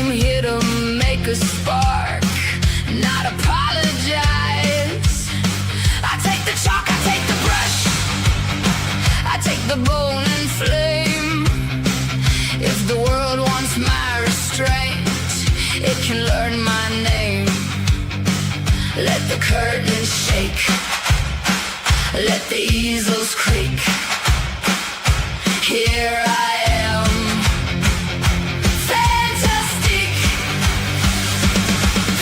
I'm here to make a spark, not apologize. I take the chalk, I take the brush, I take the bone and flame. If the world wants my restraint, it can learn my name. Let the curtains shake, let the easels creak. Here I am, fantastic.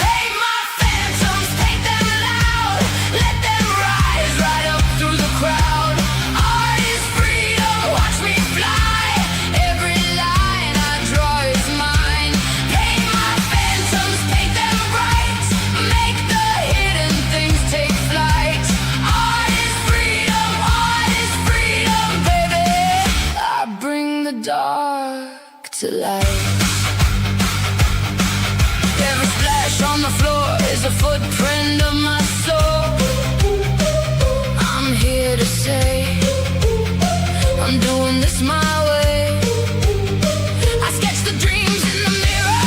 Paint my phantoms, paint them loud. Let them rise right up through the crowd. Art is freedom, watch me fly. Every line I draw is mine. Paint my phantoms, paint them bright. Make the hidden things take flight. Art is freedom, baby. I bring the dark to light. Every splash on the floor is a footprint of my soul. I'm here to say, I'm doing this my way. I sketch the dreams in the mirror,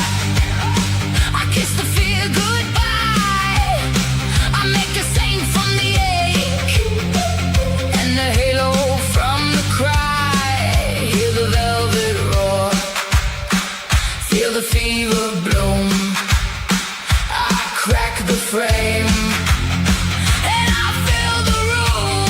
I kiss the fear goodbye. I make a saint from the ache, and the halo from the cry. Hear the velvet roar, feel the fever bloom. I crack the frame, and I fill the room.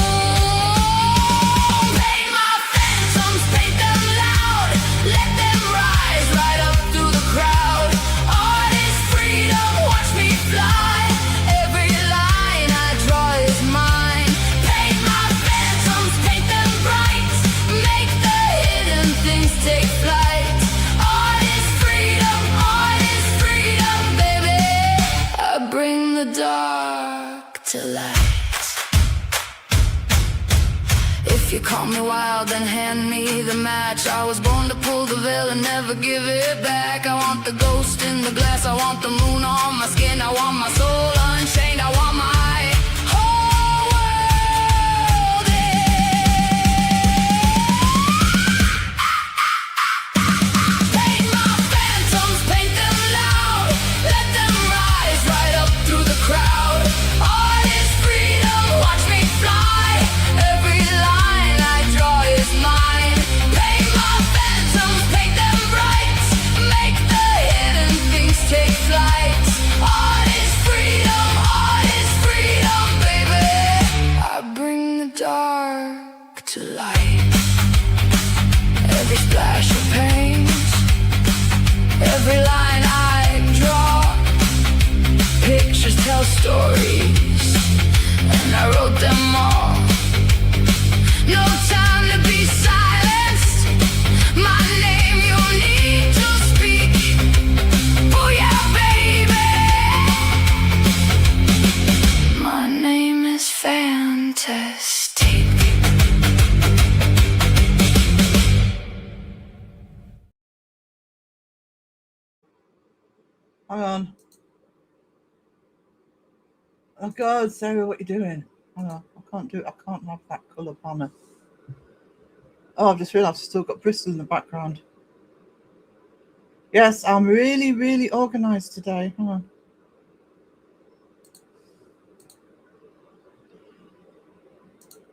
Paint my phantoms, paint them loud. Let them rise right up through the crowd. Art is freedom, watch me fly. Every line I draw is mine. Paint my phantoms, paint them bright. Make the hidden things take flight. Art is freedom, baby. I bring the dark to light. If you call me wild, then hand me the match. I was born to pull the veil and never give it back. I want the ghost in the glass, I want the moon on my skin. I want my soul unchained, I want my whole world Paint my phantoms, paint them loud. Let them rise right up through the crowd. Art is freedom, watch me fly. Every line I draw is mine. Paint my phantoms, paint them bright. Make the hidden things take flight. Art is freedom, baby. I bring the dark to light. Every splash of paint, every line I draw, pictures tell stories, and I wrote them all. No time to be silenced. My name you need to speak. Oh yeah, baby. My name is Fantastic. Hang on. Oh God, Sarah, what are you doing? Hang on, I can't have that colour banner. Oh, I've just realised I've still got Bristol in the background. Yes, I'm really, really organised today. Hang on.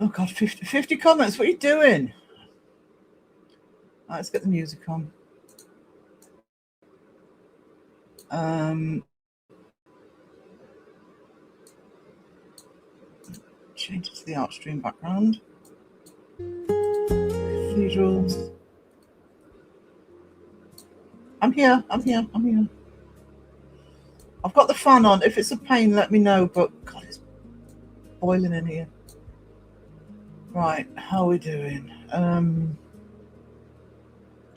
Oh God, 50 comments. What are you doing? Right, let's get the music on. Change it to the art stream background. Cathedrals. I'm here. I've got the fan on. If it's a pain, let me know, but God, it's boiling in here. Right, how are we doing?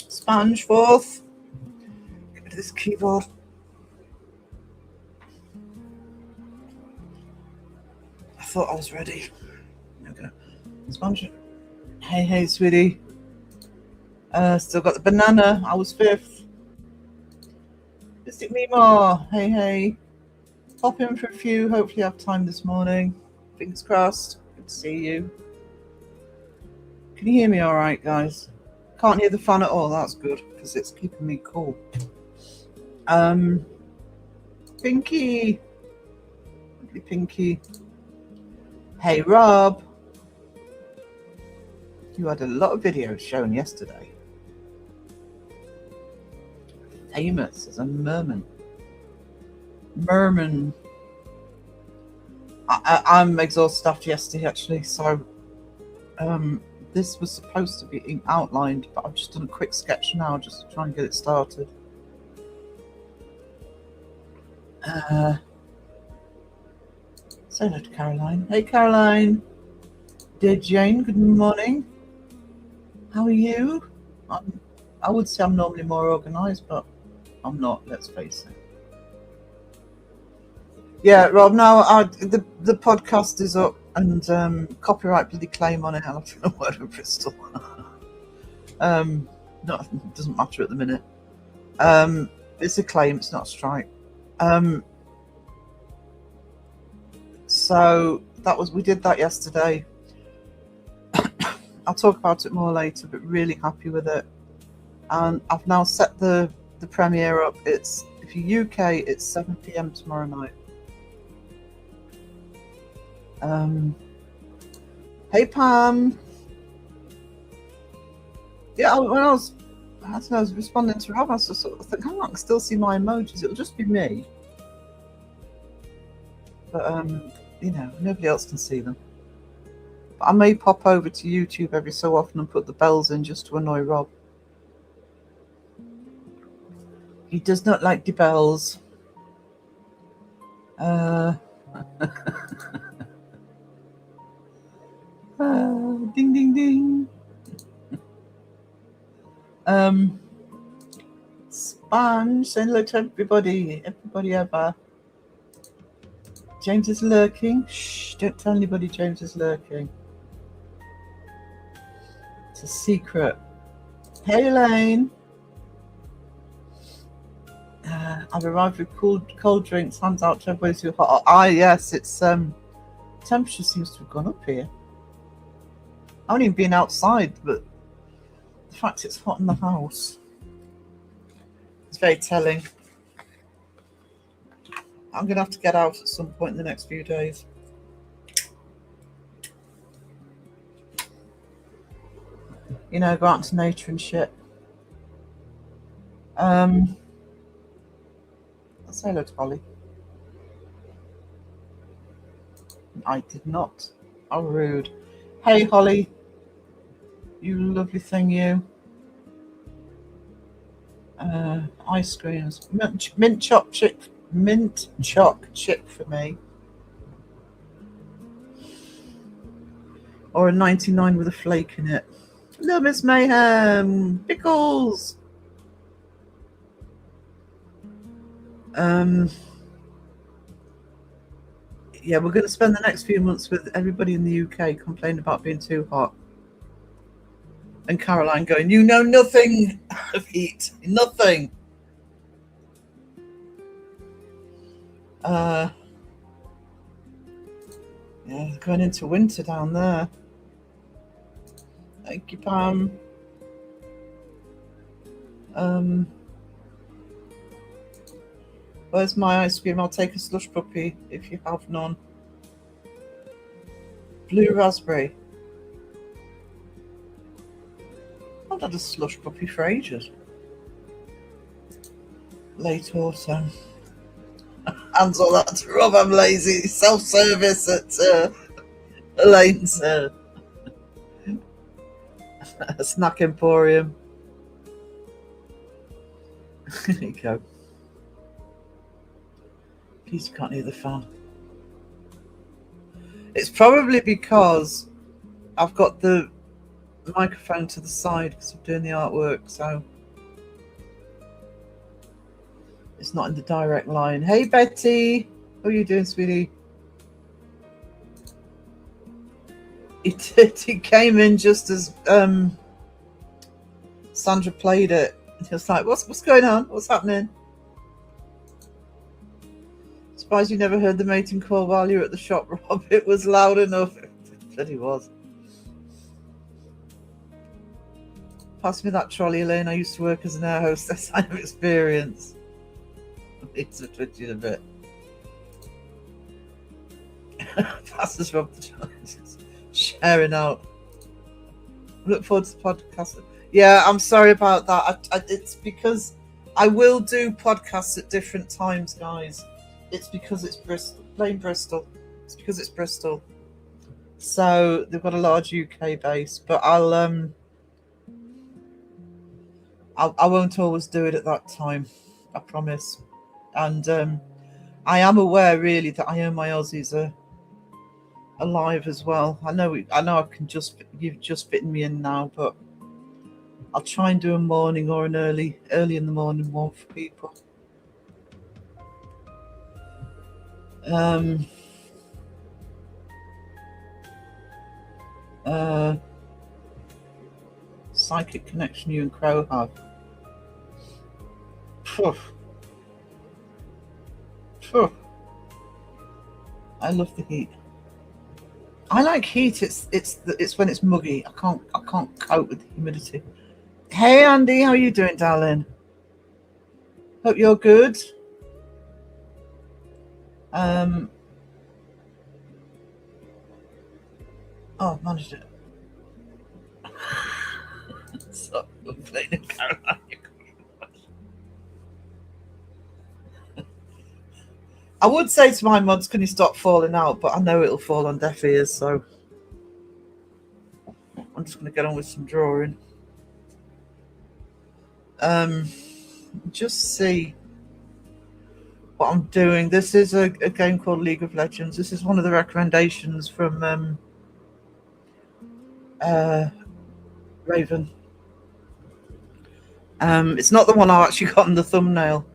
Sponge forth. Get rid of this keyboard. I thought I was ready. Okay. Sponge. Hey, sweetie. Still got the banana. I was 5th. Mystic Mimo. Hey. Pop in for a few. Hopefully I have time this morning. Fingers crossed. Good to see you. Can you hear me all right, guys? Can't hear the fan at all. That's good because it's keeping me cool. Pinky. Lovely Pinky. Hey, Rob. You had a lot of videos shown yesterday. Famous as a merman. Merman. I'm exhausted after yesterday, actually, so this was supposed to be outlined, but I've just done a quick sketch now just to try and get it started. Say hello to Caroline. Hey, Caroline. Dear Jane, good morning. How are you? I would say I'm normally more organised, but I'm not, let's face it. Yeah, Rob, no, the podcast is up and copyright bloody claim on it. I'll have to know word of Bristol. No, it doesn't matter at the minute. It's a claim, it's not a strike. So we did that yesterday. I'll talk about it more later, but really happy with it. And I've now set the premiere up. It's, if you're UK, it's 7 PM tomorrow night. Hey, Pam. Yeah, when I was responding to Rob, I was just sort of thinking, I can still see my emojis. It'll just be me. But, you know, nobody else can see them. But I may pop over to YouTube every so often and put the bells in just to annoy Rob. He does not like the bells. Ding, ding, ding. Sponge, say hello to everybody ever. James is lurking. Shh, don't tell anybody James is lurking. It's a secret. Hey, Elaine. I've arrived with cold drinks, hands out to everybody too hot. Yes, it's temperature seems to have gone up here. I haven't even been outside, but the fact it's hot in the house, it's very telling. I'm going to have to get out at some point in the next few days. You know, go out into nature and shit. Say hello to Holly. I did not. How rude. Hey, Holly. You lovely thing, you. Ice creams. Mint choc chip for me. Or a 99 with a flake in it. Hello, Miss Mayhem. Pickles. Yeah, we're going to spend the next few months with everybody in the UK complaining about being too hot. And Caroline going, you know nothing of heat. Nothing. Yeah, going into winter down there. Thank you, Pam. Where's my ice cream? I'll take a slush puppy if you have none. Blue raspberry. I've had a slush puppy for ages. Late autumn. Hands all that to Rob, I'm lazy. Self-service at Elaine's snack emporium. There you go. Please, you can't hear the fan. It's probably because I've got the microphone to the side because I'm doing the artwork, so it's not in the direct line. Hey, Betty. How are you doing, sweetie? It came in just as Sandra played it. He was like, what's going on? What's happening? Surprised you never heard the mating call while you were at the shop, Rob. It was loud enough. It bloody was. Pass me that trolley, Elaine. I used to work as an air hostess. I have experience. It's a twitching a bit. Passes Rob the challenges. Sharing out. Look forward to the podcast. Yeah, I'm sorry about that. It's because I will do podcasts at different times, guys. It's because it's Bristol, plain Bristol. It's because it's Bristol. So they've got a large UK base, but I won't always do it at that time. I promise. And I am aware, really, that I owe my Aussies alive as well. I know you've just fitting me in now, but I'll try and do a morning or an early in the morning one for people. Psychic connection you and Crow have. Phew. Phew. I love the heat. I like heat. It's when it's muggy. I can't cope with the humidity. Hey Andy, how are you doing, darling? Hope you're good. Oh, managed it. So playing in Carolina. I would say to my mods, can you stop falling out? But I know it'll fall on deaf ears, so I'm just going to get on with some drawing. Just see what I'm doing. This is a game called League of Legends. This is one of the recommendations from Raven. It's not the one I actually got in the thumbnail.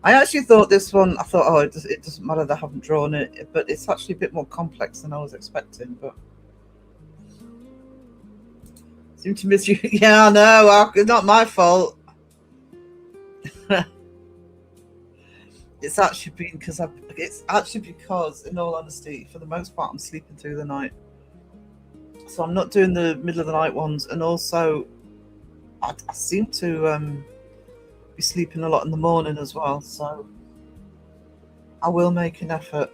I actually thought this one, oh, it doesn't matter that I haven't drawn it, but it's actually a bit more complex than I was expecting. But seem to miss you. Yeah, I know. It's not my fault. It's actually because, in all honesty, for the most part, I'm sleeping through the night. So I'm not doing the middle of the night ones, and also I seem to be sleeping a lot in the morning as well. So I will make an effort.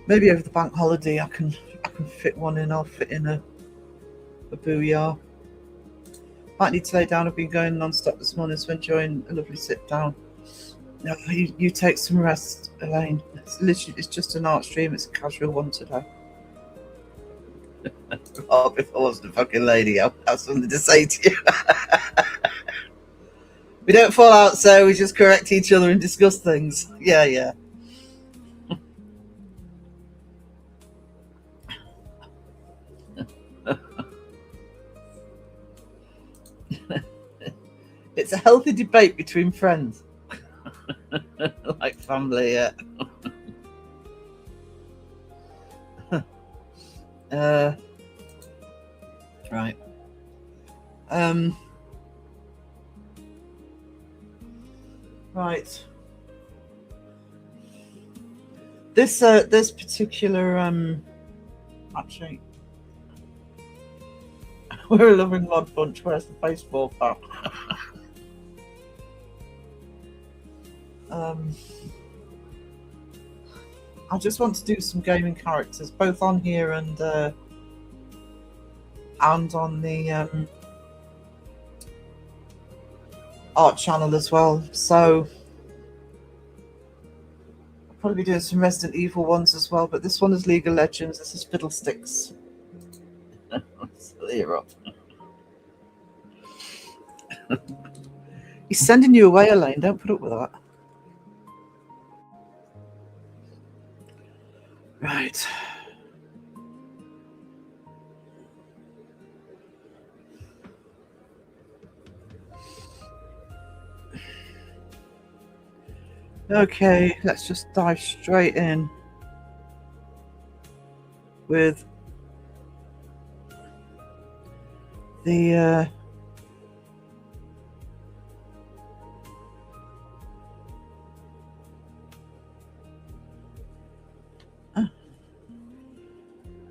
Maybe over the bank holiday I can fit one in. I'll fit in a booyah. Might need to lay down. I've been going non-stop this morning, so enjoying a lovely sit down. No, you take some rest, Elaine. It's just an art stream. It's a casual one today. Oh, if I wasn't a fucking lady, I'll have something to say to you. We don't fall out, so we just correct each other and discuss things. Yeah. It's a healthy debate between friends. Like family, yeah. Right. Right. This particular actually, we're a loving mod bunch. Where's the baseball bat? I just want to do some gaming characters, both on here and on the art channel as well. So I'll probably be doing some Resident Evil ones as well. But this one is League of Legends. This is Fiddlesticks. Clear up. He's sending you away, Elaine. Don't put up with that. Right. Okay, let's just dive straight in with the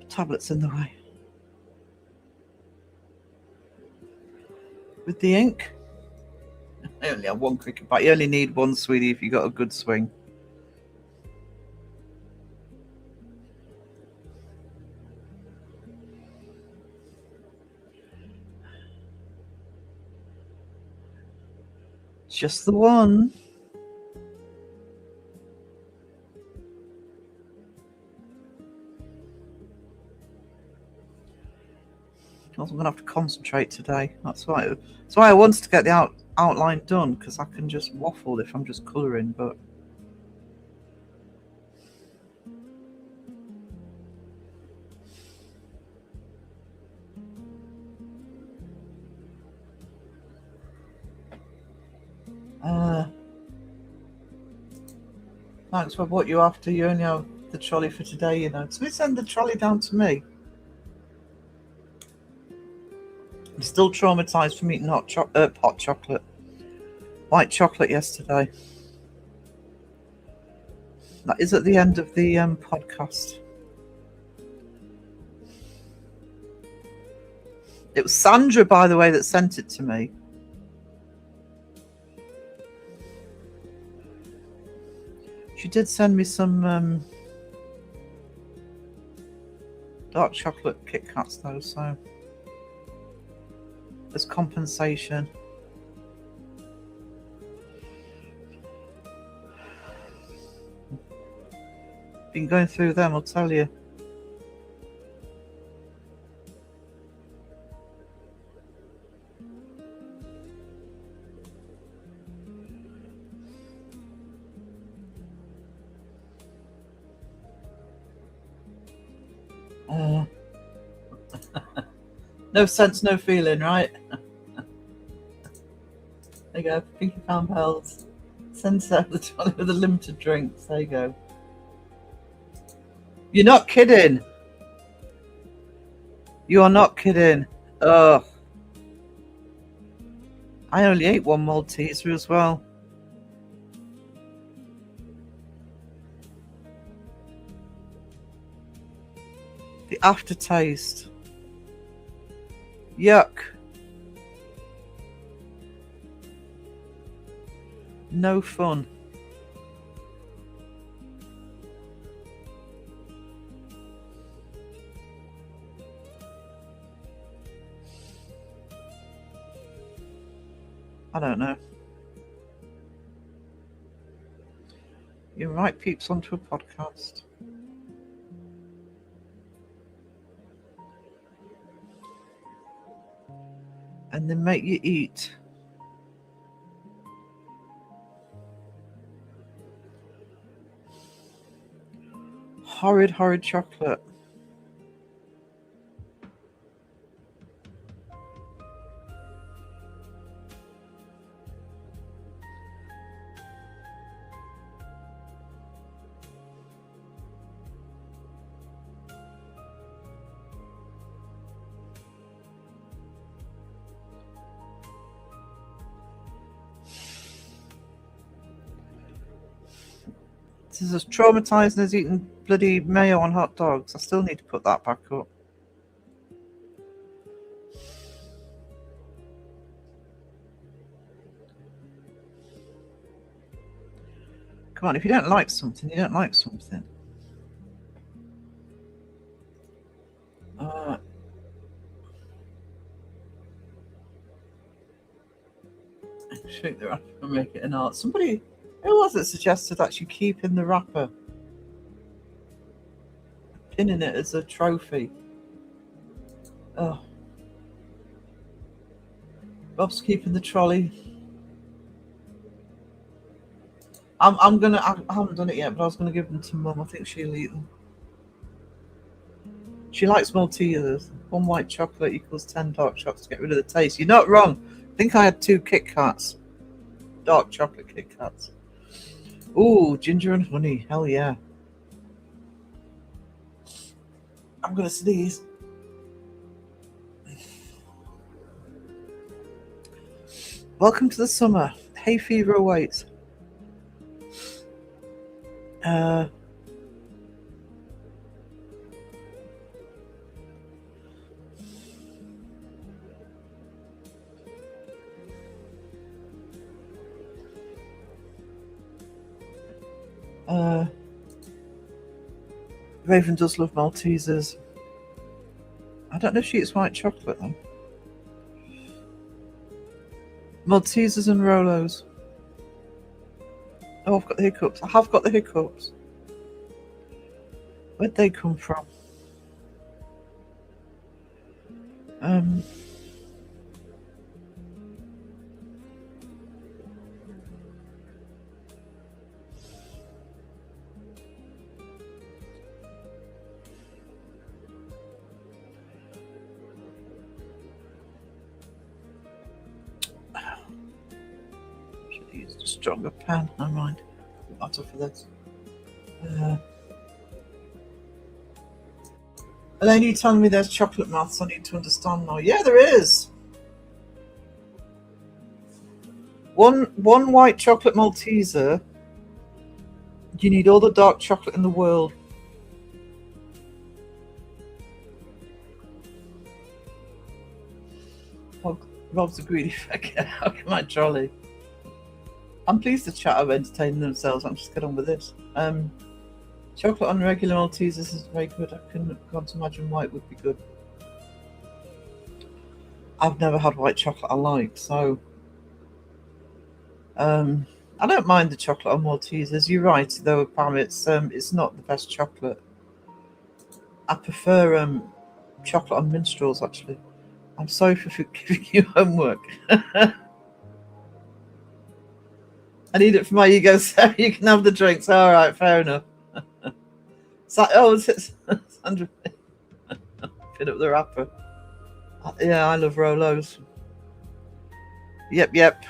tablet's in the way. With the ink. I only have one cricket bat. You only need one, sweetie, if you got a good swing. Just the one. I'm going to have to concentrate today. That's why I wanted to get the outline done, because I can just waffle if I'm just colouring, but thanks for what you after. You only have the trolley for today, you know. Somebody send the trolley down to me. I'm still traumatized from eating hot chocolate, white chocolate yesterday. That is at the end of the podcast. It was Sandra, by the way, that sent it to me. She did send me some dark chocolate Kit Kats, though, so as compensation. Been going through them, I'll tell you. No sense, no feeling, right? There you go, Pinky Pound Bells. Sends out the trolley with the limited drinks. There you go. You're not kidding. You are not kidding. Ugh. I only ate one Malteser as well. The aftertaste. Yuck. No fun. I don't know. You invite peeps onto a podcast. And then make you eat. Horrid, horrid chocolate. This is as traumatizing as eating bloody mayo on hot dogs. I still need to put that back up. Come on, if you don't like something, you don't like something. Shake the wrapper and make it an art. Somebody, who was it suggested actually keeping the wrapper, pinning it as a trophy? Oh, Bob's keeping the trolley. I'm gonna. I haven't done it yet, but I was gonna give them to Mum. I think she'll eat them. She likes Maltesers. 1 white chocolate equals 10 dark chocolates to get rid of the taste. You're not wrong. I think I had 2 Kit Kats. Dark chocolate Kit Kats. Ooh, ginger and honey. Hell yeah. I'm going to sneeze. Welcome to the summer. Hay fever awaits. Uh, Raven does love Maltesers. I don't know if she eats white chocolate though. Maltesers and Rolos. Oh, I've got the hiccups. I have got the hiccups. Where'd they come from? Should have used a stronger pen. Never mind. Not for this. Elaine, you telling me there's chocolate maths I need to understand now? Yeah, there is. One white chocolate Malteser. You need all the dark chocolate in the world. Rob's a greedy fucker. How can I jolly? I'm pleased the chat have entertained themselves. I'm just getting on with this. Chocolate on regular Maltesers is very good. I can't imagine white would be good. I've never had white chocolate I like, so I don't mind the chocolate on Maltesers. You're right, though, Pam. It's not the best chocolate. I prefer chocolate on minstrels, actually. I'm sorry for giving you homework. I need it for my ego, so you can have the drinks. All right, fair enough. It's Sandra. Pin up the wrapper. Yeah, I love Rolos. Yep.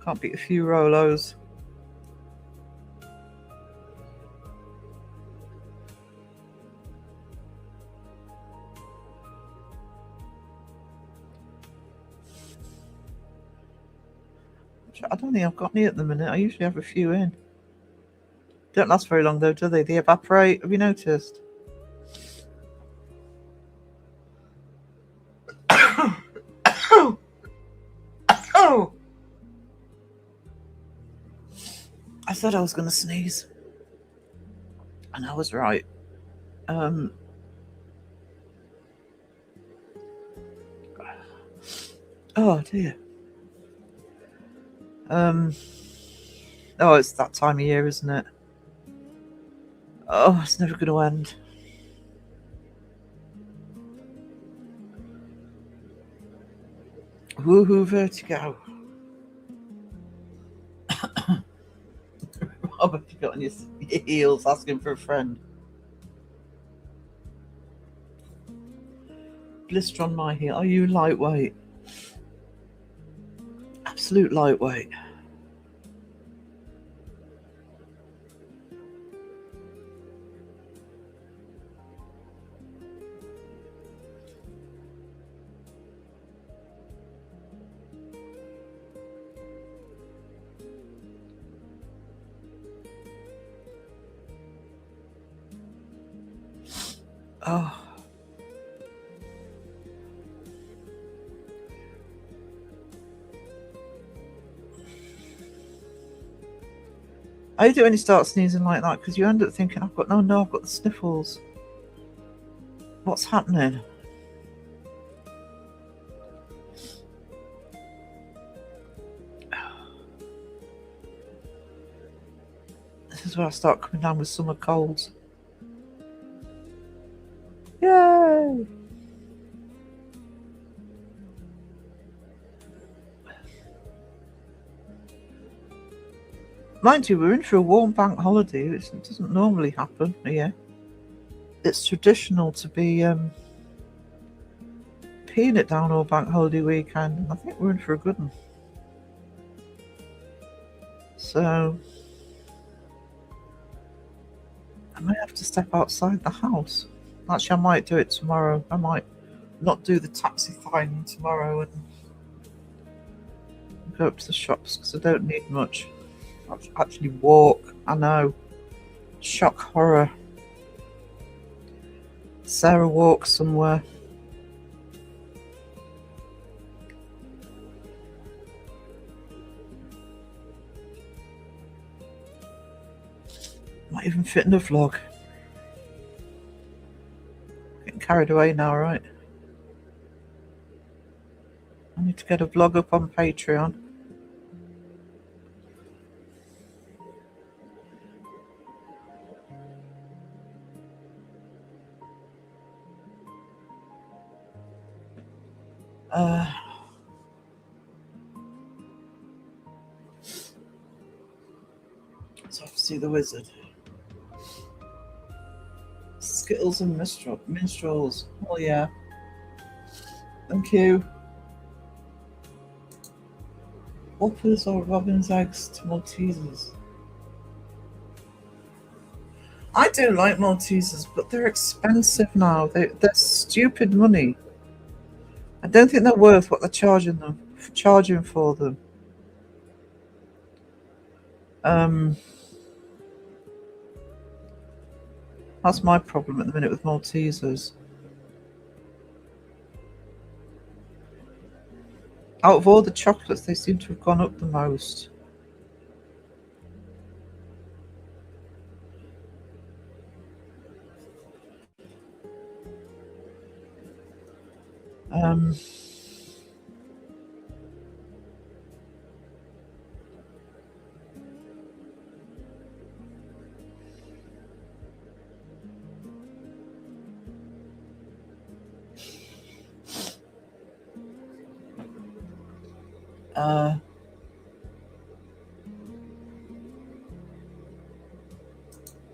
Can't beat a few Rolos. I don't think I've got any at the minute. I usually have a few in. Don't last very long though, do they? They evaporate. Have you noticed? Oh! I said I was going to sneeze, and I was right. Oh dear. Oh, it's that time of year, isn't it? Oh, it's never going to end. Woohoo, vertigo. Robert, you got on your heels asking for a friend. Blister on my heel. Are you lightweight? Absolute lightweight. Oh. I do when you start sneezing like that because you end up thinking, I've got the sniffles. What's happening? This is where I start coming down with summer colds. Yay! Mind you, we're in for a warm bank holiday. It doesn't normally happen here. It's traditional to be peeing it down all bank holiday weekend. I think we're in for a good one. So I may have to step outside the house. Actually, I might do it tomorrow. I might not do the taxi thing tomorrow and go up to the shops because I don't need much. I'll actually walk. I know. Shock horror. Sarah walks somewhere. Might even fit in a vlog. Getting carried away now, right? I need to get a vlog up on Patreon. So I have to see the wizard. Skittles and minstrels. Oh yeah. Thank you. Whoppers or robin's eggs to Maltesers? I do like Maltesers, but they're expensive now. They're stupid money. I don't think they're worth what they're charging for them. That's my problem at the minute with Maltesers. Out of all the chocolates, they seem to have gone up the most.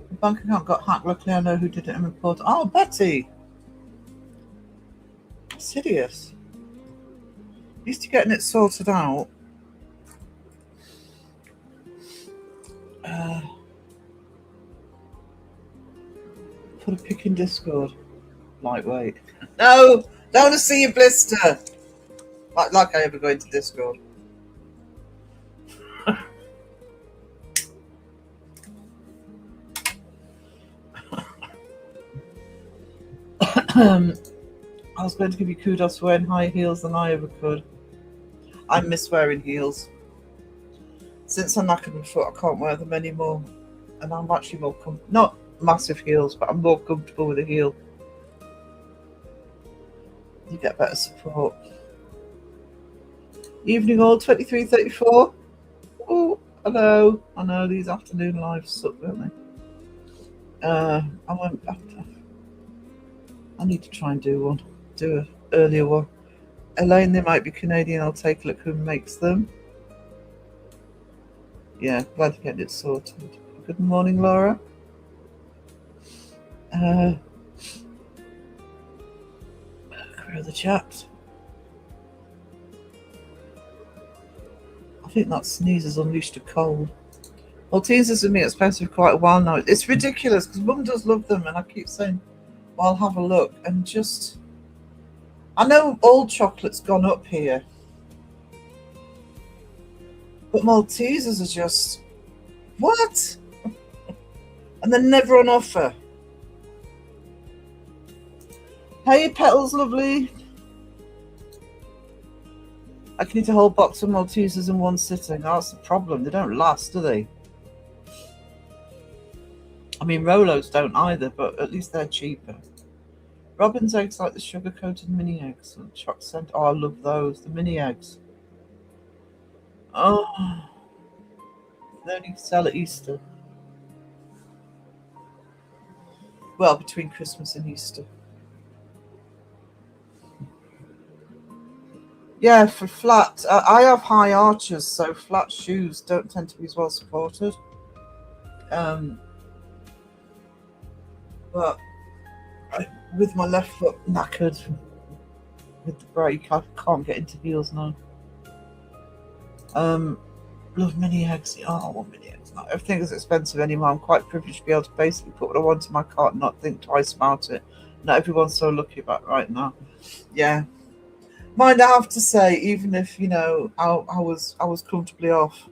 The bank account got hacked. Luckily, I know who did it and report. Oh, Betty! Sidious. Used to getting it sorted out. Put a pic in Discord. Lightweight. No! Don't want to see your blister! Like I ever go into Discord. I was going to give you kudos for wearing higher heels than I ever could. I miss wearing heels. Since I knackered my foot, I can't wear them anymore. And I'm actually more not massive heels, but I'm more comfortable with a heel. You get better support. Evening all 23:34. Oh, I know these afternoon lives suck, don't they? I need to try and do an earlier one. Elaine, they might be Canadian. I'll take a look who makes them. Yeah, glad to get it sorted. Good morning, Laura. Career of the chat. I think that sneeze has unleashed a cold. Maltesers have been expensive for quite a while now. It's ridiculous because Mum does love them, and I keep saying, well, I'll have a look. And just, I know all chocolate's gone up here, but Maltesers are just, what? And they're never on offer. Hey, Petals, lovely. I can eat a whole box of Maltesers in one sitting. Oh, that's the problem. They don't last, do they? I mean, Rolos don't either, but at least they're cheaper. Robin's eggs like the sugar-coated mini eggs. And choc scent. Oh, I love those. The mini eggs. Oh. They only sell at Easter. Well, between Christmas and Easter. Yeah, for flat. I have high arches, so flat shoes don't tend to be as well supported. But with my left foot knackered with the break, I can't get into heels now. Love mini eggs. Oh, I want mini eggs now. Everything is expensive anymore. I'm quite privileged to be able to basically put what I want in my cart and not think twice about it. Not everyone's so lucky about right now. Yeah. Mind, I have to say, even if, you know, I was comfortably off,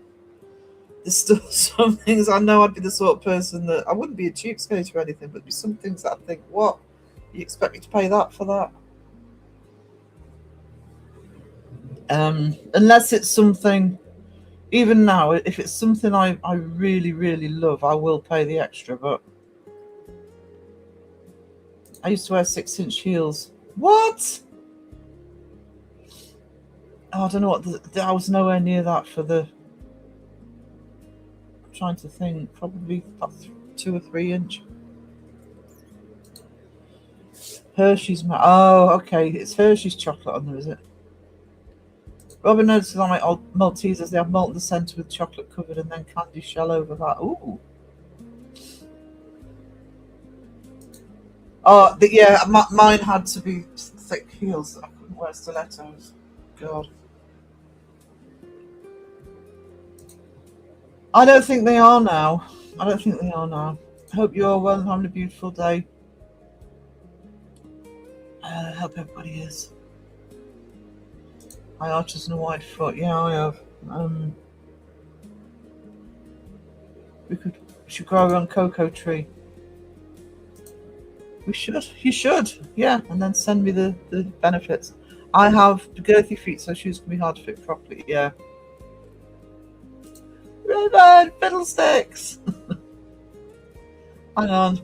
there's still some things I know I'd be the sort of person that I wouldn't be a cheapskate or anything, but there'd be some things that I think, what? You expect me to pay that for that? Unless it's something, Even now, if it's something I really, really love, I will pay the extra. But I used to wear 6-inch heels. What? Oh, I don't know what. I was nowhere near that for the. I'm trying to think. Probably about 2 or 3-inch. Hershey's. Oh, okay. It's Hershey's chocolate on there, is it? Robin notices on my old Maltesers, they have molten centre with chocolate covered and then candy shell over that. Ooh. Oh, yeah, mine had to be thick heels. I couldn't wear stilettos. God. I don't think they are now. I hope you're well and having a beautiful day. I hope everybody is. My archers and a white foot. Yeah, I have. We should grow our own cocoa tree. We should. You should. Yeah, and then send me the benefits. I have girthy feet, so shoes can be hard to fit properly. Yeah. Raven, Fiddlesticks. Hang on.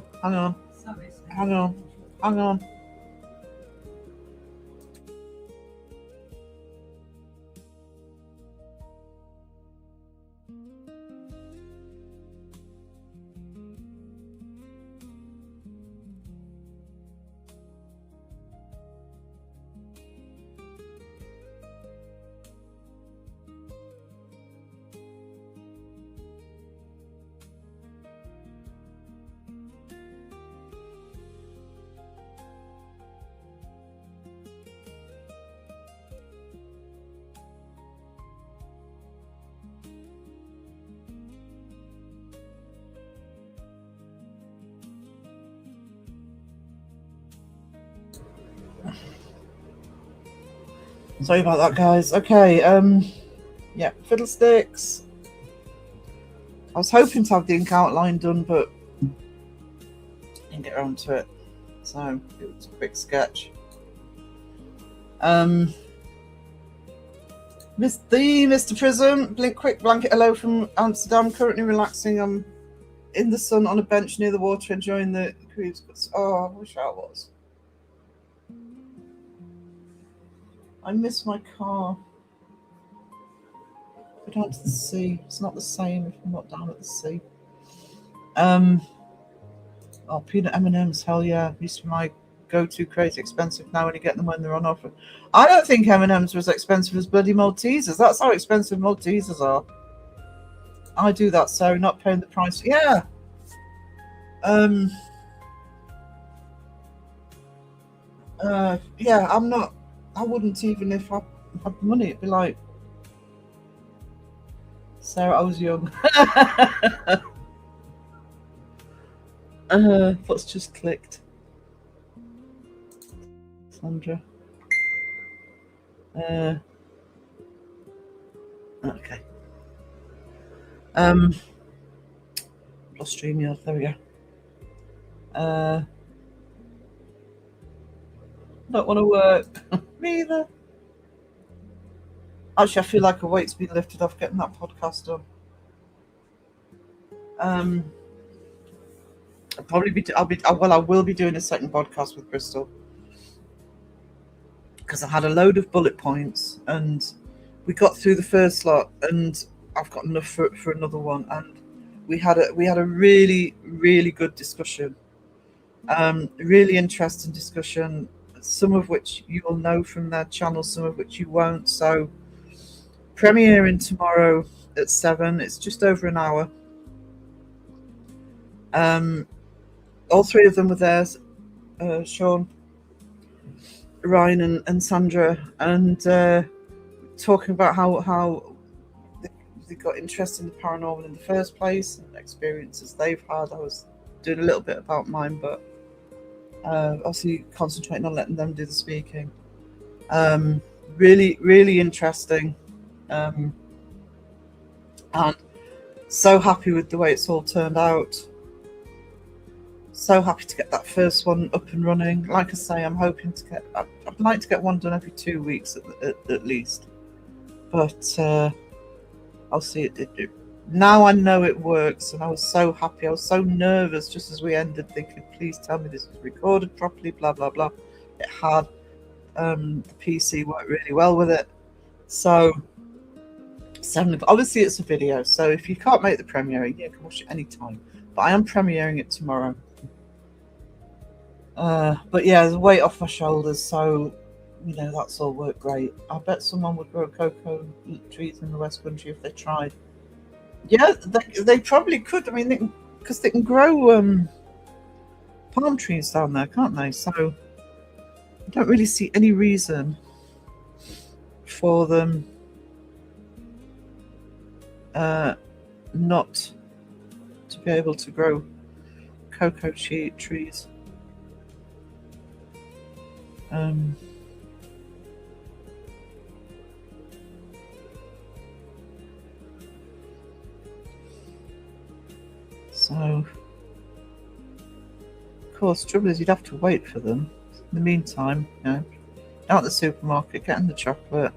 Sorry about that, guys. Okay, yeah, Fiddlesticks. I was hoping to have the ink outline done, but didn't get around to it. So it was a quick sketch. Mr. Prism, quick blanket hello from Amsterdam. Currently relaxing. I'm in the sun on a bench near the water, enjoying the cruise. Oh, I wish I was. I miss my car. Go down to the sea. It's not the same if I'm not down at the sea. Oh, peanut M&Ms. Hell yeah. Used to be my go-to, crazy expensive. Now only get them when they're on offer. I don't think M&Ms are as expensive as bloody Maltesers. That's how expensive Maltesers are. I do that, so not paying the price. Yeah. Yeah, I'm not. I wouldn't even if I had money. It'd be like, Sarah, I was young. What's just clicked? Sandra. Okay. Lost StreamYard. There we go. Don't want to work. Me either. Actually, I feel like a weight's been lifted off getting that podcast done. I will be doing a second podcast with Bristol because I had a load of bullet points and we got through the first lot, and I've got enough for another one. And we had a really, really good discussion. Really interesting discussion. Some of which you will know from their channel, some of which you won't. So, premiering tomorrow at 7. It's just over an hour. All three of them were there. Sean, Ryan, and Sandra, and talking about how they got interested in the paranormal in the first place and experiences they've had. I was doing a little bit about mine, but obviously concentrating on letting them do the speaking. Really, really interesting, and so happy with the way it's all turned out. So happy to get that first one up and running. Like I say, I'm hoping to get. I'd like to get one done every 2 weeks at least. But I'll see it. Now I know it works, and I was so happy. I was so nervous just as we ended, thinking, please tell me this is recorded properly, blah, blah, blah. It had. The PC worked really well with it. So, obviously it's a video, so if you can't make the premiere, you can watch it anytime. But I am premiering it tomorrow. But yeah, there's a weight off my shoulders, so that's all worked great. I bet someone would grow cocoa trees in the West Country if they tried. Yeah, they probably could. I mean, because they can grow palm trees down there, can't they? So I don't really see any reason for them not to be able to grow cocoa trees. So, of course, the trouble is you'd have to wait for them. In the meantime, out at the supermarket, getting the chocolate.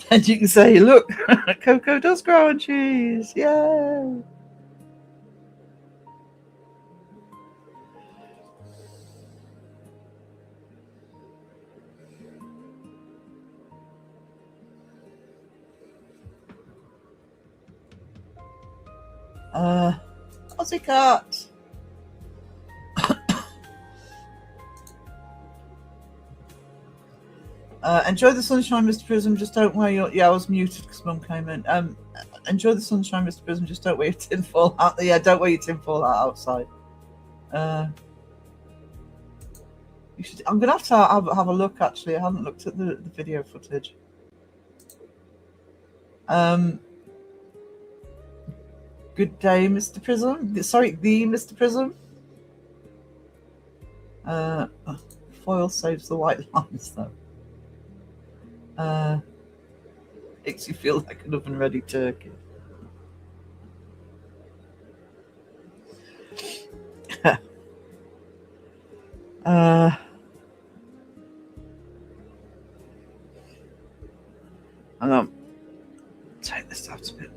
And you can say, look, cocoa does grow on cheese. Yay! Aussie cat. Enjoy the sunshine, Mr. Prism. Just don't wear your... Yeah, I was muted because Mum came in. Enjoy the sunshine, Mr. Prism. Just don't wear your tinfoil out. Yeah, don't wear your tinfoil out outside. You should... I'm going to have a look, actually. I haven't looked at the video footage. Good day, Mr. Prism. Sorry, the Mr. Prism. Foil saves the white lines, though. Makes you feel like an oven-ready turkey. Hang on. Take this out a bit.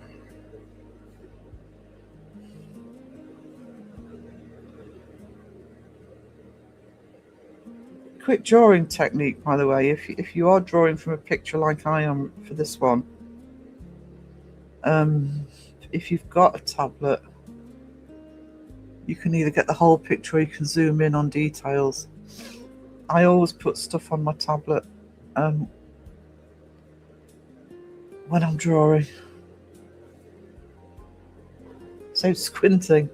Quick drawing technique, by the way. If you are drawing from a picture like I am for this one, if you've got a tablet, you can either get the whole picture or you can zoom in on details. I always put stuff on my tablet when I'm drawing. So squinting.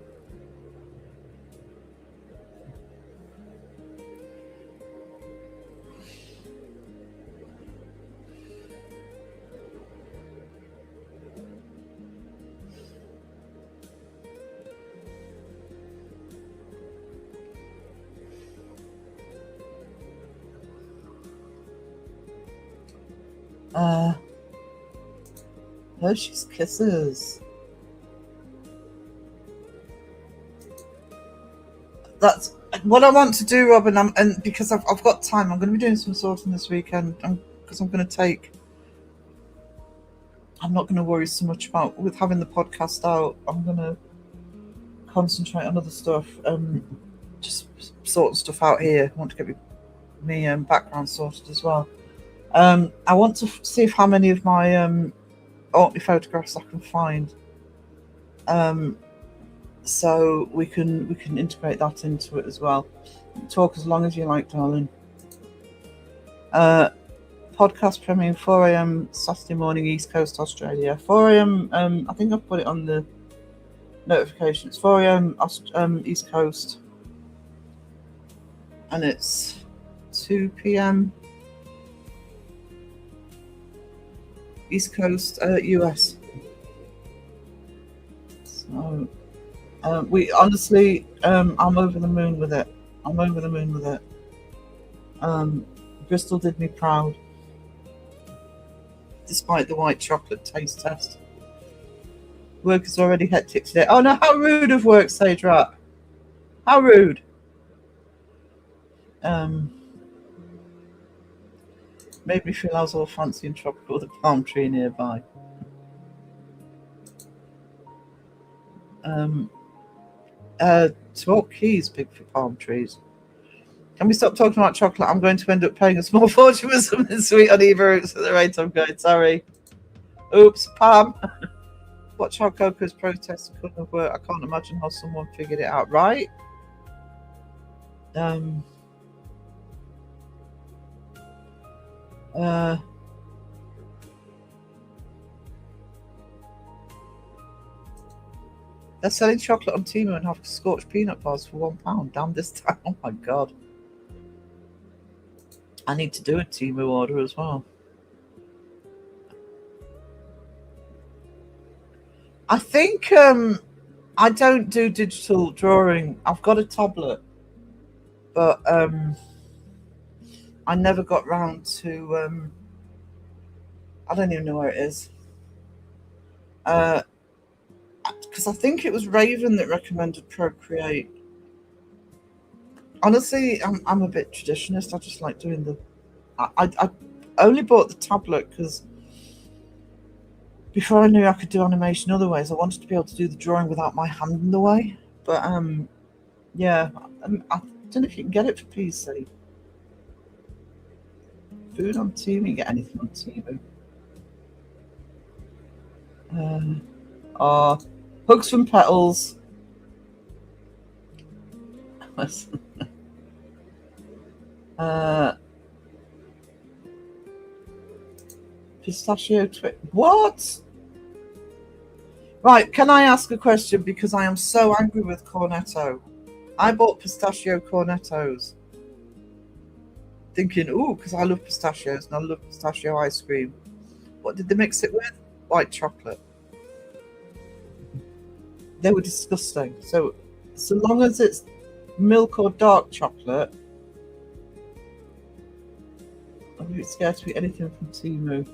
Hershey's Kisses. That's what I want to do, Robin. And because I've got time, I'm going to be doing some sorting this weekend. Because I'm going to take. I'm not going to worry so much about with having the podcast out. I'm going to concentrate on other stuff. Just sorting stuff out here. I want to get me background sorted as well. I want to see if how many of my Orkney photographs I can find, so we can integrate that into it as well. Talk as long as you like, darling. Podcast premiering 4 a.m. Saturday morning, East Coast, Australia. 4 a.m. I think I've put it on the notification. It's 4 a.m. East Coast, and it's 2 p.m. East Coast, US. So, we honestly, I'm over the moon with it. I'm over the moon with it. Bristol did me proud, despite the white chocolate taste test. Work is already hectic today. Oh no, how rude of work, Sage Rat. How rude. Made me feel I was all fancy and tropical with a palm tree nearby. Torquay's big for palm trees. Can we stop talking about chocolate? I'm going to end up paying a small fortune for something sweet on either route at the rate I'm going. Sorry. Oops, Pam. Watch how Coco's protest couldn't have worked. I can't imagine how someone figured it out, right? They're selling chocolate on Temu and have scorched peanut bars for £1. Damn this time. Oh my god. I need to do a Temu order as well. I think I don't do digital drawing. I've got a tablet, but I never got round to I don't even know where it is. Because I think it was Raven that recommended Procreate. Honestly, I'm a bit traditionalist. I just like doing the. I only bought the tablet because before I knew I could do animation other ways, I wanted to be able to do the drawing without my hand in the way. But yeah, I don't know if you can get it for PC. Food on Temu, you get anything on Temu. Hugs from Petals. Pistachio twit. What? Right, can I ask a question? Because I am so angry with Cornetto. I bought pistachio cornettos, thinking, ooh, because I love pistachios and I love pistachio ice cream. What did they mix it with? White chocolate. They were disgusting. So long as it's milk or dark chocolate, I'm a bit scared to eat anything from Temu.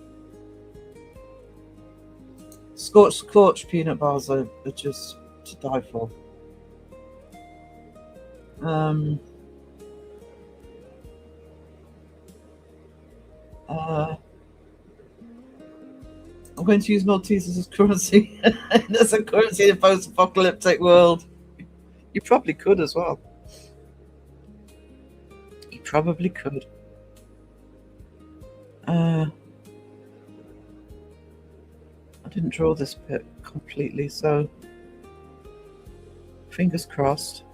Scorched peanut bars are just to die for. I'm going to use Maltesers as currency. As a currency in a post-apocalyptic world. You probably could as well. You probably could. I didn't draw this bit completely, so fingers crossed.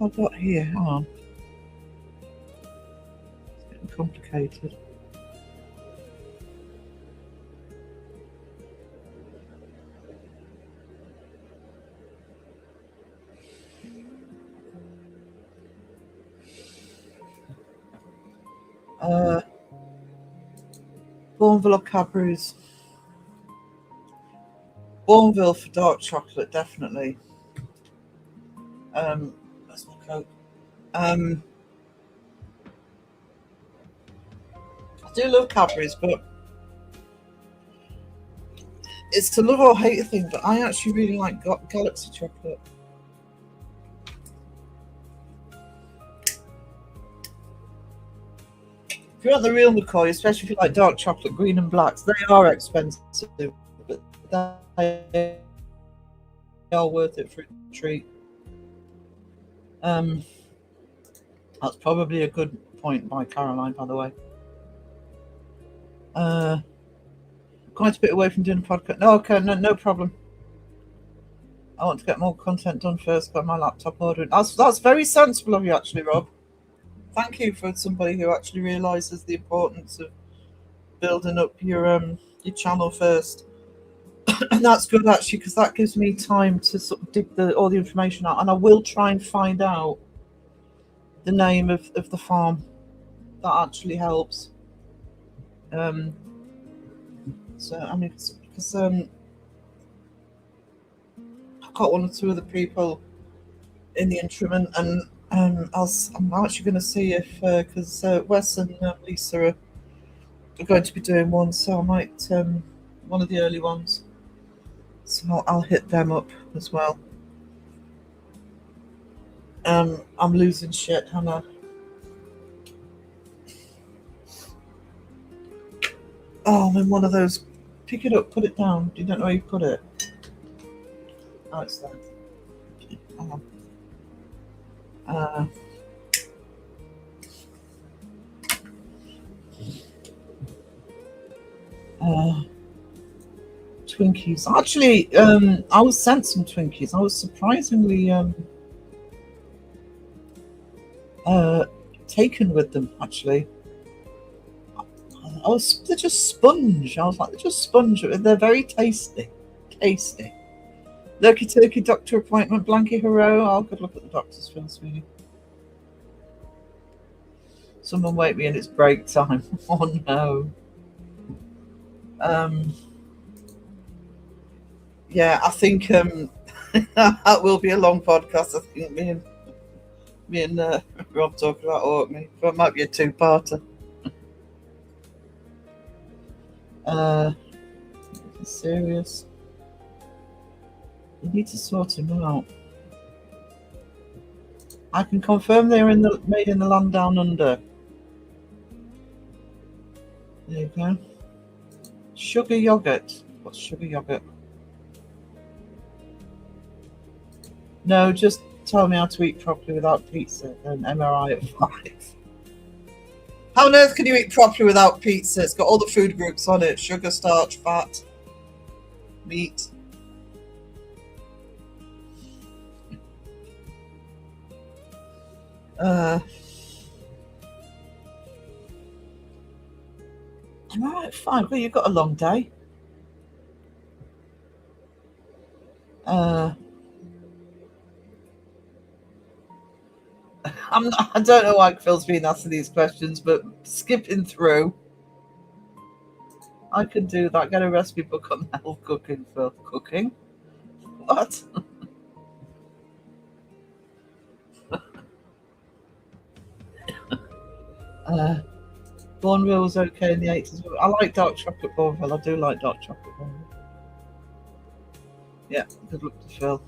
I've got here, hang on. It's getting complicated. Bourneville or Cadbury's? Bourneville for dark chocolate, definitely. That's my Coke. I do love Cadbury's, but it's a love or hate thing. But I actually really like Galaxy chocolate. If you want the real McCoy, especially if you like dark chocolate, green and blacks, they are expensive, but they are worth it for a treat. That's probably a good point by Caroline, by the way. Quite a bit away from doing a podcast. No, okay, no problem. I want to get more content done first. Got my laptop ordering. That's very sensible of you, actually, Rob. Thank you for somebody who actually realises the importance of building up your channel first. And that's good actually, because that gives me time to sort of dig all the information out, and I will try and find out the name of the farm. That actually helps. So I mean, because I've got one or two other people in the interim, and I'm actually going to see if because Wes and Lisa are going to be doing one, so I might one of the early ones. So I'll hit them up as well. I'm losing shit, Hannah. Oh, I'm in one of those. Pick it up, put it down. You don't know where you put it. Oh, it's there. Hang on. Twinkies. Actually, I was sent some Twinkies. I was surprisingly taken with them. Actually, they're just sponge. I was like, they're just sponge. They're very tasty. Tasty. Lurky Turkey doctor appointment, Blanky Hero. I'll go look at the doctor's film, sweetie. Someone wake me in, it's break time. Oh no. Yeah, I think that will be a long podcast. I think me and Rob talking about Orkney. But it might be a two-parter. Serious. You need to sort him out. I can confirm they are made in the land down under. There you go. Sugar yogurt. What's sugar yogurt? No, just tell me how to eat properly without pizza. An MRI at 5. How on earth can you eat properly without pizza? It's got all the food groups on it: sugar, starch, fat, meat. Alright, fine. Well, you've got a long day. I don't know why Phil's been asking these questions, but skipping through, I can do that. Get a recipe book on health cooking, Phil. Cooking? What? Bourneville was okay in the 80s. I like dark chocolate Bourneville. I do like dark chocolate Bourneville. Yeah, good luck to Phil.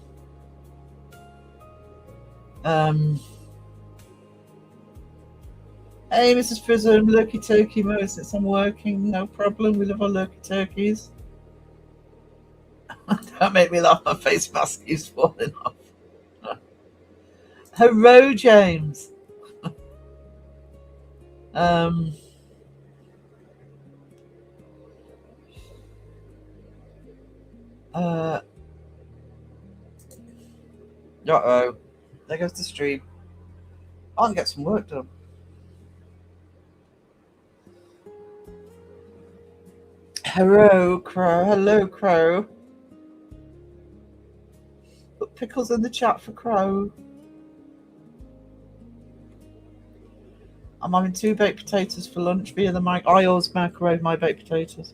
Hey, Mrs. Prism, lurky turkey mode since I'm working. No problem. We love our lurky turkeys. Don't make me laugh. My face mask is falling off. Hello, James. Uh-oh. There goes the stream. I can get some work done. Hello, Crow. Hello, Crow. Put pickles in the chat for Crow. I'm having 2 baked potatoes for lunch via the mic. I always microwave my baked potatoes.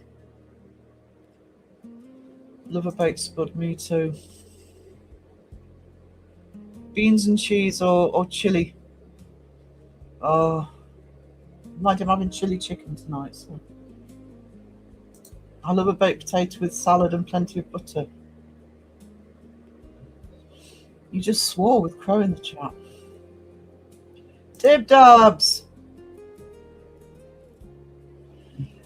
Love a baked spud, me too. Beans and cheese or chili. Oh, mind I'm having chili chicken tonight. So. I love a baked potato with salad and plenty of butter. You just swore with Crow in the chat. Dib Dabs.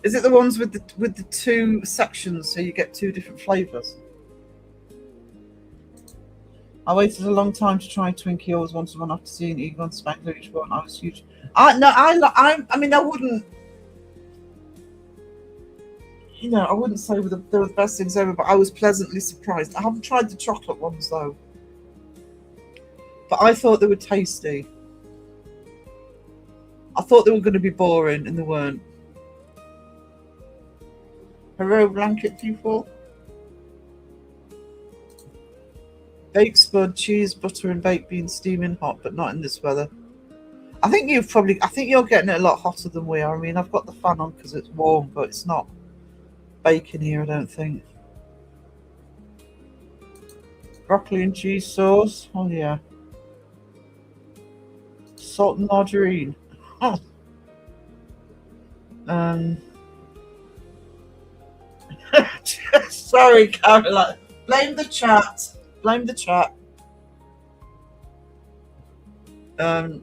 Is it the ones with the 2 sections so you get 2 different flavours? I waited a long time to try Twinkie. I always wanted one after seeing Egon Spangler each one. I was huge. I mean, I wouldn't. You know, I wouldn't say they were the best things ever, but I was pleasantly surprised. I haven't tried the chocolate ones though, but I thought they were tasty. I thought they were going to be boring, and they weren't. Hello, blanket people. Baked spud, cheese, butter, and baked beans steaming hot, but not in this weather. I think you're getting it a lot hotter than we are. I mean, I've got the fan on because it's warm, but it's not baking here, I don't think. Broccoli and cheese sauce. Oh yeah. Salt and margarine. Oh. Um. Sorry, Caroline. Blame the chat. Blame the chat.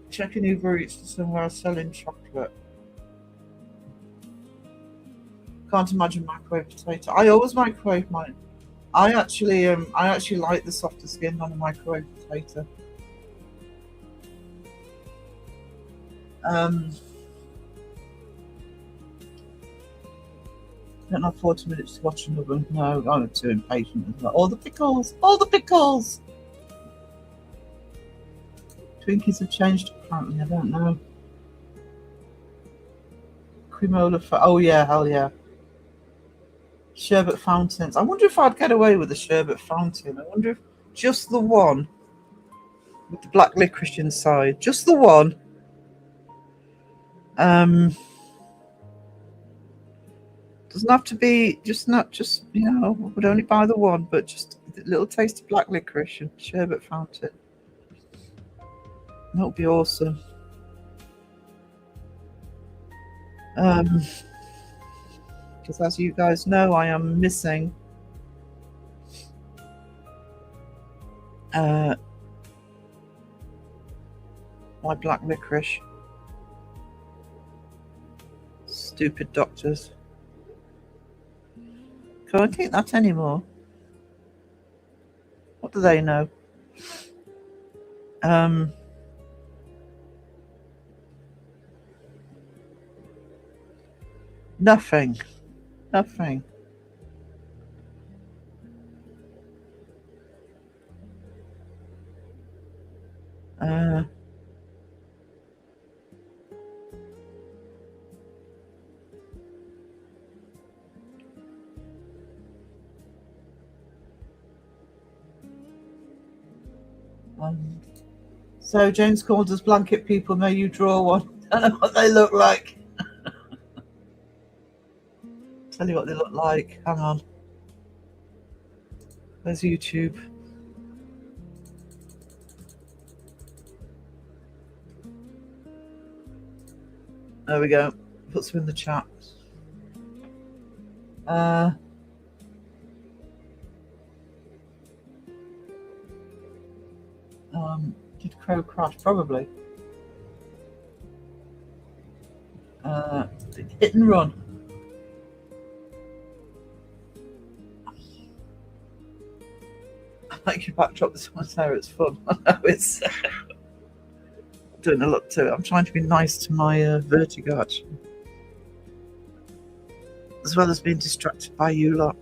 Checking Uber Eats to somewhere selling chocolate. Can't imagine microwave potato. I always microwave mine. I actually like the softer skin on a microwave potato. Don't have 40 minutes to watch another. No, I'm too impatient as well. All the pickles! All the pickles! Twinkies have changed apparently, I don't know. Cremola for oh yeah, hell yeah. Sherbet fountains. I wonder if I'd get away with a sherbet fountain. I wonder if just the one with the black licorice inside. Just the one. Doesn't have to be just would only buy the one, but just a little taste of black licorice and sherbet fountain. That would be awesome. Because as you guys know, I am missing my black licorice. Stupid doctors. Can't eat that anymore. What do they know? Nothing. Nothing. So James called us blanket people. May you draw one? I don't know what they look like. Tell you what they look like. Hang on. Where's YouTube? There we go. Put some in the chat. Did Crow crash? Probably. Hit and run. I like your backdrop this one there. It's fun. I know it's doing a lot to it. I'm trying to be nice to my vertigo actually, as well as being distracted by you lot.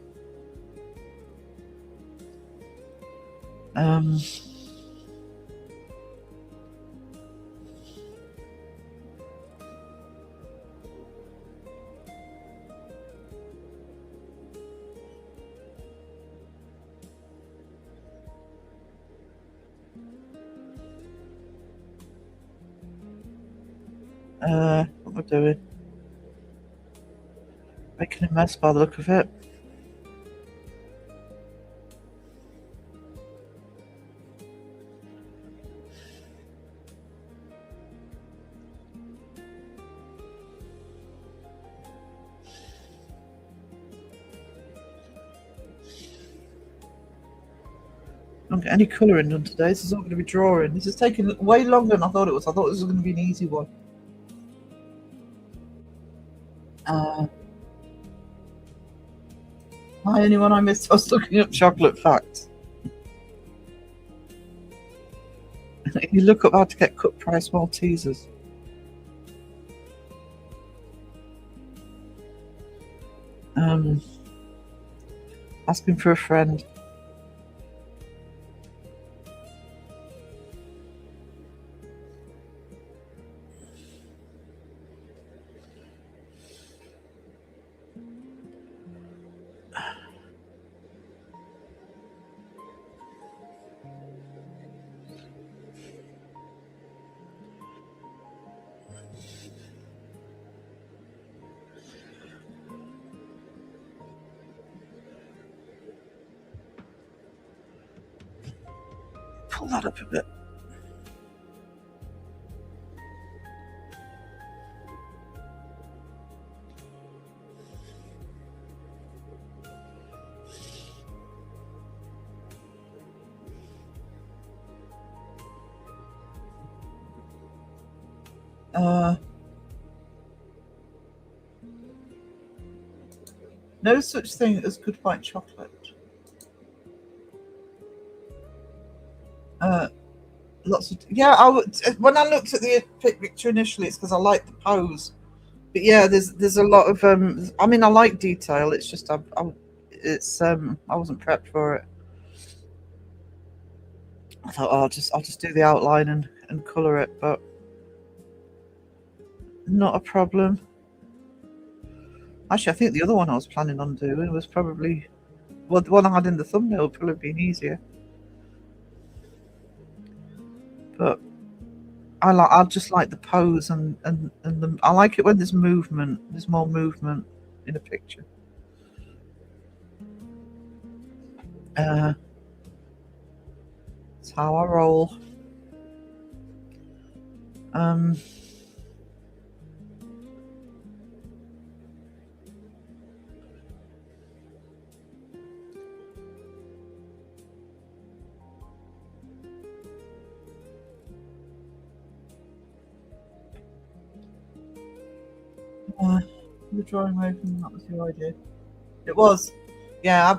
What am I doing? Making a mess by the look of it. I don't get any colouring done today. This is all going to be drawing. This is taking way longer than I thought it was. I thought this was going to be an easy one. Hi, anyone I missed? I was looking up chocolate facts. You look up how to get cut price Maltesers. Asking for a friend. Pull that up a bit. No such thing as good white chocolate. Lots of I would, when I looked at the picture initially, it's because I like the pose. But yeah, therethere's a lot of I mean, I like detail. It's just I wasn't prepped for it. I thought, oh, I'll just do the outline and color it, but not a problem. Actually, I think the other one I was planning on doing was probably, well, the one I had in the thumbnail would probably been easier. But I just like the pose and I like it when there's movement. There's more movement in a picture. That's how I roll. The drawing open, that was your idea. It was. Yeah,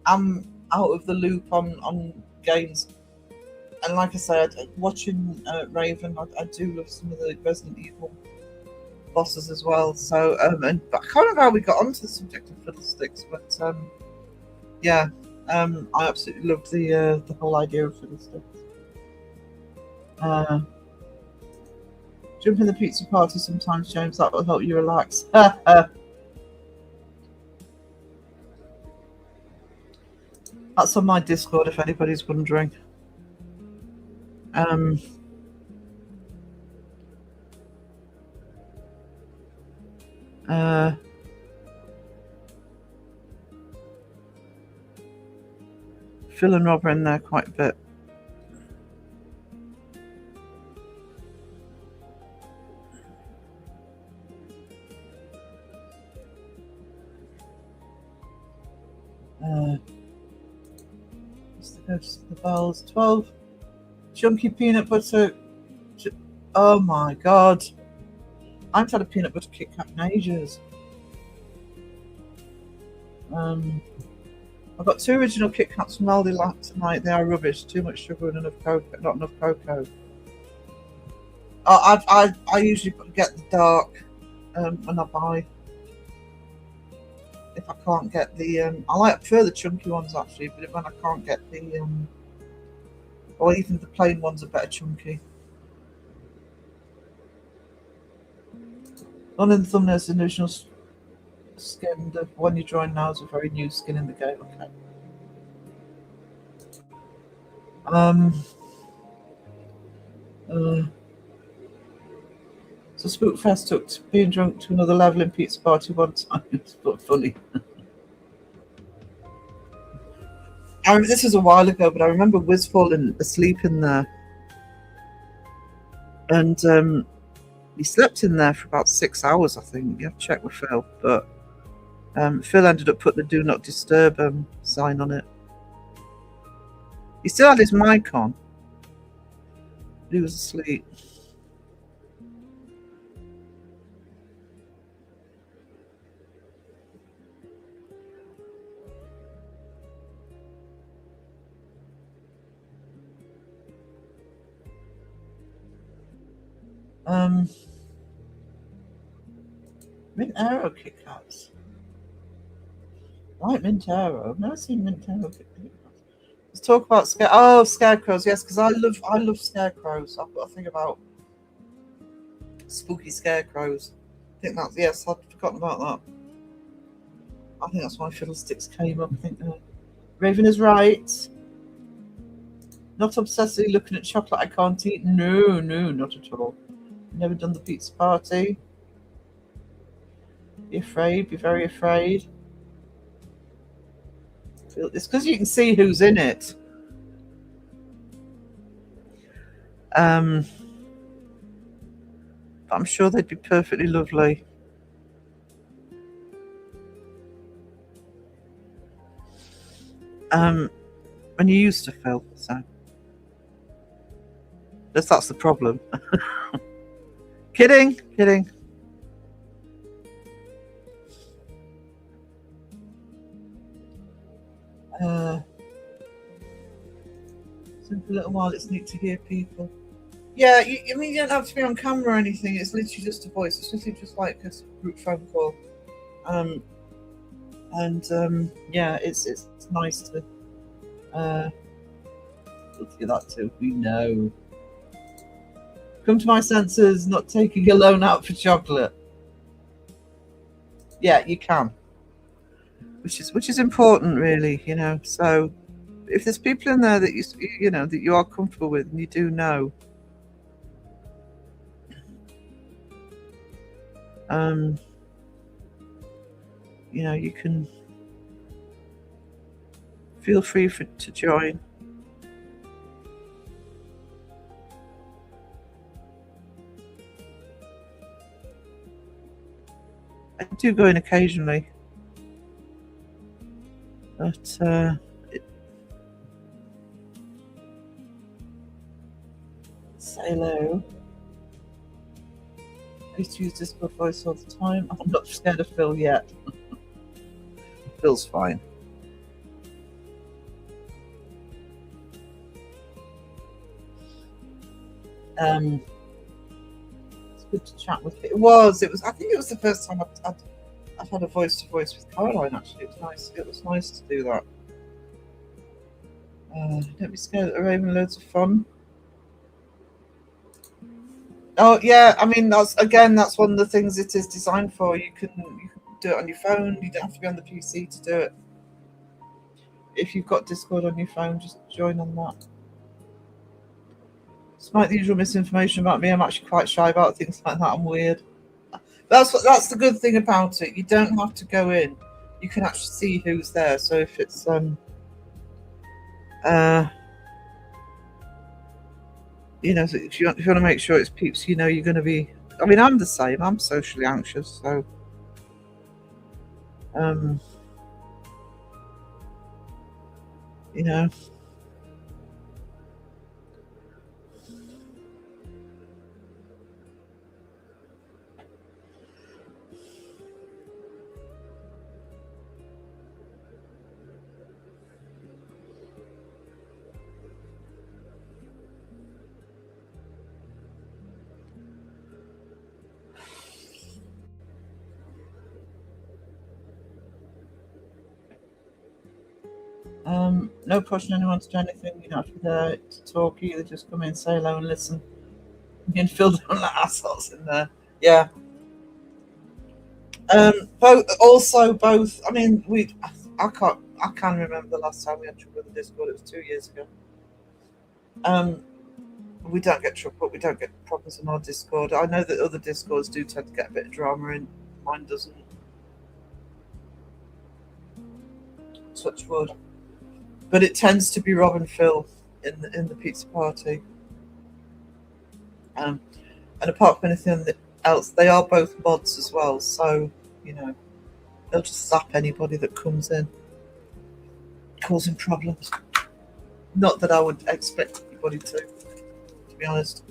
I'm out of the loop on games. And like I said, watching Raven, I do love some of the Resident Evil bosses as well. So, but I can't remember how we got onto the subject of Fiddlesticks, but yeah, I absolutely loved the whole idea of Fiddlesticks. Jump in the pizza party sometimes, James. That will help you relax. That's on my Discord if anybody's wondering. Phil and Rob are in there quite a bit. The bells. 12 chunky peanut butter. Oh my god, I haven't had a peanut butter Kit Kat in ages. I've got 2 original Kit Kats from Aldi last night. They are rubbish. Too much sugar and not enough cocoa. I usually get the dark when I buy. If I can't get the, I prefer the chunky ones actually, but when I can't get the, or even the plain ones are better chunky. None in the thumbnail is the original skin. The one you're drawing now is a very new skin in the game. Okay. So Spookfest took being drunk to another level in pizza party one time. It's not funny. This was a while ago, but I remember Wiz falling asleep in there, and he slept in there for about 6 hours. I think you have to check with Phil, but Phil ended up putting the "Do Not Disturb" sign on it. He still had his mic on. He was asleep. Mint Aero Kit Kats. Right, Mint Aero. I've never seen Mint Aero Kit Kats. Let's talk about scarecrows. Yes, because I love scarecrows. I've got a thing about spooky scarecrows. I think that's, yes, I'd forgotten about that. I think that's why Fiddlesticks came up. I think Raven is right. Not obsessively looking at chocolate I can't eat. No, not at all. Never done the pizza party. Be afraid. Be very afraid. It's because you can see who's in it. But I'm sure they'd be perfectly lovely. When you used to fill, so that's the problem. Kidding. So for a little while, it's neat to hear people. Yeah, I mean, you don't have to be on camera or anything. It's literally just a voice. It's literally just like a group phone call. Yeah, it's nice to look at that too. We know. Come to my senses, not taking a loan out for chocolate. Yeah, you can, which is important, really. So if there's people in there that that you are comfortable with and you do know, you can feel free to join. I do go in occasionally, but say hello. I used to use Discord voice all the time. I'm not scared of Phil yet. Phil's fine. It's good to chat with Phil. It was. I think it was the first time I've had a voice to voice with Caroline. Actually, it was nice. It was nice to do that. Don't be scared. They're having loads of fun. Oh yeah, I mean that's one of the things it is designed for. You can do it on your phone. You don't have to be on the PC to do it. If you've got Discord on your phone, just join on that. Despite the usual misinformation about me, I'm actually quite shy about things like that. I'm weird. That's the good thing about it. You don't have to go in. You can actually see who's there. So if it's so if you want to make sure it's peeps, you're going to be. I mean, I'm the same. I'm socially anxious, so no pushing anyone to do anything. You don't have to be there to talk either. Just come in, say hello, and listen. Me and Phil don't let assholes in there. Yeah. Both. I mean, I can't remember the last time we had trouble with the Discord. It was 2 years ago. We don't get trouble. We don't get problems in our Discord. I know that other Discords do tend to get a bit of drama in. Mine doesn't. Touch wood. But it tends to be Rob and Phil in the pizza party. And apart from anything else, they are both mods as well. So they'll just zap anybody that comes in, causing problems. Not that I would expect anybody to be honest.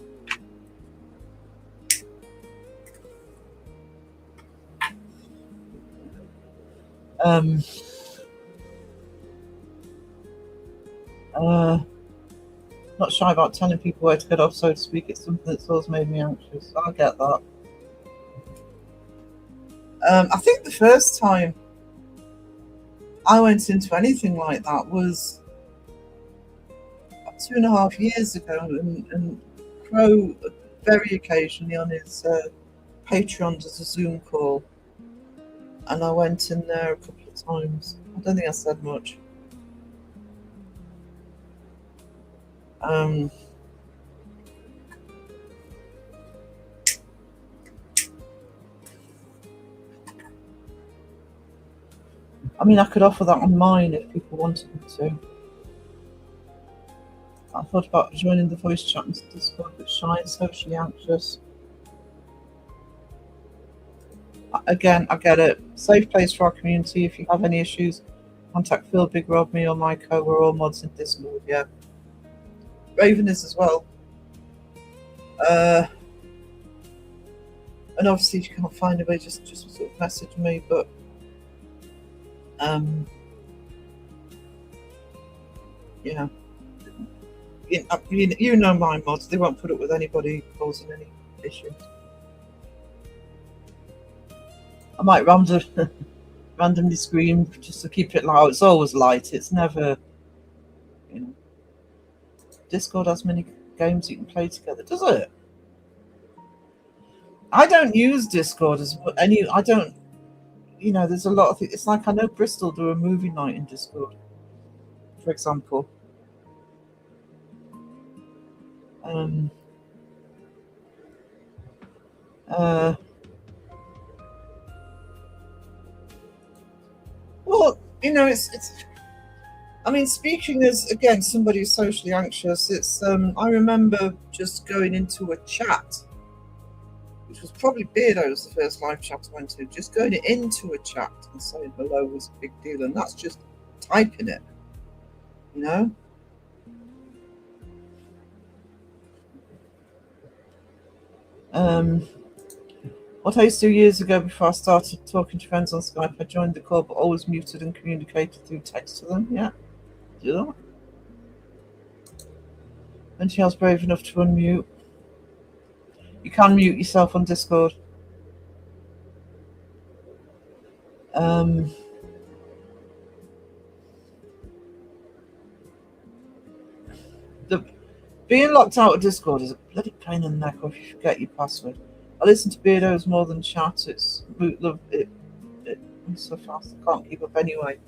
Not shy about telling people where to get off, so to speak. It's something that's always made me anxious. I get that. I think the first time I went into anything like that was 2.5 years ago, and Crow very occasionally on his Patreon does a Zoom call, and I went in there a couple of times. I don't think I said much. I mean, I could offer that on mine if people wanted me to. I thought about joining the voice chat and Discord, but shy and socially anxious. Again, I get it. Safe place for our community. If you have any issues, contact Phil, Big Rob, me, or Myco. We're all mods in Discord. Yeah, Raven is as well. And obviously, if you can't find a way, just sort of message me. But yeah, you know my mods. They won't put up with anybody causing any issues. I might randomly scream just to keep it loud. It's always light. It's never, you know. Discord has many games you can play together, does it? I don't use Discord as any. I don't. You know, there's a lot of. It's like I know Bristol do a movie night in Discord, for example. Well, you know, it's. I mean, speaking as again somebody who's socially anxious, it's. I remember just going into a chat, which was probably Beardo's the first live chat I went to. Just going into a chat and saying hello was a big deal, and that's just typing it. You know. What I used to do years ago before I started talking to friends on Skype, I joined the call but always muted and communicated through text to them. Yeah, do that. And she was brave enough to unmute. You can mute yourself on Discord. Being locked out of Discord is a bloody pain in the neck if you forget your password. I listen to Beardo's more than chat. It's it moves so fast I can't keep up anyway.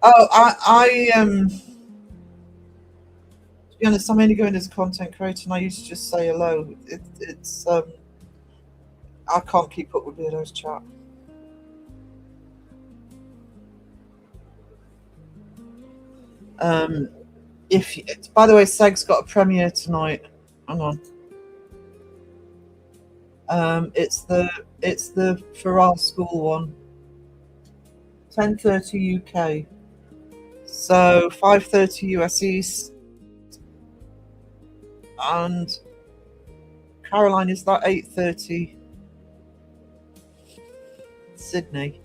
Oh, to be honest, I'm only going as a content creator, and I used to just say hello. It's I can't keep up with Beardo's chat. By the way, Seg's got a premiere tonight. Hang on. It's the Farrar School one. 10:30 UK. So 5:30 US East. And Caroline, is that 8:30 Sydney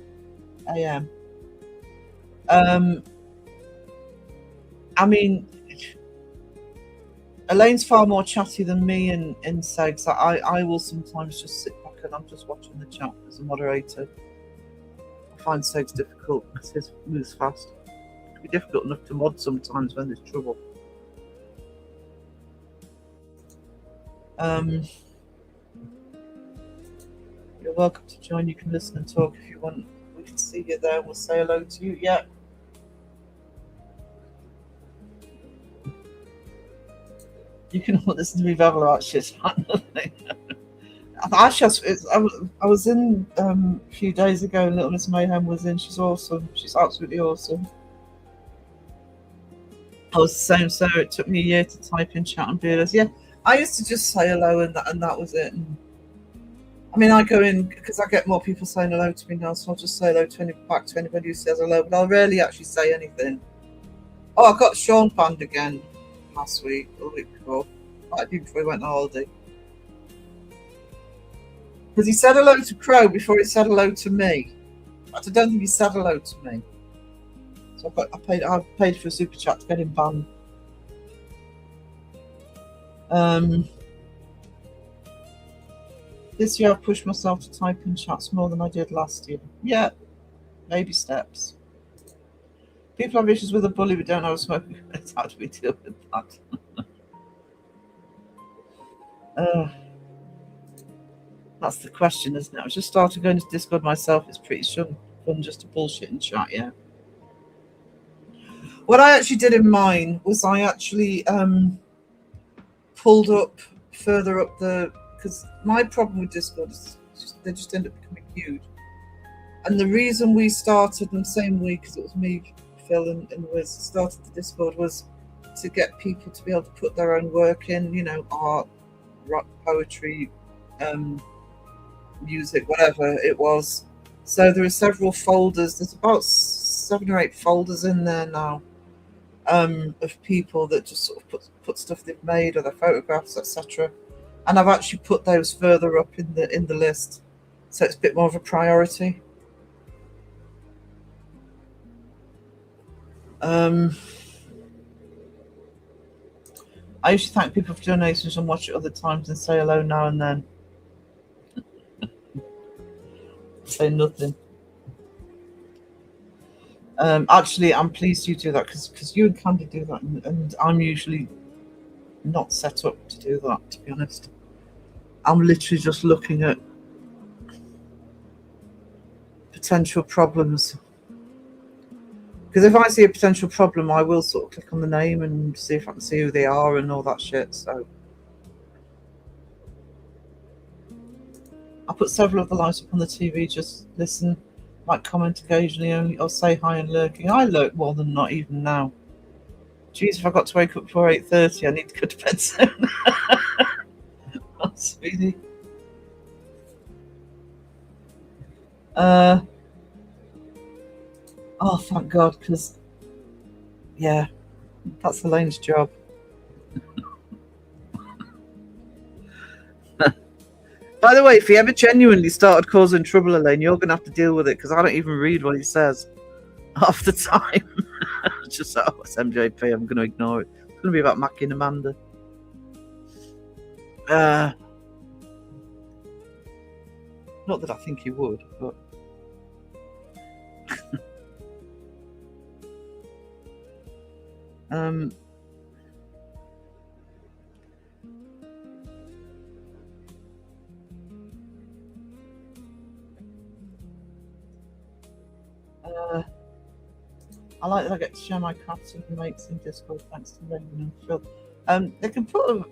AM? I mean, Elaine's far more chatty than me in Segs. I will sometimes just sit back and I'm just watching the chat as a moderator. I find Segs difficult because his moves fast. It can be difficult enough to mod sometimes when there's trouble. You're welcome to join. You can listen and talk if you want. We can see you there. We'll say hello to you. Yeah. You can listen to me babble about shit. Actually, I was in a few days ago, and Little Miss Mayhem was in. She's awesome. She's absolutely awesome. I was the same, so it took me a year to type in chat and Beardos. Yeah, I used to just say hello, and that was it. And, I mean, I go in because I get more people saying hello to me now, so I'll just say hello back to anybody who says hello, but I'll rarely actually say anything. Oh, I got Sean banned again last week or the week before. I did before he went on holiday. Because he said hello to Crow before he said hello to me. I don't think he said hello to me. So I paid for a super chat to get him banned. This year I've pushed myself to type in chats more than I did last year. Yeah, baby steps. People have issues with a bully but don't know how to smoke. How do we deal with that? That's the question, isn't it? I just started going to Discord myself. It's pretty fun just to bullshit and chat, yeah. What I actually did in mine was I actually pulled up further up because my problem with Discord is they just end up becoming huge. And the reason we started the same week, because it was me, Phil, and Wiz started the Discord, was to get people to be able to put their own work in, you know, art, rock, poetry, music, whatever it was. So there are several folders. There's about 7 or 8 folders in there now, of people that just sort of put stuff they've made or their photographs, etc. And I've actually put those further up in the list, so it's a bit more of a priority. I usually thank people for donations and watch it other times and say hello now and then. Say nothing. Actually, I'm pleased you do that because you and Candy do that, and I'm usually not set up to do that, to be honest. I'm literally just looking at potential problems. Because if I see a potential problem, I will sort of click on the name and see if I can see who they are and all that shit. So I put several of the lights up on the TV, just listen, might comment occasionally only, or say hi and lurking. I lurk more than not even now. Jeez, if I got to wake up before 8:30, I need to go to bed soon. Oh, sweetie. Oh, thank God, because, yeah, that's Elaine's job. By the way, if he ever genuinely started causing trouble, Elaine, you're going to have to deal with it, because I don't even read what he says half the time. Just, oh, it's MJP, I'm going to ignore it. It's going to be about Mackie and Amanda. Not that I think he would, but... I like that I get to share my crafts with mates in Discord, thanks to Raven and Phil. They can put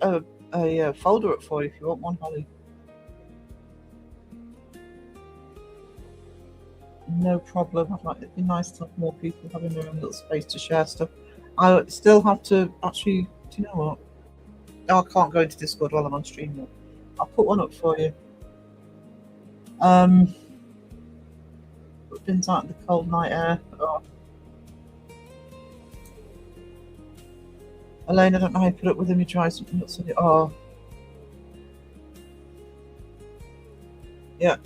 a folder up for you if you want one, Holly. No problem. It'd be nice to have more people having their own little space to share stuff. I still have to actually, do you know what? No, I can't go into Discord while I'm on stream yet. I'll put one up for you. Put bins out in the cold night air. Oh. Elaine, I don't know how you put up with him. You try something that's on it. Oh. Yeah.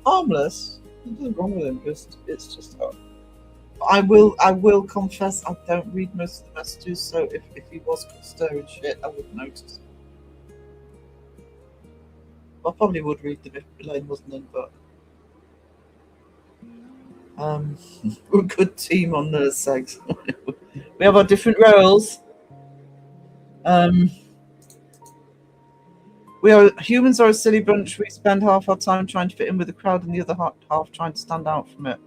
Harmless. There's nothing wrong with him. It's just. I will confess I don't read most of the messages, so if he was stirring shit, I would notice. I probably would read them if Elaine wasn't in, but we're a good team on Nurse Segs. We have our different roles. Humans are a silly bunch. We spend half our time trying to fit in with the crowd and the other half trying to stand out from it.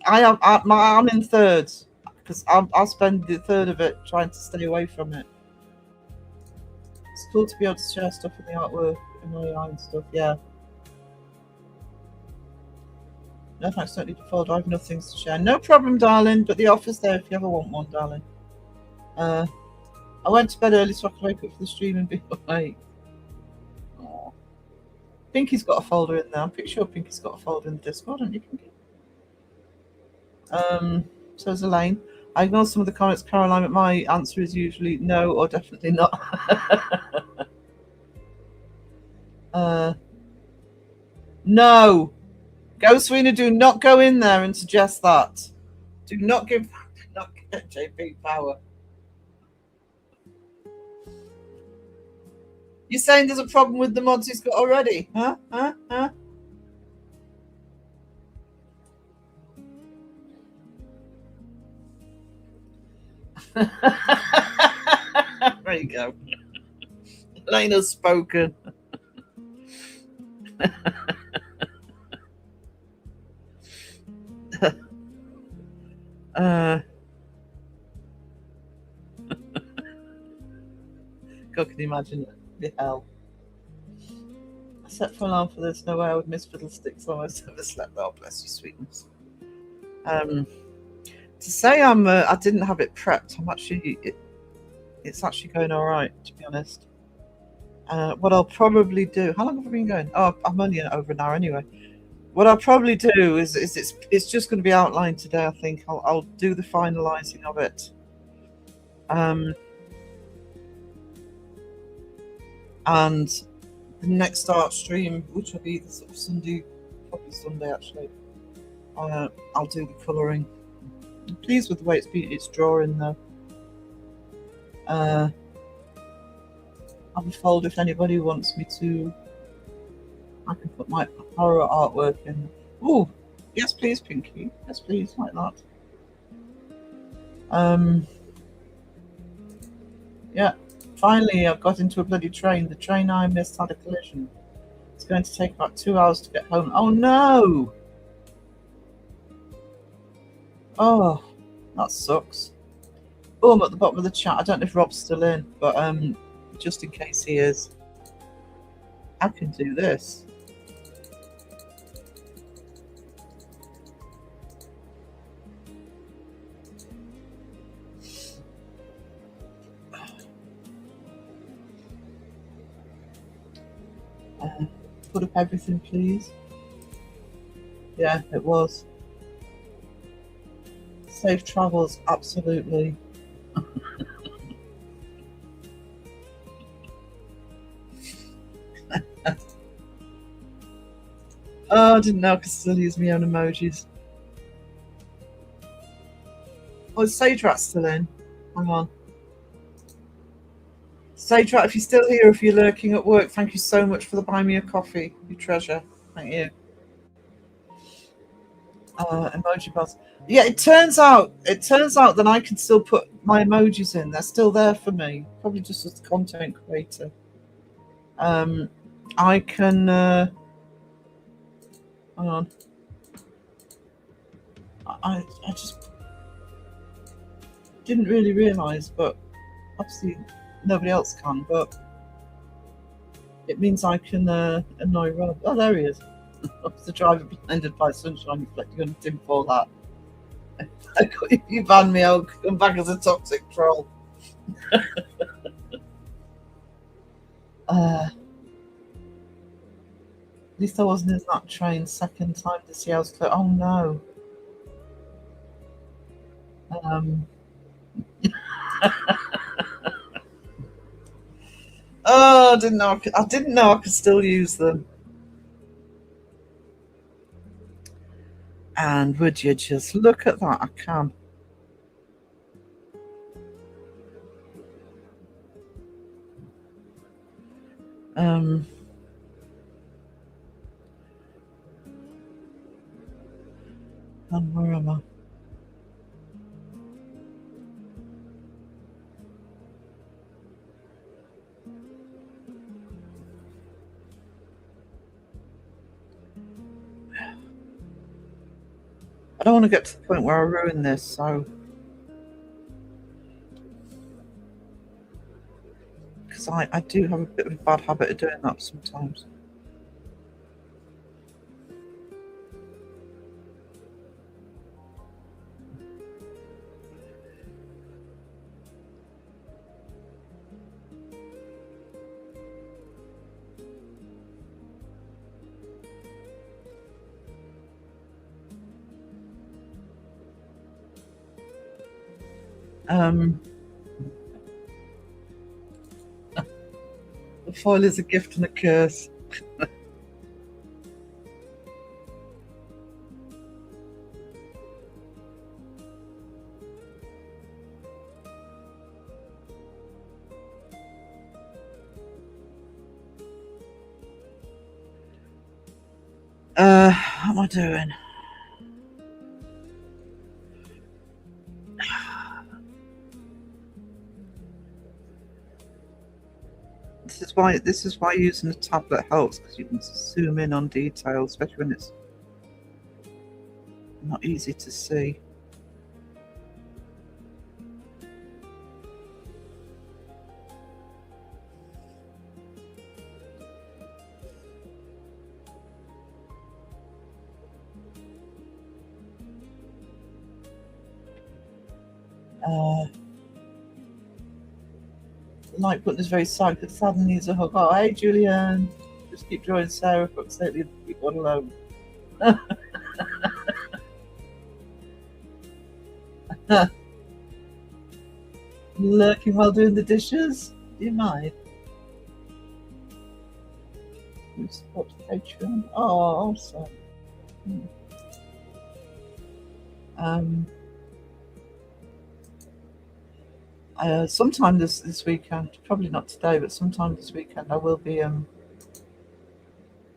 I'm in thirds because I'll spend the third of it trying to stay away from it. It's cool to be able to share stuff in the artwork and AI and stuff, yeah. No thanks, don't need to folder. I have no things to share. No problem, darling, but the offer's there if you ever want one, darling. I went to bed early so I could wake up for the stream and be awake. Aww. Pinky's got a folder in there. I'm pretty sure Pinky's got a folder in the Discord, haven't you, Pinky? So is Elaine. I ignore some of the comments, Caroline, but my answer is usually no or definitely not. No. Go, Serena, do not go in there and suggest that. Do not give JP power. You're saying there's a problem with the mods he's got already? Huh? There you go. Elaine has spoken. God, can you imagine it? The hell. I set for alarm for this. No way I would miss Fiddlesticks. Almost never slept. Oh, bless you, sweetness. To say I didn't have it prepped. It's actually going all right, to be honest. What I'll probably do. How long have I been going? Oh, I'm only over an hour anyway. What I'll probably do is it's just going to be outlined today. I think I'll do the finalising of it. And the next art stream, which will be the sort of Sunday, probably Sunday actually, I'll do the colouring. I'm pleased with the way it's drawing though. I'll be fold if anybody wants me to. I can put my horror artwork in. Oh, yes please, Pinky. Yes please, like that. Yeah, finally I got into a bloody train. The train I missed had a collision. It's going to take about 2 hours to get home. Oh no! Oh, that sucks. Oh, I'm at the bottom of the chat. I don't know if Rob's still in, but just in case he is, I can do this. Put up everything, please. Yeah, it was. Safe travels, absolutely. Oh, I didn't know I could still use my own emojis. Oh, is Sage Rat still in? Hang on. Sage Rat, if you're still here, if you're lurking at work, thank you so much for the buy me a coffee. You treasure. Thank you. Emoji buzz. Yeah, it turns out that I can still put my emojis in. They're still there for me. Probably just as a content creator. I can hang on. I just didn't really realise, but obviously nobody else can, but it means I can annoy Rob. Oh, there he is. The driver blinded by sunshine reflecting on him for that. If you ban me, I'll come back as a toxic troll. At least I wasn't in that train second time this year. I was clear. Oh no. Oh, I didn't know I could still use them. And would you just look at that? I can. And where am I? I don't want to get to the point where I ruin this, so because I do have a bit of a bad habit of doing that sometimes. The foil is a gift and a curse. What am I doing? This is why using a tablet helps, because you can zoom in on detail, especially when it's not easy to see. Uh, Like button is very sad because Sad needs a hug. Oh, hey, Julian. Just keep drawing Sarah, for fuck's sake, leave one alone. Lurking while doing the dishes? Do you mind? You support Patreon? Oh, awesome. Sometime this weekend, probably not today, but sometime this weekend, I will be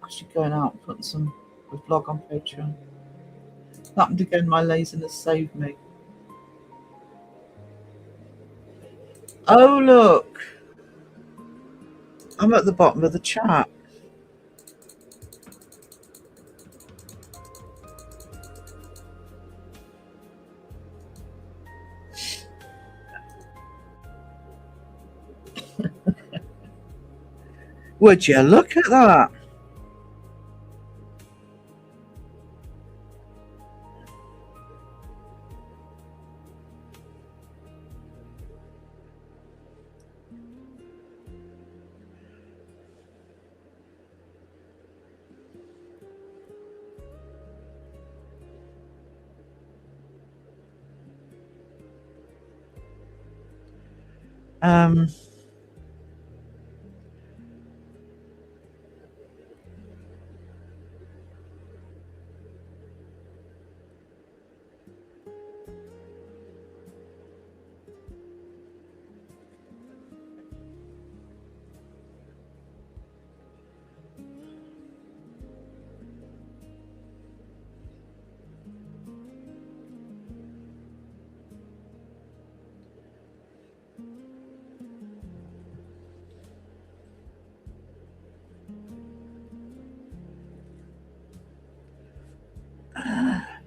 actually going out and putting some vlog on Patreon. Happened again, my laziness saved me. Oh look, I'm at the bottom of the chat. Would you look at that?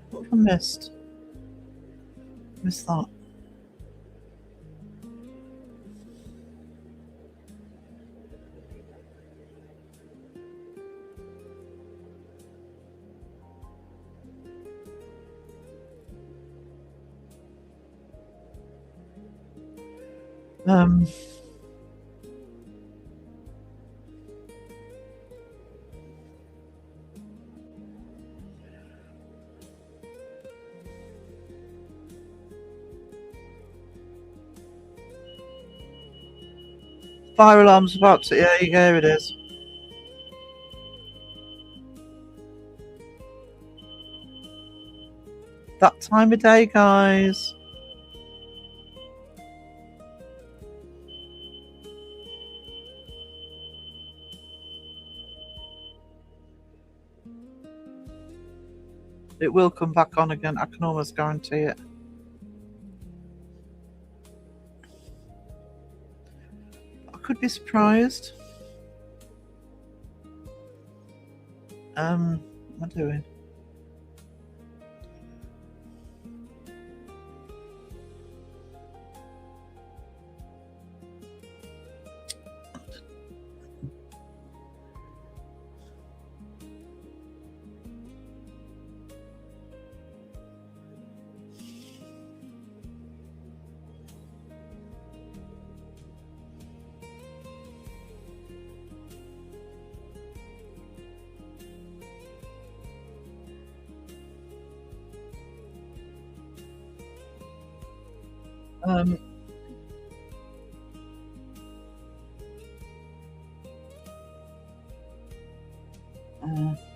What have I missed? Missed that. Fire alarm's about to, yeah, here it is. That time of day, guys. It will come back on again, I can almost guarantee it. I could be surprised. What am I doing?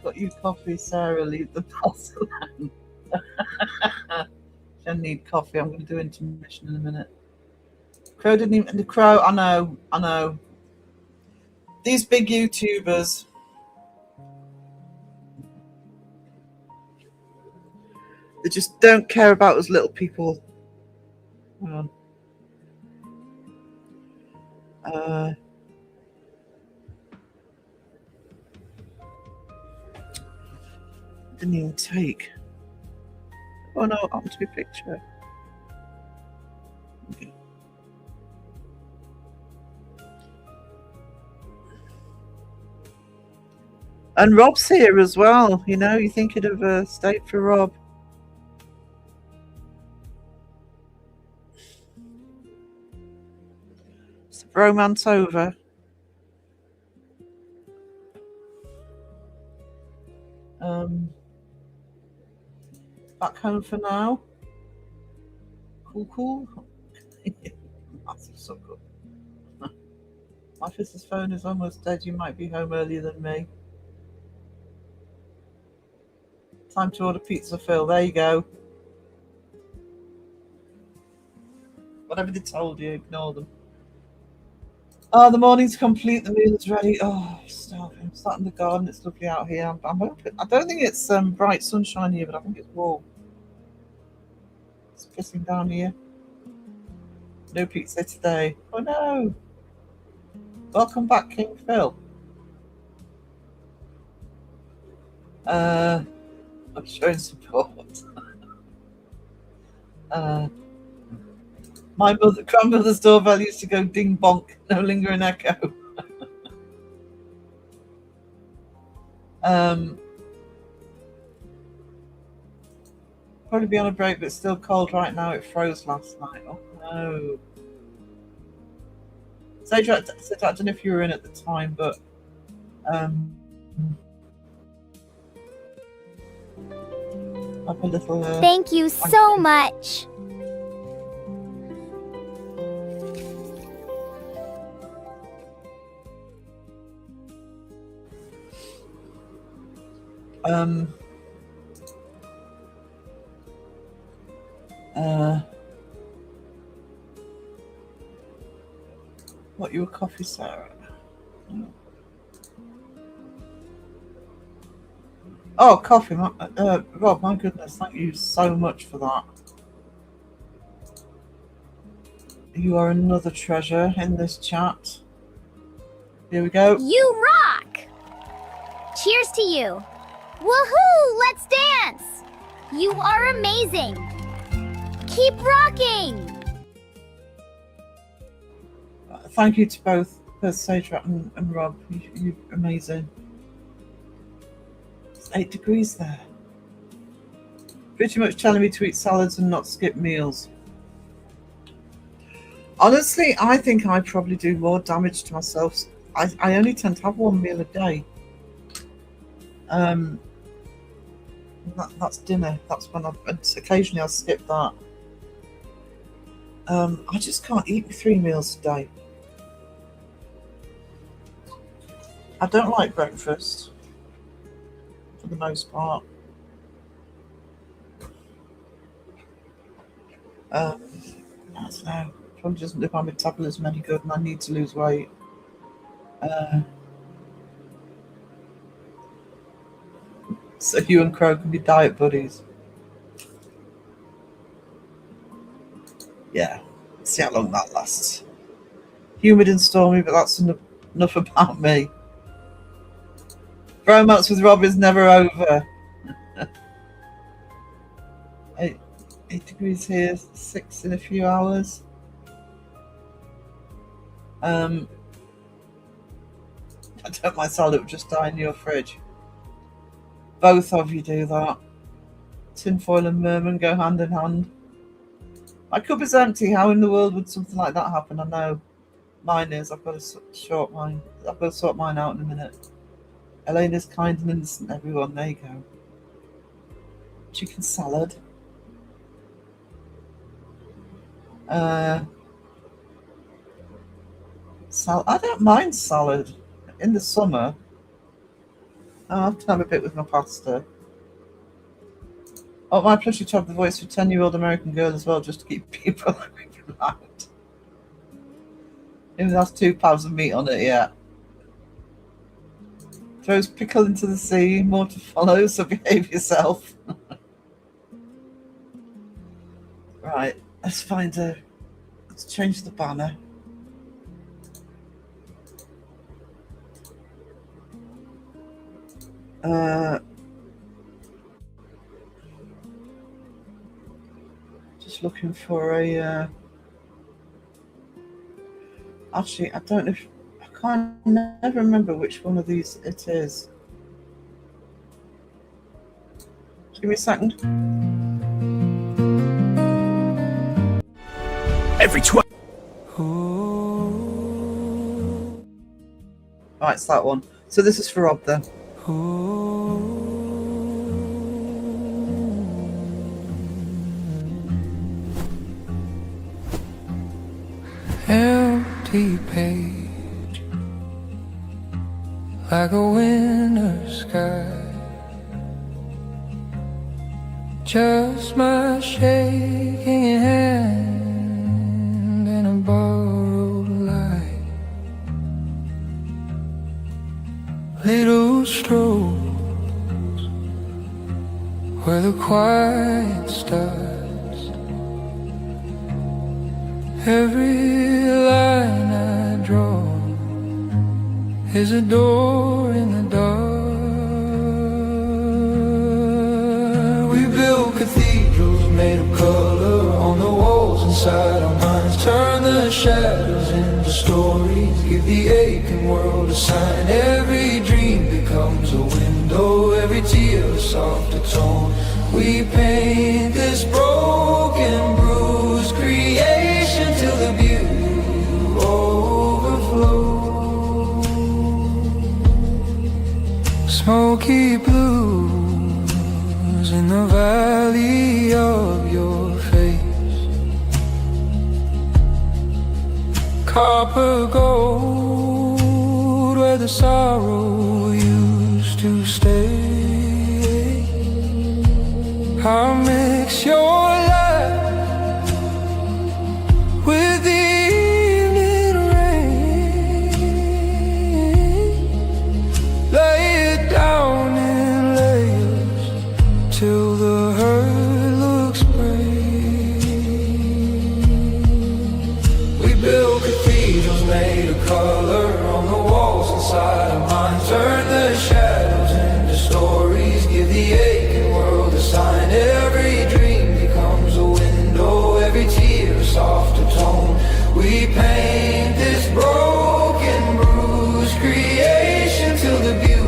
Got you coffee, Sarah. Leave the parcel alone. I need coffee. I'm going to do intermission in a minute. Crow didn't even. The Crow. I know. These big YouTubers. They just don't care about us little people. Hang on. Didn't even take. Oh no, happened to be a picture. Okay. And Rob's here as well. You know, you think it'd have stayed for Rob. Is the romance over? Back home for now. Cool. That's so good. My sister's phone is almost dead. You might be home earlier than me. Time to order pizza, Phil. There you go. Whatever they told you, ignore them. Oh, the morning's complete. The meal is ready. Oh, stop. I'm sat in the garden. It's lovely out here. I'm hoping. I don't think it's bright sunshine here, but I think it's warm. It's pissing down here. No pizza today. Oh no. Welcome back, King Phil. I'm showing support. My grandmother's doorbell used to go ding bonk, no lingering echo. Probably be on a break, but it's still cold right now. It froze last night. Oh no. Sage, I don't know if you were in at the time, but have a little. Thank you so much. What, you a coffee, Sarah? Oh, coffee, Rob, my goodness, thank you so much for that. You are another treasure in this chat. Here we go. You rock! Cheers to you. Woohoo! Let's dance! You are amazing! Keep rocking! Thank you to both Sage and Rob. You're amazing. It's 8 degrees there. Pretty much telling me to eat salads and not skip meals. Honestly, I think I probably do more damage to myself. I only tend to have one meal a day. That's dinner. That's when occasionally I'll skip that. I just can't eat 3 meals a day. I don't like breakfast for the most part. I don't know. Probably doesn't do my metabolism any good, and I need to lose weight. So you and Crow can be diet buddies. Yeah, see how long that lasts. Humid and stormy, but that's enough about me. Romance with Rob is never over. 8 degrees here, 6 in a few hours. I don't mind salad, it would just die in your fridge. Both of you do that. Tinfoil and Merman go hand in hand. My cup is empty. How in the world would something like that happen? I know. Mine is. I've got to sort mine out in a minute. Elena's kind and innocent, everyone. There you go. Chicken salad. I don't mind salad in the summer. I have to have a bit with my pasta. Oh, my plushie to have the voice of a 10-year-old American girl as well, just to keep people loud. Even that's 2 pounds of meat on it, yeah. Throws pickle into the sea, more to follow, so behave yourself. Right, let's change the banner. Just looking for a. Actually, I don't know if I can't never remember which one of these it is. Just give me a second. Every 12. Right, it's that one. So this is for Rob then. Empty page, like a winter sky. Just my shaking hand and a borrowed light. Little strokes where the quiet starts. Every line I draw is a door in the dark. We build cathedrals made of color on the walls inside our minds. Turn the shadows into stories, give the aching world a sign. Every dream becomes a window, every tear a softer tone. We paint this broken, bruised creation till the beauty overflows. Smoky blues in the valley of your face. Copper gold where the sorrow used to stay. I'll mix your light with the evening rain. Lay it down in layers till the hurt looks brave. We build cathedrals made of color on the walls inside our minds. Turn the shadows into stories, give the aching world a sign. Every dream becomes a window, every tear a softer tone. We paint this broken, bruised creation till the beauty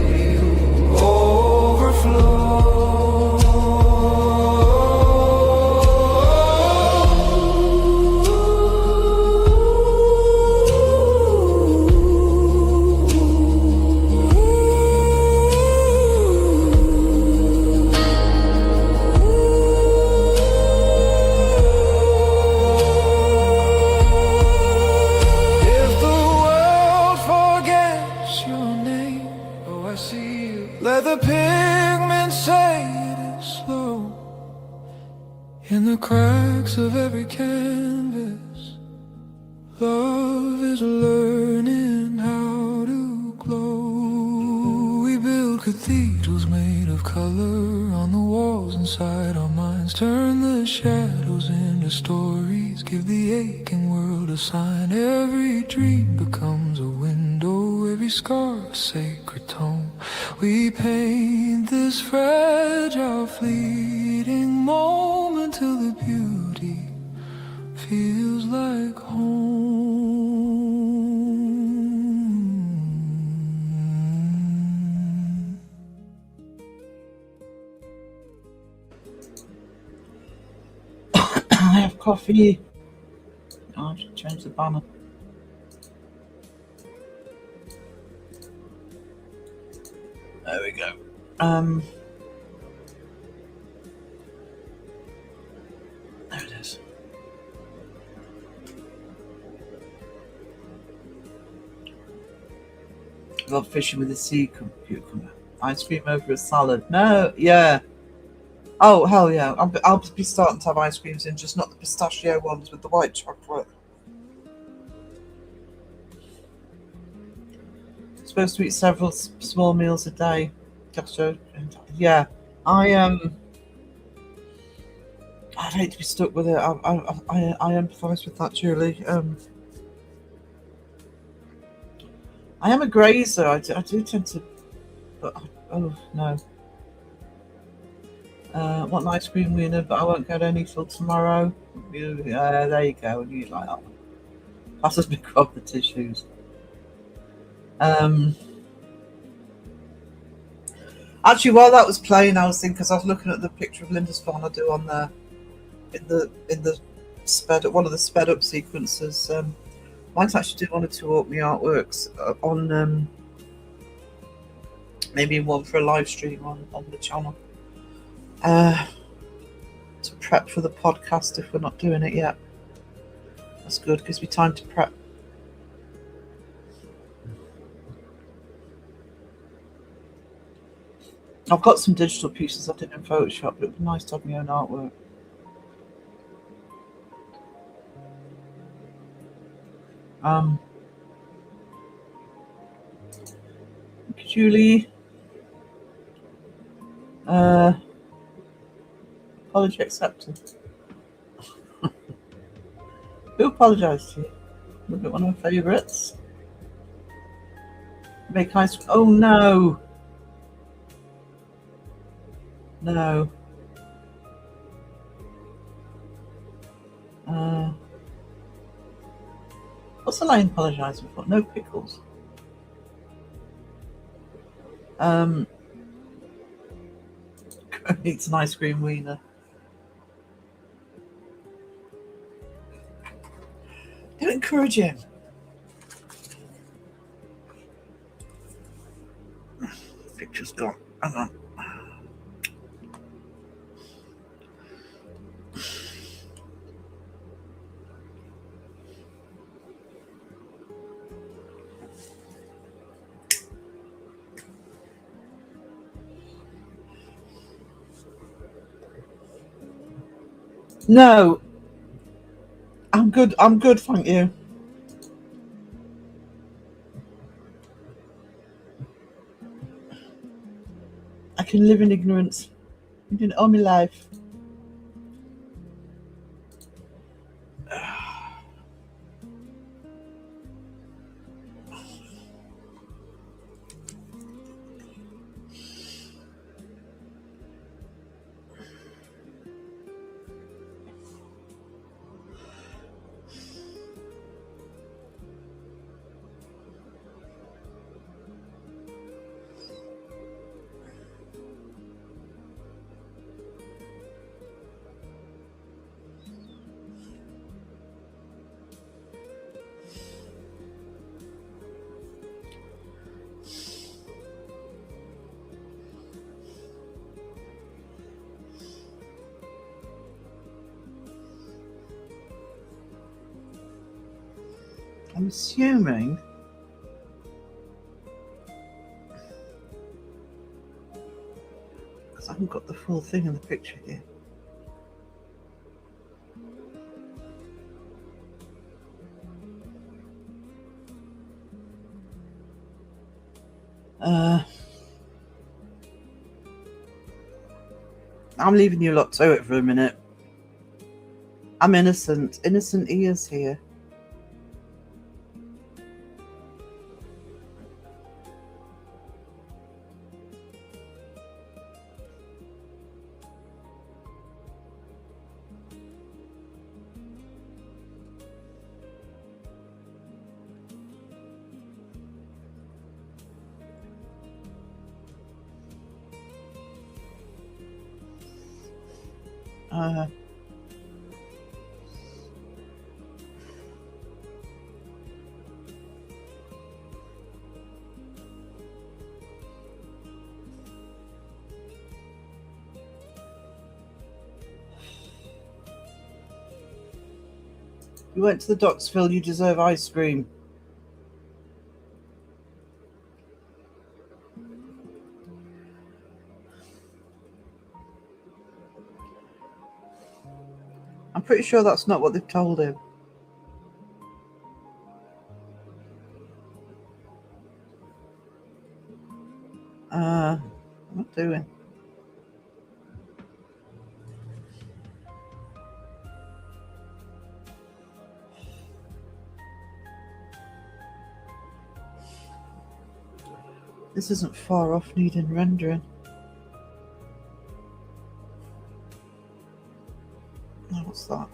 If the world forgets your name, oh I see you. Let the pigment say it is slow. In the cracks of every canvas, love is learning how to glow. We build cathedrals made of color on the walls inside our minds. Turn the shadows into stories, give the aching world a sign. Every dream becomes a window, every scar a sacred tone. We paint this fragile, fleeting moment till the beauty feels like home. I have coffee. Oh, I should change the banner. There we go. There it is. Love fishing with a sea cucumber. Ice cream over a salad. No, yeah. Oh, hell yeah. I'll be starting to have ice creams in, just not the pistachio ones with the white chocolate. Supposed to eat several small meals a day. Yeah, I'd hate to be stuck with it. I empathise with that, Julie. I am a grazer. I do tend to, but oh no. Want an ice cream wiener, but I won't get any till tomorrow. There you go. And you like that one. That's as big of the tissues. Actually, while that was playing, I was thinking, because I was looking at the picture of Linda's Fawn I do on there in the sped up, one of the sped up sequences. Mine's actually did one or two Orkney artworks on maybe one for a live stream on the channel. To prep for the podcast if we're not doing it yet. That's good, gives me time to prep. I've got some digital pieces I did in Photoshop, but it'd be nice to have my own artwork. Julie, apology accepted. Who apologised to you? Was it one of my favourites? Make ice. Oh no! No. What's the line apologising for? No pickles. Eats an ice cream wiener. Don't encourage him. Picture's gone. Hang on. No. I'm good, thank you. I can live in ignorance. I'm doing it all my life. I'm assuming because I haven't got the full thing in the picture here. I'm leaving you lot to it for a minute. I'm innocent. Innocent ears here. You went to the docks, Phil. You deserve ice cream. I'm pretty sure that's not what they've told him. What am I doing? This isn't far off needing rendering. Oh, what's that?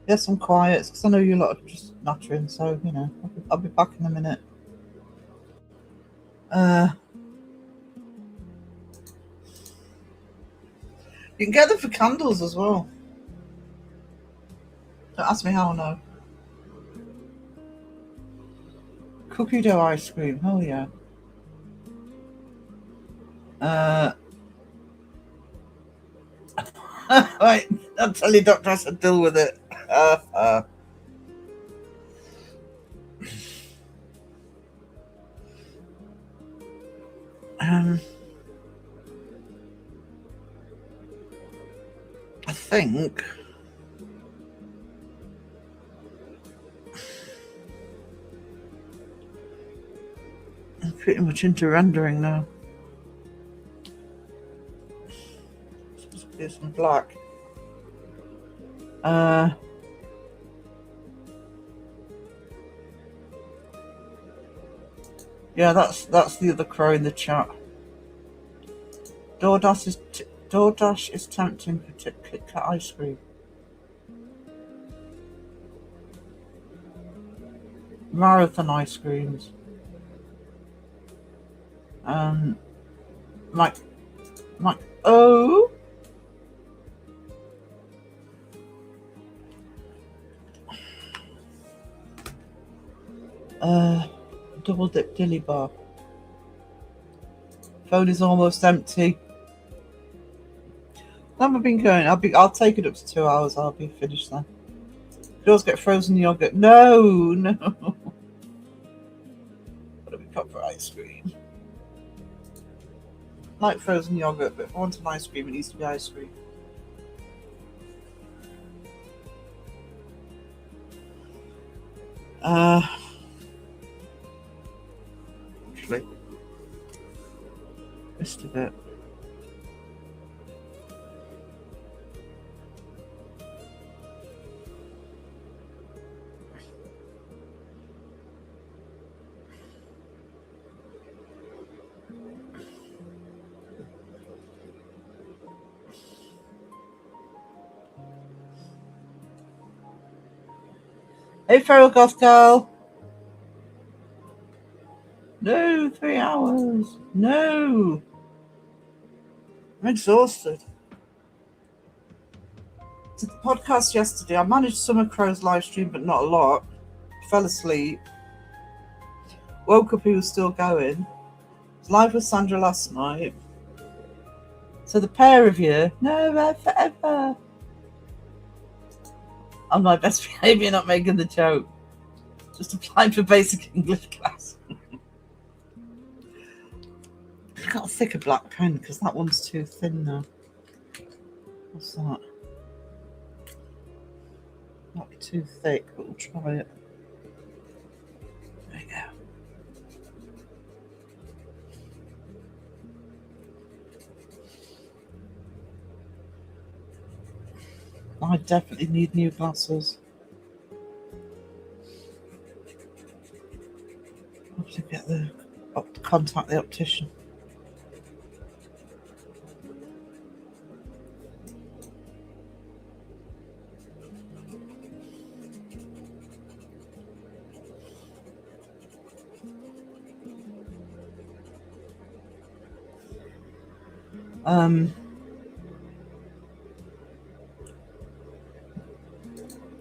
Yes, I'm quiet because I know you lot are just nattering, so you know, I'll be back in a minute. You can get them for candles as well. Don't ask me how I know. Cookie dough ice cream, hell yeah. Right, I'll tell you, Doctor, I said deal with it. I think I'm pretty much into rendering now. Supposed to do some black. Yeah, that's the other crow in the chat. DoorDash is tempting for Kit Kat ice cream. Marathon ice creams. Mike. Oh. Double dip dilly bar. Phone is almost empty. How have I been going? I'll take it up to 2 hours. I'll be finished then. Girls get frozen yogurt. No. Gotta be proper ice cream. I like frozen yogurt, but if I want an ice cream, it needs to be ice cream. Actually, missed a bit. Hey, Feral Goth Girl. No, 3 hours. No. I'm exhausted. Did the podcast yesterday. I managed Summer Crow's live stream, but not a lot. Fell asleep. Woke up, he was still going. Was live with Sandra last night. So the pair of you, no, forever. On my best behaviour, not making the joke. Just applied for basic English class. I've got a thicker black pen because that one's too thin now. What's that? Not too thick, but we'll try it. There you go. I definitely need new glasses. I have to get contact the optician.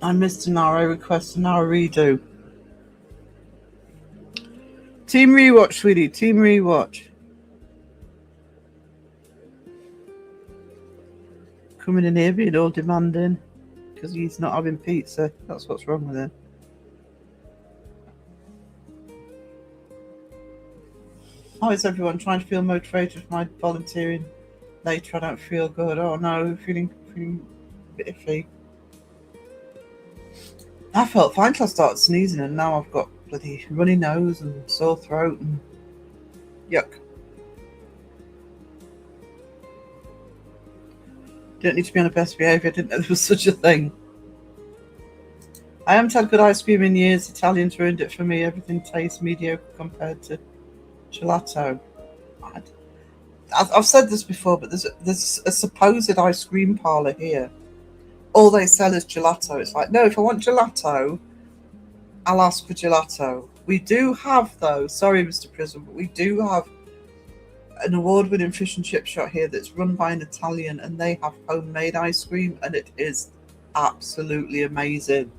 I missed an hour. I request an hour redo. Team rewatch, sweetie. Team rewatch. Coming in here being all demanding because he's not having pizza. That's what's wrong with him. How is everyone trying to feel motivated for my volunteering later? I don't feel good. Oh no, feeling a bit iffy. I felt fine till I started sneezing, and now I've got bloody runny nose and sore throat and yuck. Don't need to be on a best behaviour. I didn't know there was such a thing. I haven't had good ice cream in years. Italians ruined it for me. Everything tastes mediocre compared to gelato. I've said this before, but there's a supposed ice cream parlour here. All they sell is gelato. It's like, no, if I want gelato, I'll ask for gelato. We do have, though, sorry, Mr. Prism, but we do have an award-winning fish and chip shop here that's run by an Italian, and they have homemade ice cream, and it is absolutely amazing.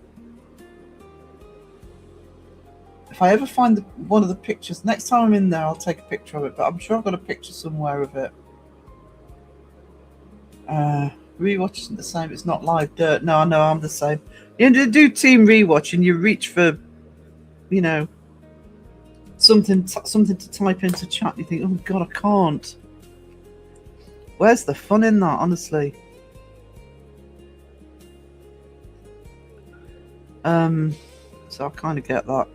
If I ever find one of the pictures, next time I'm in there, I'll take a picture of it, but I'm sure I've got a picture somewhere of it. Rewatch isn't the same. It's not live dirt. No, I know I'm the same. You do team rewatch and you reach for, you know, something to type into chat. You think, oh God, I can't. Where's the fun in that, honestly? So I kind of get that.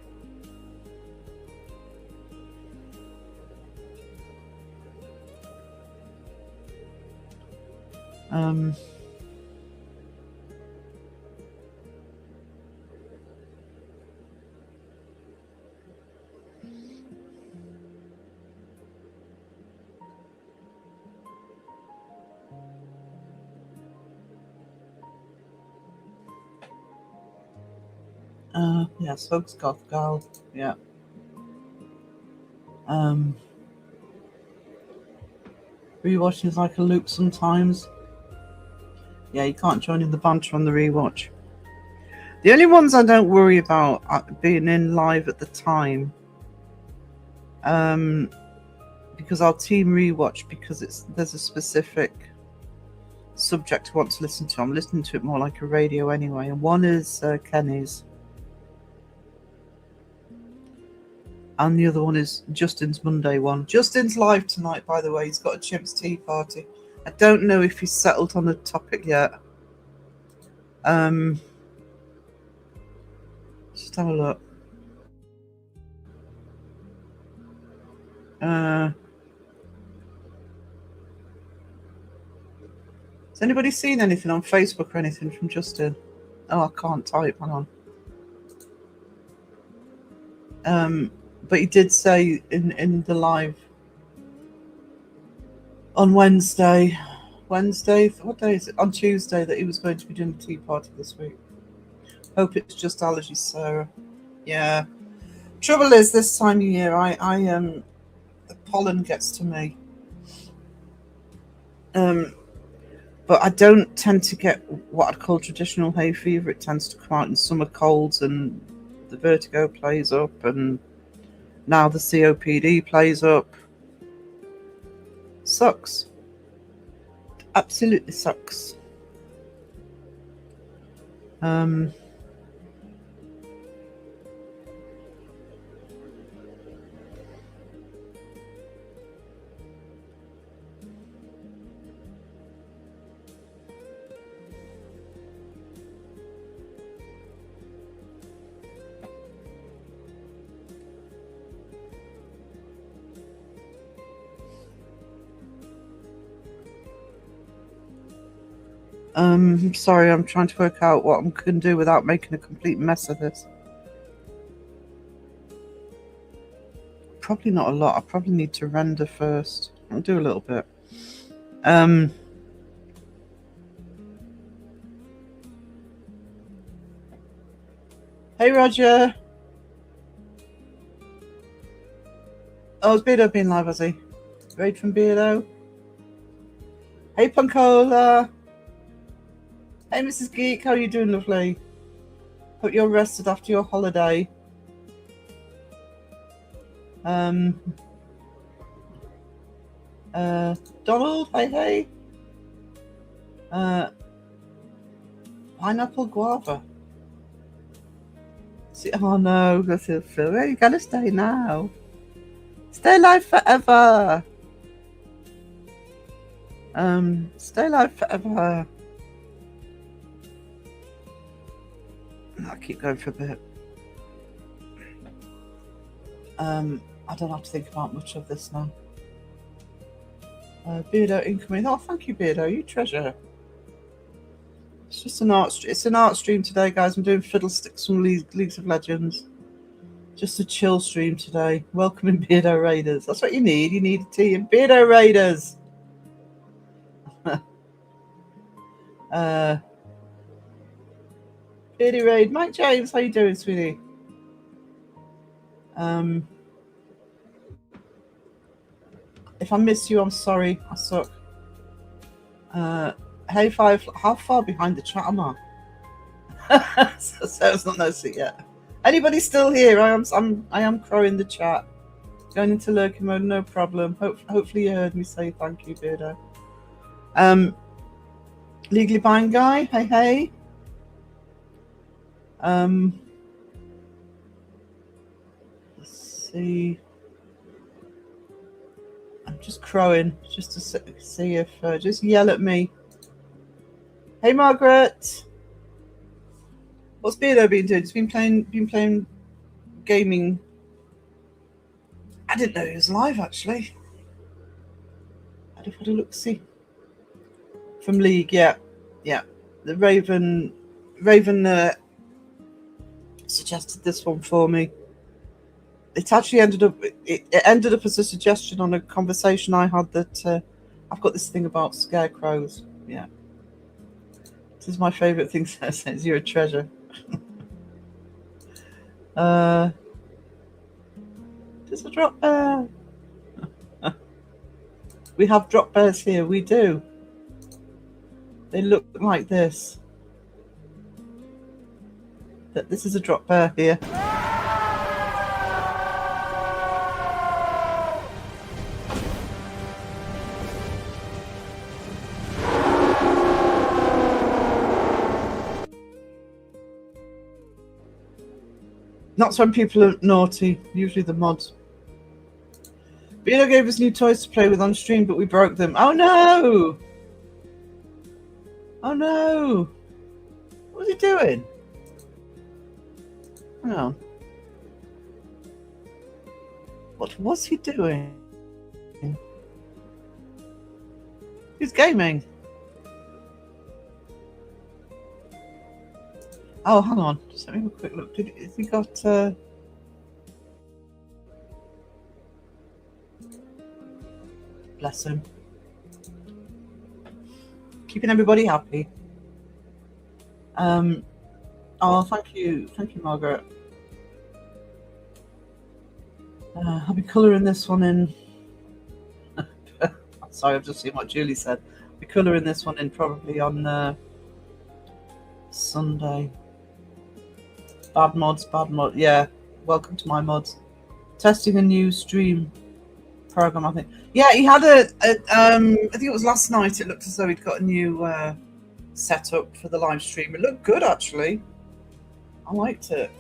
Yeah, Slugs Goth Girl. Yeah. Rewatching is like a loop sometimes. Yeah, you can't join in the banter on the rewatch. The only ones I don't worry about being in live at the time, because I'll team rewatch because there's a specific subject I want to listen to. I'm listening to it more like a radio anyway. And one is Kenny's, and the other one is Justin's Monday one. Justin's live tonight, by the way. He's got a Chimp's tea party. I don't know if he's settled on a topic yet. Just have a look. Has anybody seen anything on Facebook or anything from Justin? Oh, I can't type. Hang on. But he did say in the live on Wednesday, what day is it? On Tuesday, that he was going to be doing a tea party this week. Hope it's just allergies, Sarah. Yeah. Trouble is, this time of year, the pollen gets to me. But I don't tend to get what I'd call traditional hay fever. It tends to come out in summer colds, and the vertigo plays up, and now the COPD plays up. Sucks. Absolutely sucks. Sorry, I'm trying to work out what I can do without making a complete mess of this. Probably not a lot. I probably need to render first. I'll do a little bit. Hey, Roger. Oh, is Beardo being live, has he? Raid from Beardo. Hey, Punkola. Hey, Mrs. Geek, how are you doing, lovely? Hope you're rested after your holiday. Donald, hey. Pineapple guava. See, oh no, that's it, Phil. Well, you gotta stay now. Stay alive forever. Stay alive forever. I'll keep going for a bit. I don't have to think about much of this now. Beardo incoming. Oh, thank you, Beardo. You treasure. It's just an art. It's an art stream today, guys. I'm doing Fiddlesticks from Leagues of Legends. Just a chill stream today. Welcoming Beardo Raiders. That's what you need. You need a team. Beardo Raiders. Beardy Raid. Mike James, how you doing, sweetie? If I miss you, I'm sorry. I suck. Hey Five, how far behind the chat am I? So it's not noticing yet. Anybody still here? I am crowing the chat. Going into lurking mode, no problem. Hopefully you heard me say thank you, Beardo. Legally Bind Guy, hey. Let's see. I'm just crowing just to see if just yell at me. Hey Margaret, what's Beardo been doing? He's been playing gaming. I didn't know he was live actually. I'd have had a look see. From League, yeah. The Raven suggested this one for me. It actually ended up as a suggestion on a conversation I had that I've got this thing about scarecrows. Yeah. This is my favourite thing says you're a treasure. There's a drop bear. We have drop bears here, we do. They look like this. This is a drop bear here. That's when people are naughty, usually the mods. Beardo gave us new toys to play with on stream, but we broke them. Oh no! Oh no! What was he doing? Hang on. What was he doing? He's gaming. Oh, hang on. Just let me have a quick look. Has he got... Bless him. Keeping everybody happy. Oh, thank you, Margaret. I'll be colouring this one in. Sorry, I've just seen what Julie said. I'll be colouring this one in probably on Sunday. Bad mods. Yeah, welcome to my mods. Testing a new stream program, I think. Yeah, he had I think it was last night. It looked as though he'd got a new setup for the live stream. It looked good, actually. I liked it.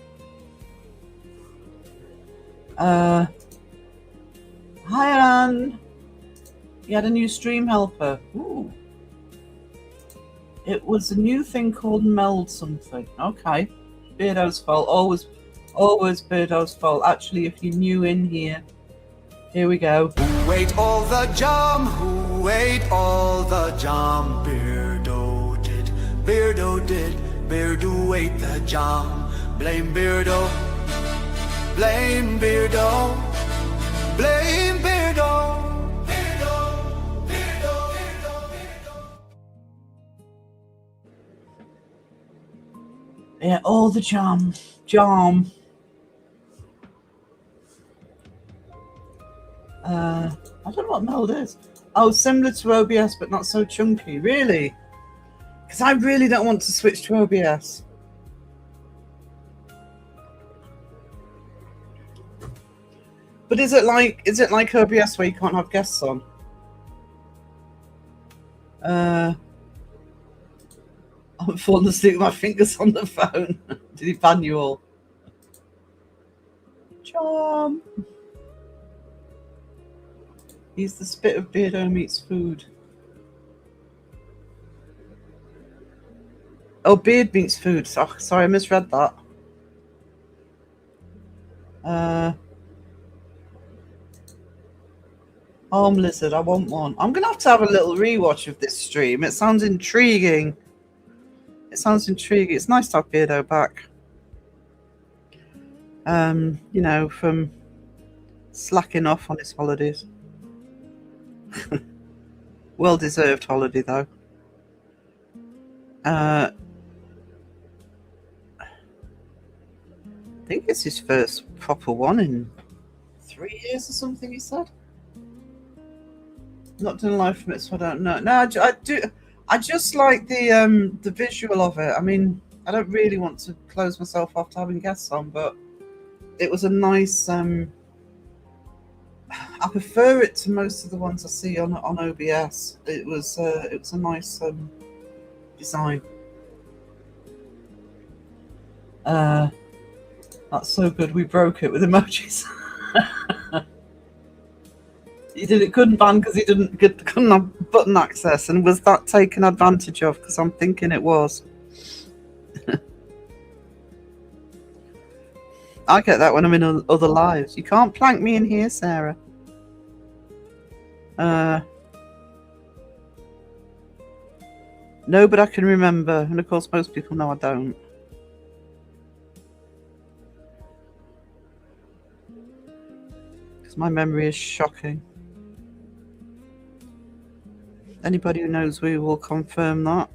Hi, Anne. He had a new stream helper. Ooh. It was a new thing called Meld something. Okay. Beardo's fault. Always Beardo's fault. Actually, if you're new in here, here we go. Who ate all the jam? Who ate all the jam? Beardo did. Beardo did. Beardo ate the jam. Blame Beardo. Blame Beardo. Blame Beardo. Yeah, all the jam. I don't know what Meld is. Oh, similar to OBS, but not so chunky. Really? Because I really don't want to switch to OBS. But is it like OBS where you can't have guests on? I'm falling asleep with my fingers on the phone. Did he ban you all? Charm. He's the spit of Beardo meets food. Oh, beard meets food. Oh, sorry, I misread that. Arm lizard, I want one. I'm going to have a little rewatch of this stream. It sounds intriguing. It sounds intriguing. It's nice to have Beardo back. You know, from slacking off on his holidays. Well-deserved holiday, though. I think it's his first proper one in 3 years or something, he said. Not done live from it, so I don't know. No, I do. I just like the visual of it. I mean, I don't really want to close myself off to having guests on, but it was a nice. I prefer it to most of the ones I see on OBS. It was a nice design. That's so good. We broke it with emojis. It couldn't ban because he couldn't have button access, and was that taken advantage of? Because I'm thinking it was. I get that when I'm in other lives. You can't plank me in here, Sarah. No, but I can remember, and of course most people know I don't. Because my memory is shocking. Anybody who knows me will confirm that.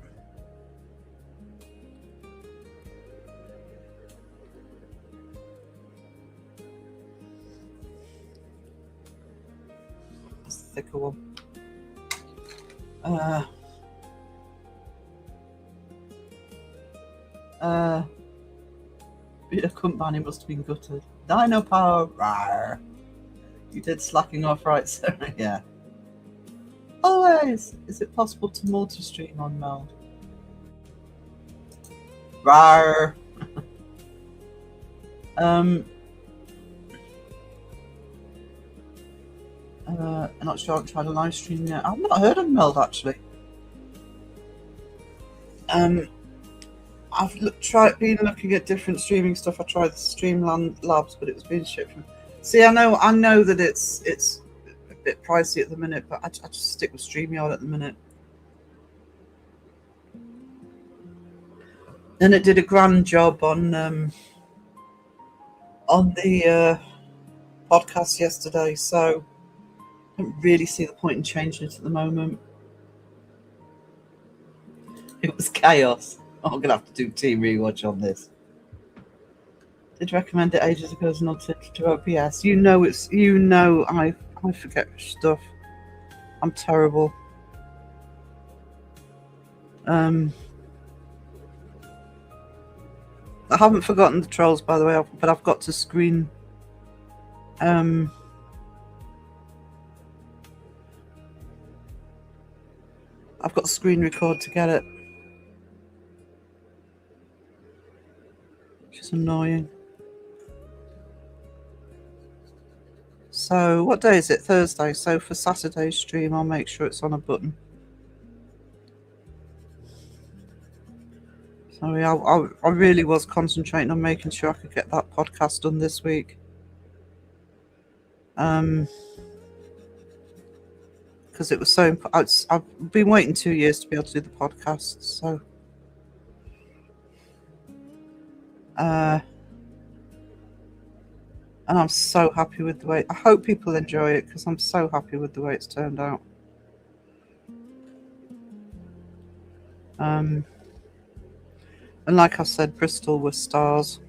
It's the thicker one. Yeah, couldn't ban, he must have been gutted. Dino power, rawr. You did slacking off, right, Sarah? Yeah. Always. Is it possible to multi-stream on Meld? Rawr. I'm not sure I've tried a live stream yet. I've not heard of Meld actually. I've been looking at different streaming stuff. I tried the Streamland Labs, but it was being shipped from. See, I know that it's a bit pricey at the minute, but I just stick with StreamYard at the minute. And it did a grand job on the podcast yesterday, so I don't really see the point in changing it at the moment. It was chaos. I'm gonna have to do team rewatch on this. Did recommend it ages ago as an alternative to OBS. You know I forget stuff. I'm terrible. I haven't forgotten the trolls, by the way, but I've got to screen. I've got to screen record to get it, which is annoying. So, what day is it? Thursday. So for Saturday's stream, I'll make sure it's on a button. Sorry, I really was concentrating on making sure I could get that podcast done this week. Because it was so important. I've been waiting 2 years to be able to do the podcast, so. And I'm so happy with the way. I hope people enjoy it because I'm so happy with the way it's turned out. And like I said, Bristol were stars.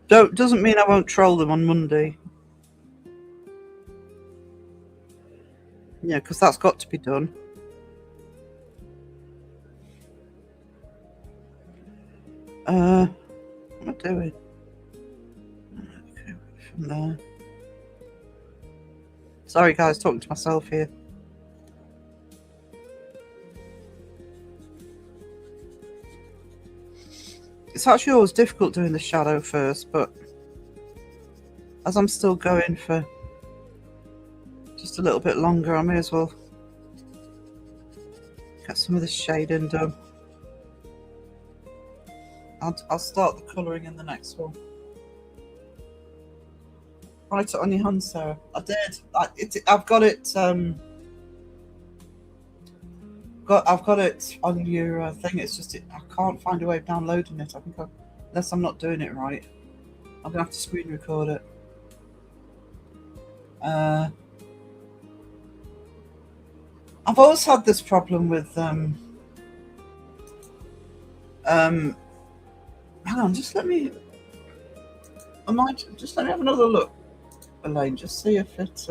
Doesn't mean I won't troll them on Monday. Yeah, because that's got to be done. What am I doing? Okay, from there. Sorry guys, talking to myself here. It's actually always difficult doing the shadow first, but as I'm still going for just a little bit longer, I may as well get some of the shading done. I'll start the colouring in the next one. write it on your hand, Sarah. I did. I've got it. I've got it on your thing. It's just I can't find a way of downloading it. I think unless I'm not doing it right, I'm gonna have to screen record it. I've always had this problem with hang on, just let me just let me have another look, Elaine, just see if it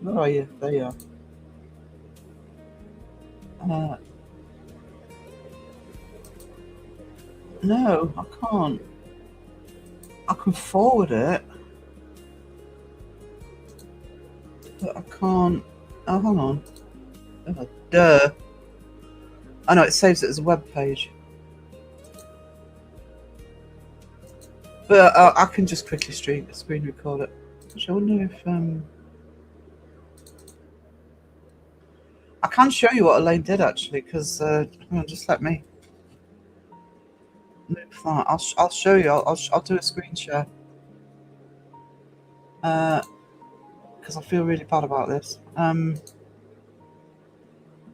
where are you? There you are. No, I can't. I can forward it, but I can't. Oh, hang on. Oh, duh. I know it saves it as a web page, but I can just quickly screen record it. Which I wonder if I can show you what Elaine did actually, because hang on, just let me move that. I'll show you. I'll do a screen share because I feel really bad about this.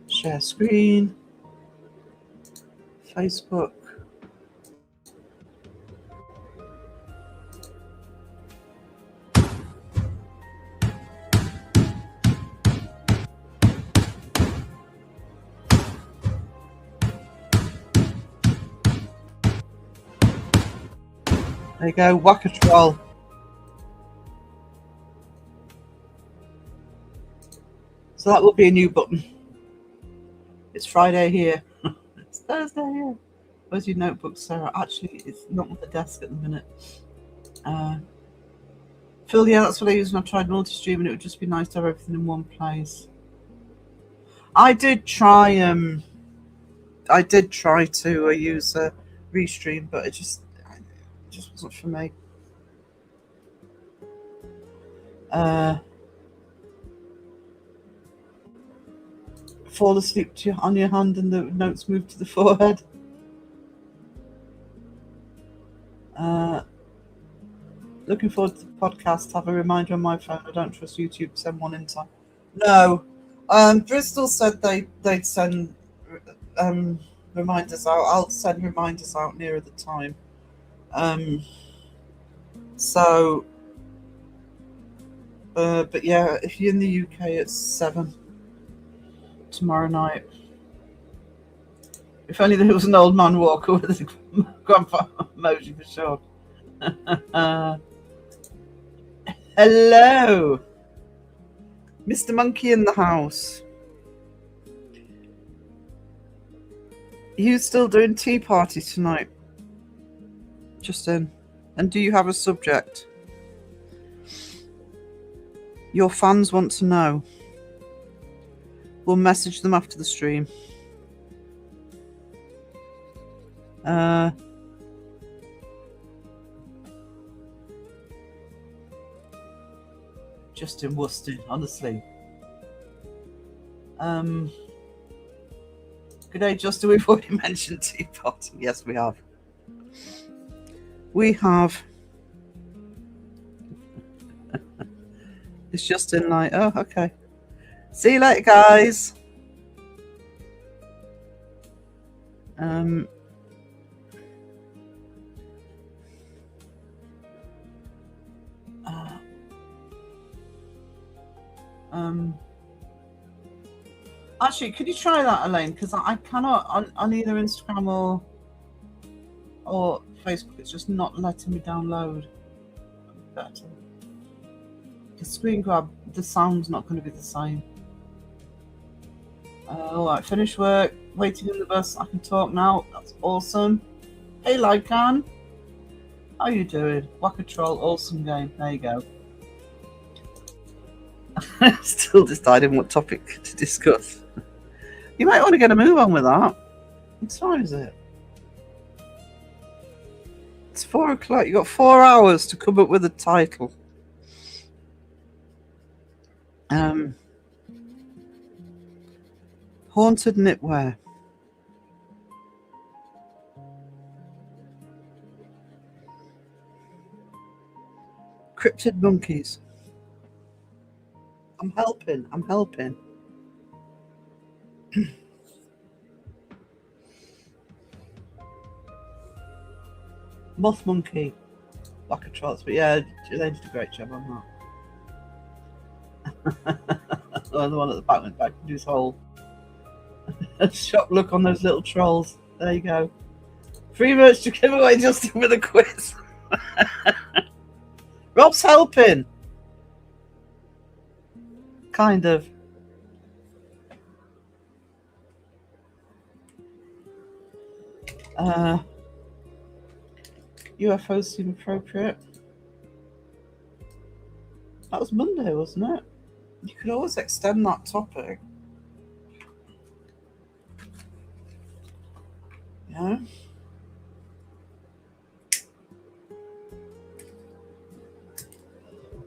Share screen, Facebook. There you go, whack a troll. So that will be a new button. It's Friday here. It's Thursday here. Where's your notebook, Sarah? Actually, it's not on the desk at the minute. Phil, yeah, that's what I use when I tried multi-stream, and it would just be nice to have everything in one place. I did try to use Restream, but it just wasn't for me. Fall asleep on your hand and the notes move to the forehead. Looking forward to the podcast. Have a reminder on my phone. I don't trust YouTube. Send one in time. No. Bristol said they'd send reminders out. I'll send reminders out nearer the time. But yeah, if you're in the UK, it's 7 tomorrow night. If only there was an old man walker with a grandpa emoji for sure. Hello, Mr. Monkey in the house. Are you still doing tea party tonight, Justin? And do you have a subject? Your fans want to know. We'll message them after the stream. Justin Worsted, honestly. Good day, Justin. We've already mentioned tea party. Yes, we have. We have. It's Justin like, oh, okay. See you later, guys. Actually, could you try that, Elaine? Because I cannot on either Instagram or Facebook. It's just not letting me download. Better. The screen grab, the sound's not going to be the same. Alright, finished work, waiting in the bus, I can talk now, that's awesome. Hey Lycan, how you doing? Whack a troll, awesome game, there you go. Still deciding what topic to discuss. You might want to get a move on with that. What time is it? It's 4 o'clock, you've got 4 hours to come up with a title. Haunted knitwear. Cryptid monkeys. I'm helping. I'm helping. Moth monkey. Lack of trots, but yeah, they did a great job on that. The one at the back went back and do his whole shocked look on those little trolls. There you go. Free merch to give away Justin with a quiz. Rob's helping. Kind of. UFOs seem appropriate. That was Monday, wasn't it? You could always extend that topic. Yeah.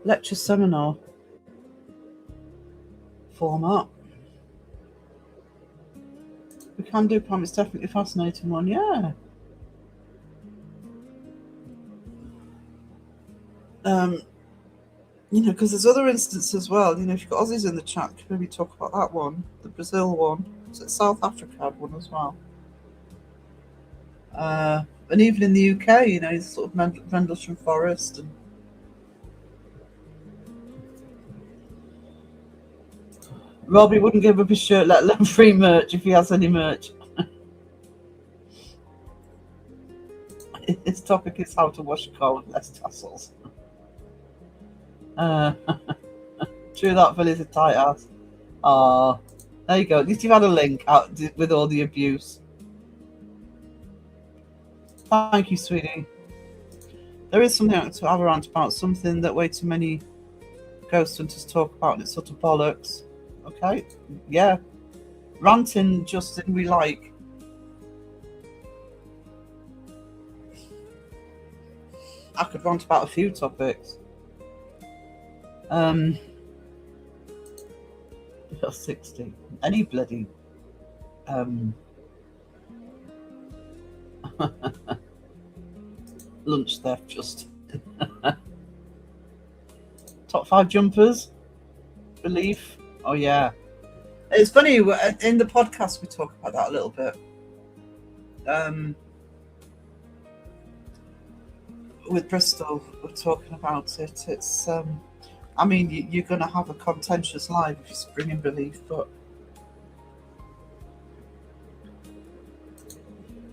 Lecture seminar format. We can do Pam, it's definitely a fascinating one, yeah. You know, because there's other instances as well. You know, if you've got Aussies in the chat, could maybe talk about that one, the Brazil one. Was it South Africa had one as well? And even in the UK, you know, sort of Rendlesham Forest and Robbie wouldn't give up his shirt, let alone free merch if he has any merch. His topic is how to wash a car with less tassels. True that, Philly's a tight ass. Ah, there you go. At least you've had a link out with all the abuse. Thank you, sweetie. There is something to have around about, something that way too many ghost hunters talk about, and it's sort of bollocks. Okay, yeah. Ranting, Justin, we like. I could rant about a few topics. 60. Any bloody lunch theft, just top 5 jumpers. Belief. Oh yeah, it's funny in the podcast we talk about that a little bit. With Bristol, we're talking about it. It's I mean, you're going to have a contentious live if you spring in belief, but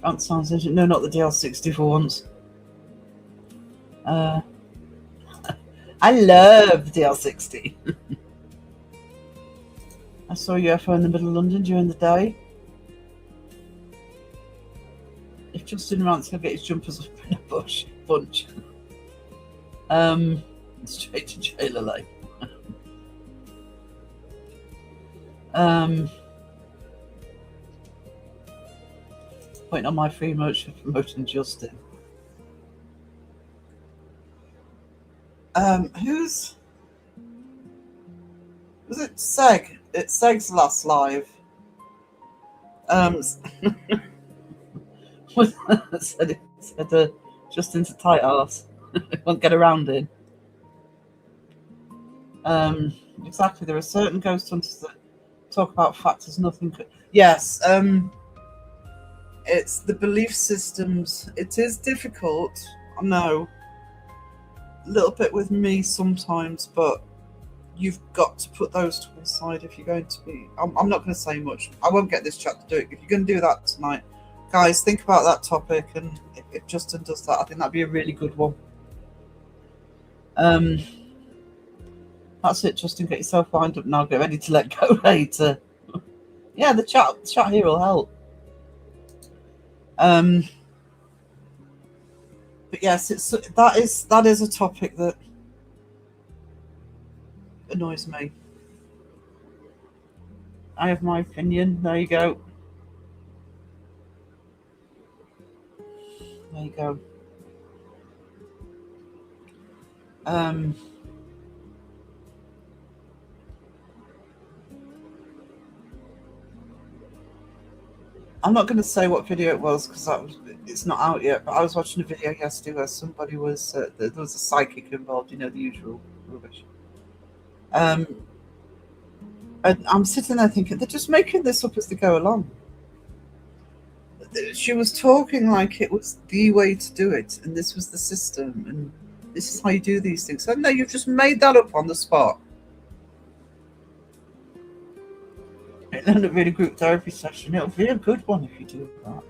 that sounds interesting. No, not the DL60 for once. I love DL60. I saw a UFO in the middle of London during the day. If Justin rants, he'll get his jumpers up in a bunch. Straight to jail alive. Point on my free merch for promoting Justin. Who's was it? Seg. It's Seg's last live. said Justin's a tight ass. Won't get around in. Exactly. There are certain ghost hunters that talk about factors nothing could. Yes. It's the belief systems. It is difficult. I know. A little bit with me sometimes, but you've got to put those to one side if you're going to be. I'm not going to say much. I won't get this chat to do it. If you're going to do that tonight, guys, think about that topic, and if Justin does that, I think that'd be a really good one. That's it, Justin. Get yourself lined up now. Get ready to let go later. Yeah, the chat here will help. But yes, that is a topic that annoys me. I have my opinion. There you go. There you go. I'm not going to say what video it was because it's not out yet, but I was watching a video yesterday where somebody was there was a psychic involved, the usual rubbish. And I'm sitting there thinking they're just making this up as they go along. She was talking like it was the way to do it, and this was the system, and this is how you do these things. So no, you've just made that up on the spot. It'll end up being a group therapy session. It'll be a good one if you do that.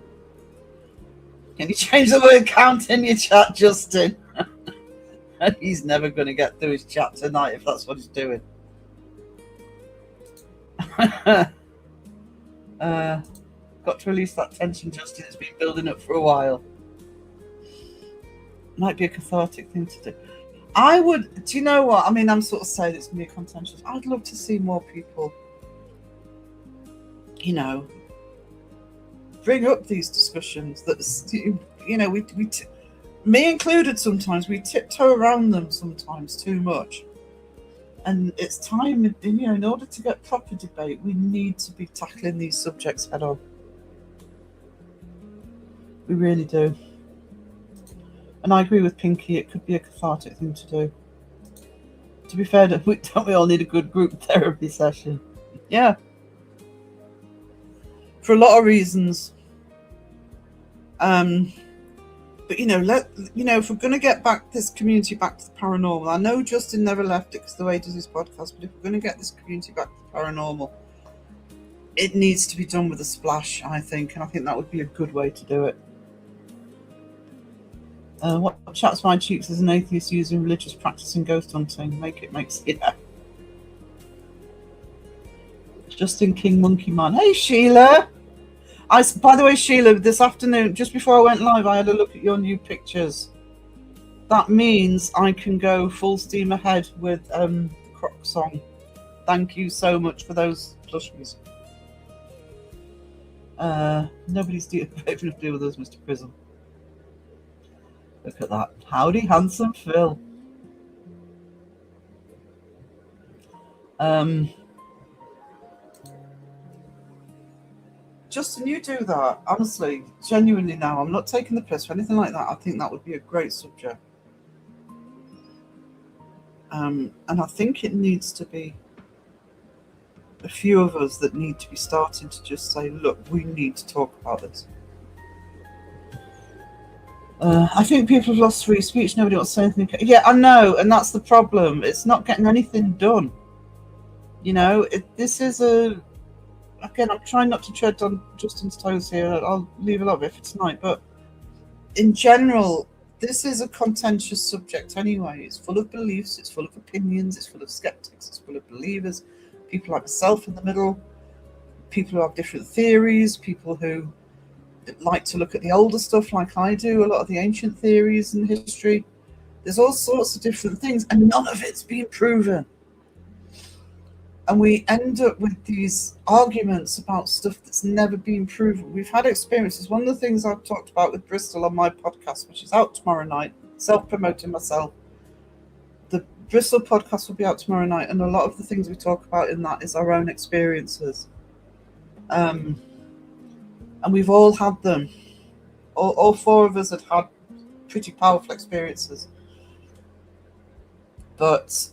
Can you change the word count in your chat, Justin? He's never going to get through his chat tonight if that's what he's doing. Got to release that tension, Justin. It's been building up for a while. Might be a cathartic thing to do. I would, do you know what? I mean, I'm sort of saying it's going to be contentious. I'd love to see more people, bring up these discussions that, me included, sometimes we tiptoe around them sometimes too much. And it's time, in order to get proper debate, we need to be tackling these subjects head on. We really do. And I agree with Pinky, it could be a cathartic thing to do. To be fair, don't we all need a good group therapy session? Yeah. For a lot of reasons. But if we're going to get this community back to the paranormal, I know Justin never left it because the way he does his podcast, but if we're going to get this community back to the paranormal, it needs to be done with a splash, I think, and I think that would be a good way to do it. What chaps my cheeks as an atheist using religious practice and ghost hunting? Yeah. Justin King Monkey Man. Hey Sheila! By the way, Sheila, this afternoon, just before I went live, I had a look at your new pictures. That means I can go full steam ahead with the Croc song. Thank you so much for those plushies. Nobody's brave enough to deal with us, Mr. Prism. Look at that. Howdy, handsome Phil. Justin, you do that. Honestly, genuinely now. I'm not taking the piss or anything like that. I think that would be a great subject. And I think it needs to be a few of us that need to be starting to just say, look, we need to talk about this. I think people have lost free speech. Nobody wants to say anything. Yeah, I know. And that's the problem. It's not getting anything done. This is again, I'm trying not to tread on Justin's toes here. I'll leave a lot of it for tonight. But in general, this is a contentious subject anyway. It's full of beliefs. It's full of opinions. It's full of skeptics. It's full of believers. People like myself in the middle. People who have different theories. People who like to look at the older stuff like I do. A lot of the ancient theories and history. There's all sorts of different things. And none of it's been proven. And we end up with these arguments about stuff that's never been proven. We've had experiences. One of the things I've talked about with Bristol on my podcast, which is out tomorrow night, self-promoting myself. The Bristol podcast will be out tomorrow night, and a lot of the things we talk about in that is our own experiences. And we've all had them. All four of us had pretty powerful experiences. But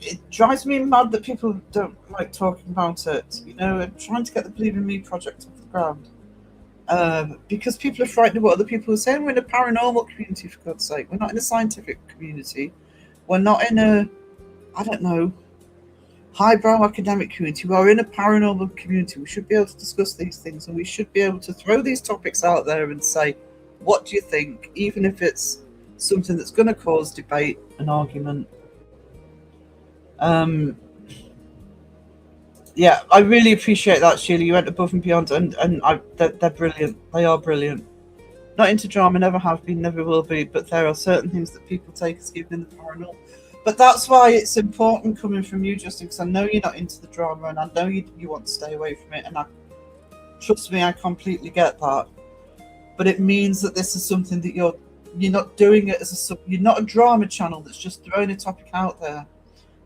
it drives me mad that people don't like talking about it. I'm trying to get the Believe in Me project off the ground. Because people are frightened of what other people are saying. We're in a paranormal community, for God's sake. We're not in a scientific community. We're not in a, highbrow academic community. We're in a paranormal community. We should be able to discuss these things, and we should be able to throw these topics out there and say, what do you think? Even if it's something that's going to cause debate and argument. Yeah, I really appreciate that, Sheila. You went above and beyond, and they're brilliant. They are brilliant. Not into drama, never have been, never will be, but there are certain things that people take as given in the paranormal. But that's why it's important coming from you, Justin, because I know you're not into the drama, and I know you want to stay away from it, and trust me, I completely get that. But it means that this is something that you're not doing it as you're not a drama channel that's just throwing a topic out there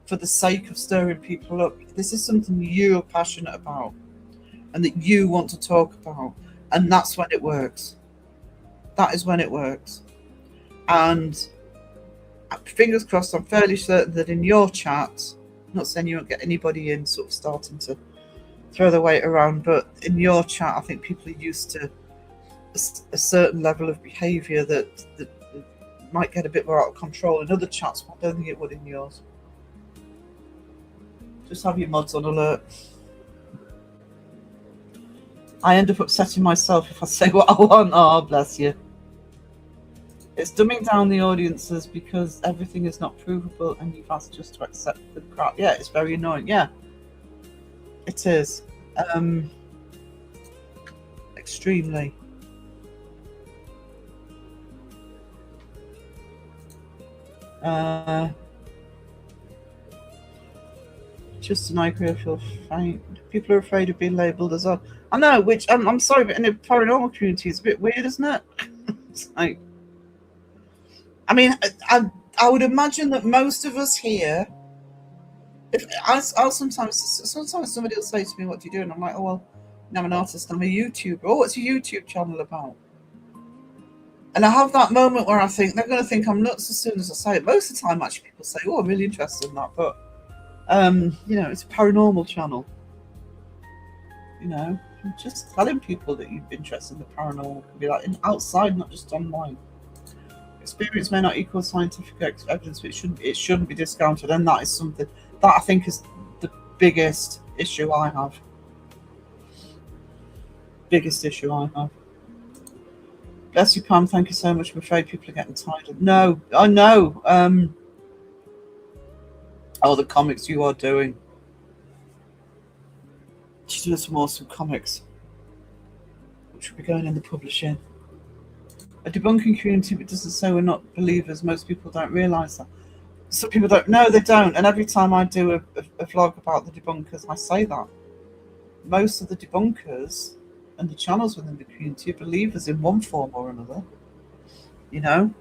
for the sake of stirring people up. This is something you're passionate about and that you want to talk about. And that's when it works. That is when it works. And fingers crossed, I'm fairly certain that in your chat, I'm not saying you won't get anybody in sort of starting to throw their weight around, but in your chat, I think people are used to a certain level of behaviour that might get a bit more out of control. In other chats, I don't think it would in yours. Just have your mods on alert. I end up upsetting myself if I say what I want. Oh, bless you. It's dumbing down the audiences because everything is not provable and you've asked just to accept the crap. Yeah, it's very annoying. Yeah, it is. Extremely. Justin, I agree. I feel faint. People are afraid of being labelled as odd. I know, which I'm sorry, but in the paranormal community, it's a bit weird, isn't it? It's like, I mean, I would imagine that most of us here, if I'll sometimes somebody will say to me, "What do you do?" And I'm like, "Oh well, I'm an artist. I'm a YouTuber." "Oh, what's your YouTube channel about?" And I have that moment where I think they're going to think I'm nuts as soon as I say it. Most of the time, actually, people say, "Oh, I'm really interested in that," but you know, it's a paranormal channel. You know, just telling people that you're interested in the paranormal can be like outside, not just online. Experience may not equal scientific evidence, but it shouldn't be discounted, and that is something that I think is the biggest issue I have. Biggest issue I have. Bless you, Pam. Thank you so much. I'm afraid people are getting tired of. No, I know. Oh, the comics you are doing. She's doing some awesome comics, which will be going in the publishing. A debunking community, but doesn't say we're not believers. Most people don't realise that. Some people don't. No, they don't. And every time I do a vlog about the debunkers, I say that. Most of the debunkers and the channels within the community are believers in one form or another. You know?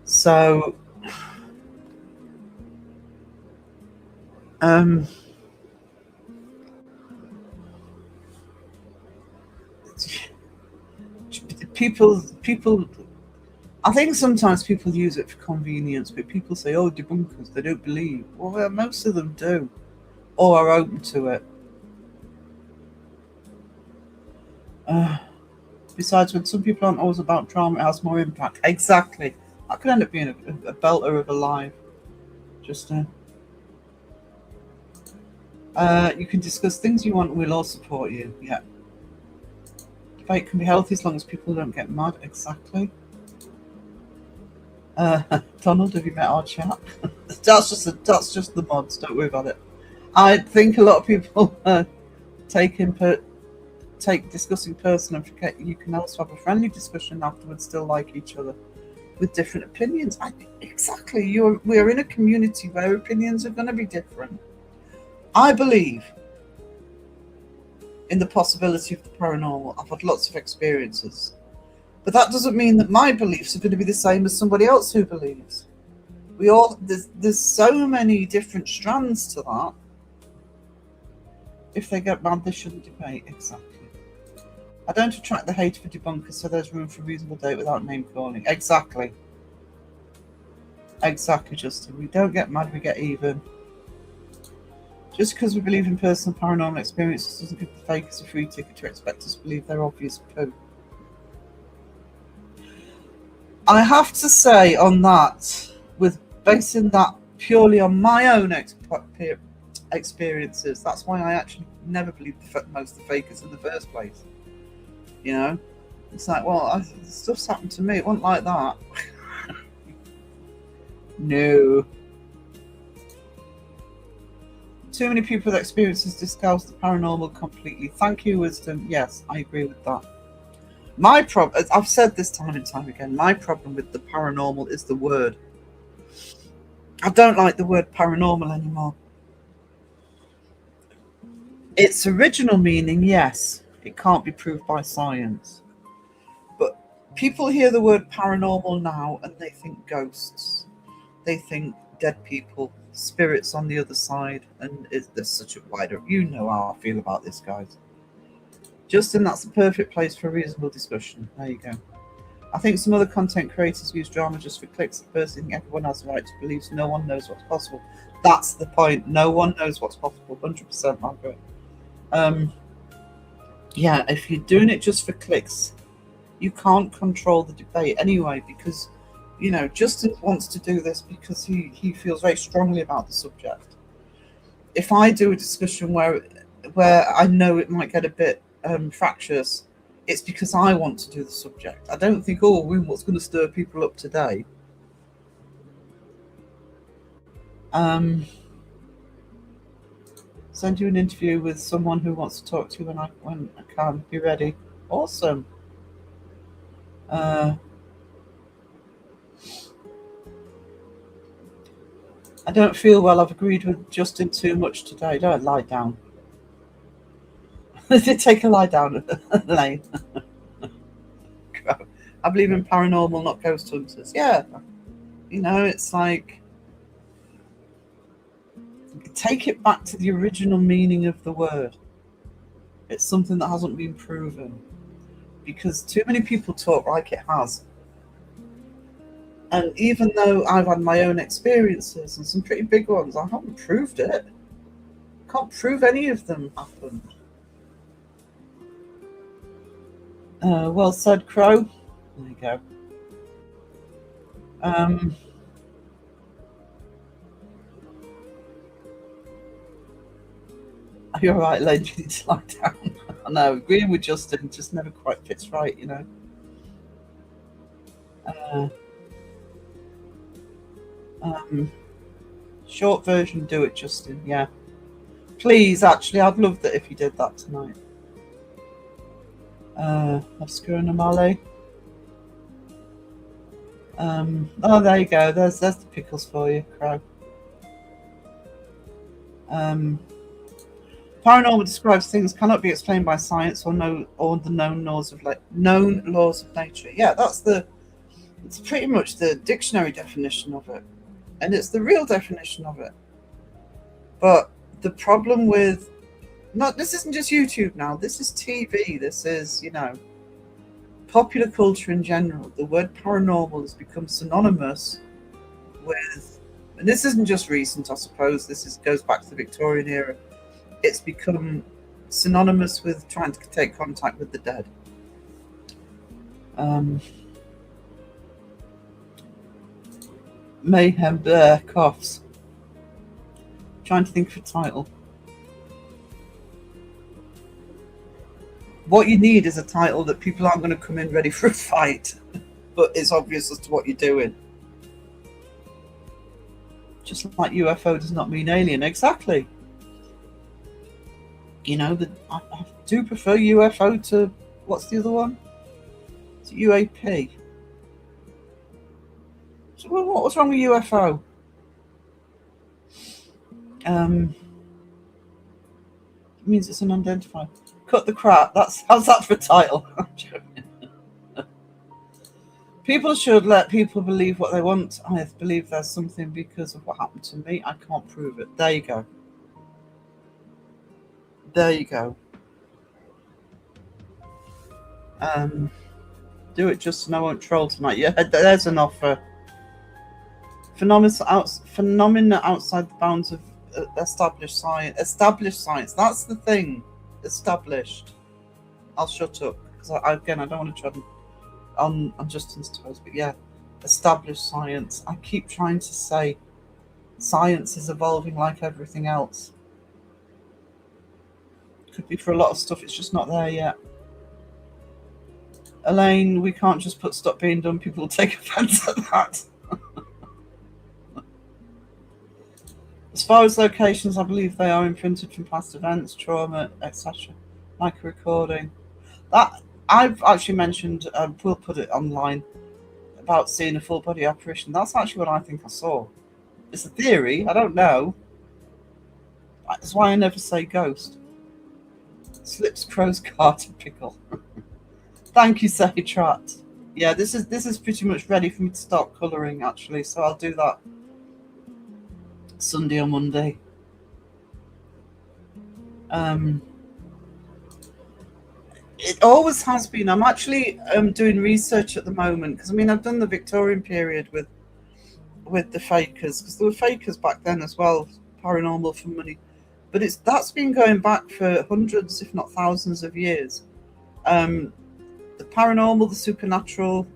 So... people I think sometimes people use it for convenience, but people say, "Oh, debunkers, they don't believe." Well, most of them do, or are open to it. Besides, when some people aren't always about drama, it has more impact. Exactly. That could end up being a belter of a live. Just you can discuss things you want, and we'll all support you. Yeah. Debate can be healthy as long as people don't get mad. Exactly. Donald, have you met our chat? That's just the mods. Don't worry about it. I think a lot of people take discussing person and forget you can also have a friendly discussion afterwards. Still like each other with different opinions. Exactly. We are in a community where opinions are going to be different. I believe in the possibility of the paranormal. I've had lots of experiences. But that doesn't mean that my beliefs are going to be the same as somebody else who believes. There's so many different strands to that. If they get mad, they shouldn't debate. Exactly. I don't attract the hate for debunkers, so there's room for reasonable debate without name calling. Exactly. Exactly, Justin. We don't get mad, we get even. Just because we believe in personal paranormal experiences doesn't give the fakers a free ticket to expect us to believe their obvious poo. I have to say on that, with basing that purely on my own experiences, that's why I actually never believed most of the fakers in the first place. You know? It's like, well, stuff's happened to me. It wasn't like that. No. Too many people with experiences disguise the paranormal completely. Thank you, Wisdom. Yes, I agree with that. My problem, I've said this time and time again, my problem with the paranormal is the word. I don't like the word paranormal anymore. Its original meaning, yes, it can't be proved by science. But people hear the word paranormal now and they think ghosts. They think dead people, spirits on the other side, and there's such a wider. You know how I feel about this, guys. Justin, that's the perfect place for a reasonable discussion. There you go. I think some other content creators use drama just for clicks. The first thing everyone has the right to believe no one knows what's possible. That's the point. No one knows what's possible. 100%, Margaret. Yeah, if you're doing it just for clicks, you can't control the debate anyway, because, you know, Justin wants to do this because he feels very strongly about the subject. If I do a discussion where I know it might get a bit fractious, it's because I want to do the subject. I don't think, oh, what's going to stir people up today? Send you an interview with someone who wants to talk to you when I can. Be ready. Awesome. I don't feel well. I've agreed with Justin too much today. Don't lie down. Take a lie down, Elaine. I believe in paranormal, not ghost hunters. Yeah. You know, it's like, take it back to the original meaning of the word. It's something that hasn't been proven, because too many people talk like it has. And even though I've had my own experiences and some pretty big ones, I haven't proved it. Can't prove any of them happened. Well said, Crow. There you go. You're right, Len. You need to lie down. I know, agreeing with Justin just never quite fits right, you know. Short version, do it, Justin. Yeah, please. Actually, I'd love that if you did that tonight. Oscar and Amale. Oh, there you go. There's the pickles for you, Crow. Paranormal describes things cannot be explained by science or the known laws of nature. Yeah, it's pretty much the dictionary definition of it, and it's the real definition of it. But the problem with this isn't just YouTube now. This is TV. This is, you know, popular culture in general. The word paranormal has become synonymous with, and this isn't just recent, I suppose. Goes back to the Victorian era. It's become synonymous with trying to take contact with the dead. Mayhem coughs. Trying to think of a title. What you need is a title that people aren't going to come in ready for a fight, but it's obvious as to what you're doing. Just like UFO does not mean alien. Exactly. You know, I do prefer UFO to, what's the other one? It's UAP. So what's wrong with UFO? It means it's unidentified. Cut the crap. How's that for a title? I'm joking. People should let people believe what they want. I believe there's something because of what happened to me. I can't prove it. There you go. There you go. Do it, Justin. I won't troll tonight. Yeah, there's an offer. Phenomena outside the bounds of established science. Established science. That's the thing. Established. I'll shut up because I don't want to tread on Justin's toes. But yeah, established science. I keep trying to say science is evolving like everything else. Could be for a lot of stuff. It's just not there yet. Elaine, we can't just put stop being done. People will take offense at that. As far as locations, I believe they are imprinted from past events, trauma, etc. Like a recording. That I've actually mentioned, we'll put it online, about seeing a full body apparition. That's actually what I think I saw. It's a theory, I don't know. That's why I never say ghost. Slips Crow's Carter pickle. Thank you, Saytrat. Yeah, this is pretty much ready for me to start colouring actually, so I'll do that Sunday or Monday. It always has been. I'm actually doing research at the moment because I mean I've done the Victorian period with the fakers because there were fakers back then as well, paranormal for money, but that's been going back for hundreds, if not thousands, of years. The paranormal, the supernatural,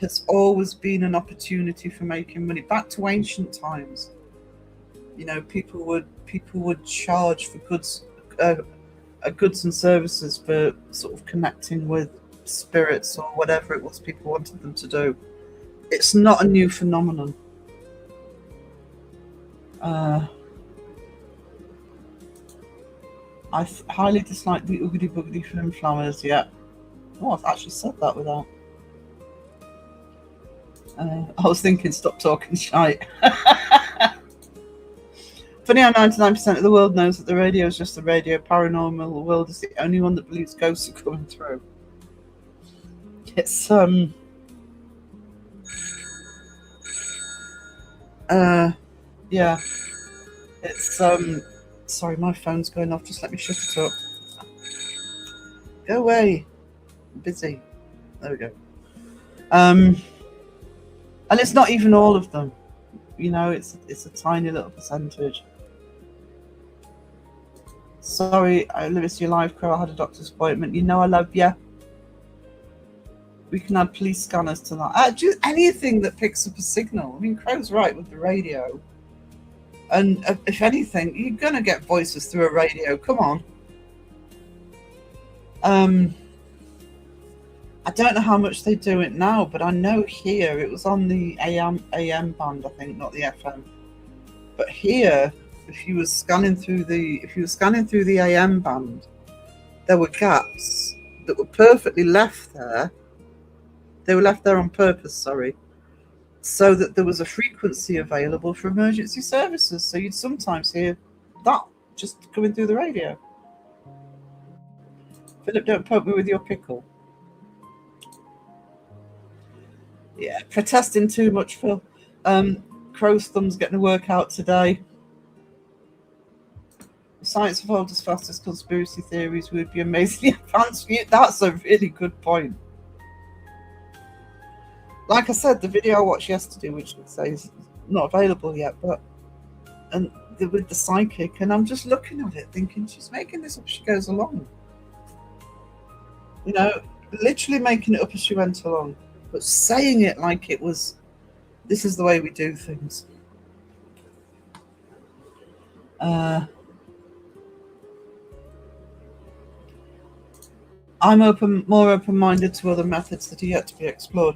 has always been an opportunity for making money. Back to ancient times, you know, people would charge for goods and services for sort of connecting with spirits or whatever it was people wanted them to do. It's not a new phenomenon. I highly dislike the oogity boogity film flowers. Yeah. Oh, I've actually said that without. I was thinking, stop talking shite. Funny how 99% of the world knows that the radio is just the radio. Paranormal world is the only one that believes ghosts are coming through. It's yeah. It's sorry, my phone's going off. Just let me shut it up. Go away. I'm busy. There we go. And it's not even all of them. You know, it's a tiny little percentage. Sorry, I live as your live crow. I had a doctor's appointment. You know I love you. We can add police scanners to that. Just anything that picks up a signal. I mean, Crow's right with the radio. And if anything, you're going to get voices through a radio. Come on. I don't know how much they do it now, but I know here it was on the AM band, I think, not the FM. But here, if you were scanning through the AM band, there were gaps that were perfectly left there. They were left there on purpose, sorry, so that there was a frequency available for emergency services. So you'd sometimes hear that just coming through the radio. Philip, don't poke me with your pickle. Yeah, protesting too much, Phil. Crow's thumb's getting a workout today. Science evolved as fast as conspiracy theories would be amazingly advanced. That's a really good point. Like I said, the video I watched yesterday, which would say is not available yet, but with the psychic, and I'm just looking at it thinking she's making this up as she goes along. You know, literally making it up as she went along, but saying it like it was, this is the way we do things. I'm more open-minded to other methods that are yet to be explored.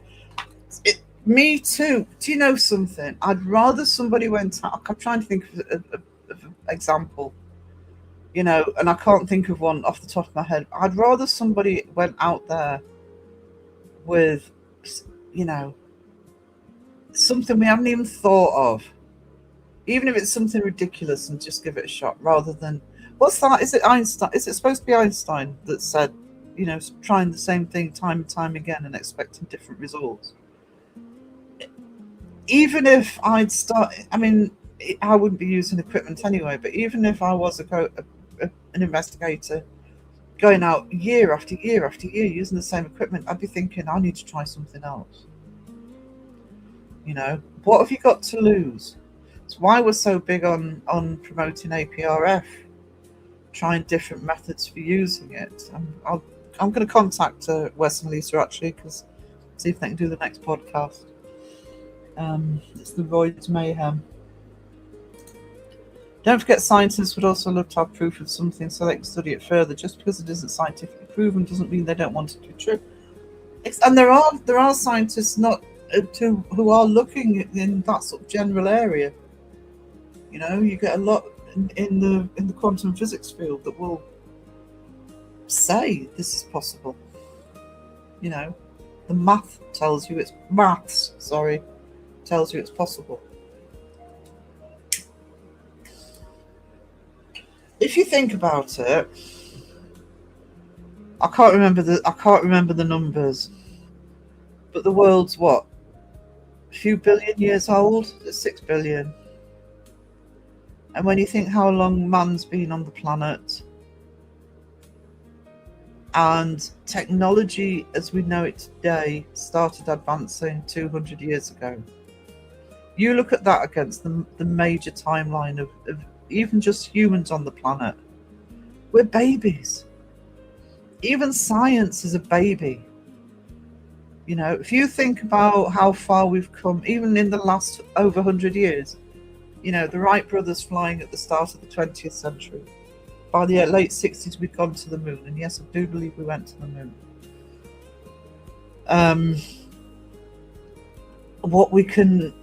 Me too. Do you know something? I'd rather somebody went out. I'm trying to think of an example, you know, and I can't think of one off the top of my head. I'd rather somebody went out there with, you know, something we haven't even thought of, even if it's something ridiculous, and just give it a shot rather than, what's that? Is it Einstein? Is it supposed to be Einstein that said, you know, trying the same thing time and time again and expecting different results? Even if I'd start, I mean, I wouldn't be using equipment anyway, but even if I was an investigator going out year after year after year using the same equipment, I'd be thinking, I need to try something else. You know, what have you got to lose? It's why we're so big on promoting APRF, trying different methods for using it. I'm going to contact Wes and Lisa actually, because see if they can do the next podcast. It's the Royd's Mayhem. Don't forget, scientists would also love to have proof of something so they can study it further. Just because it isn't scientifically proven doesn't mean they don't want it to be true. And there are scientists who are looking in that sort of general area. You know, you get a lot in the quantum physics field that will say this is possible. You know, the math tells you it's tells you it's possible. If you think about it, I can't remember the numbers, but the world's what? A few billion years old? 6 billion. And when you think how long man's been on the planet, and technology as we know it today started advancing 200 years ago, you look at that against the major timeline of even just humans on the planet. We're babies. Even science is a baby. You know, if you think about how far we've come, even in the last over 100 years, you know, the Wright brothers flying at the start of the 20th century. By the late 60s, we'd gone to the moon. And yes, I do believe we went to the moon. What we can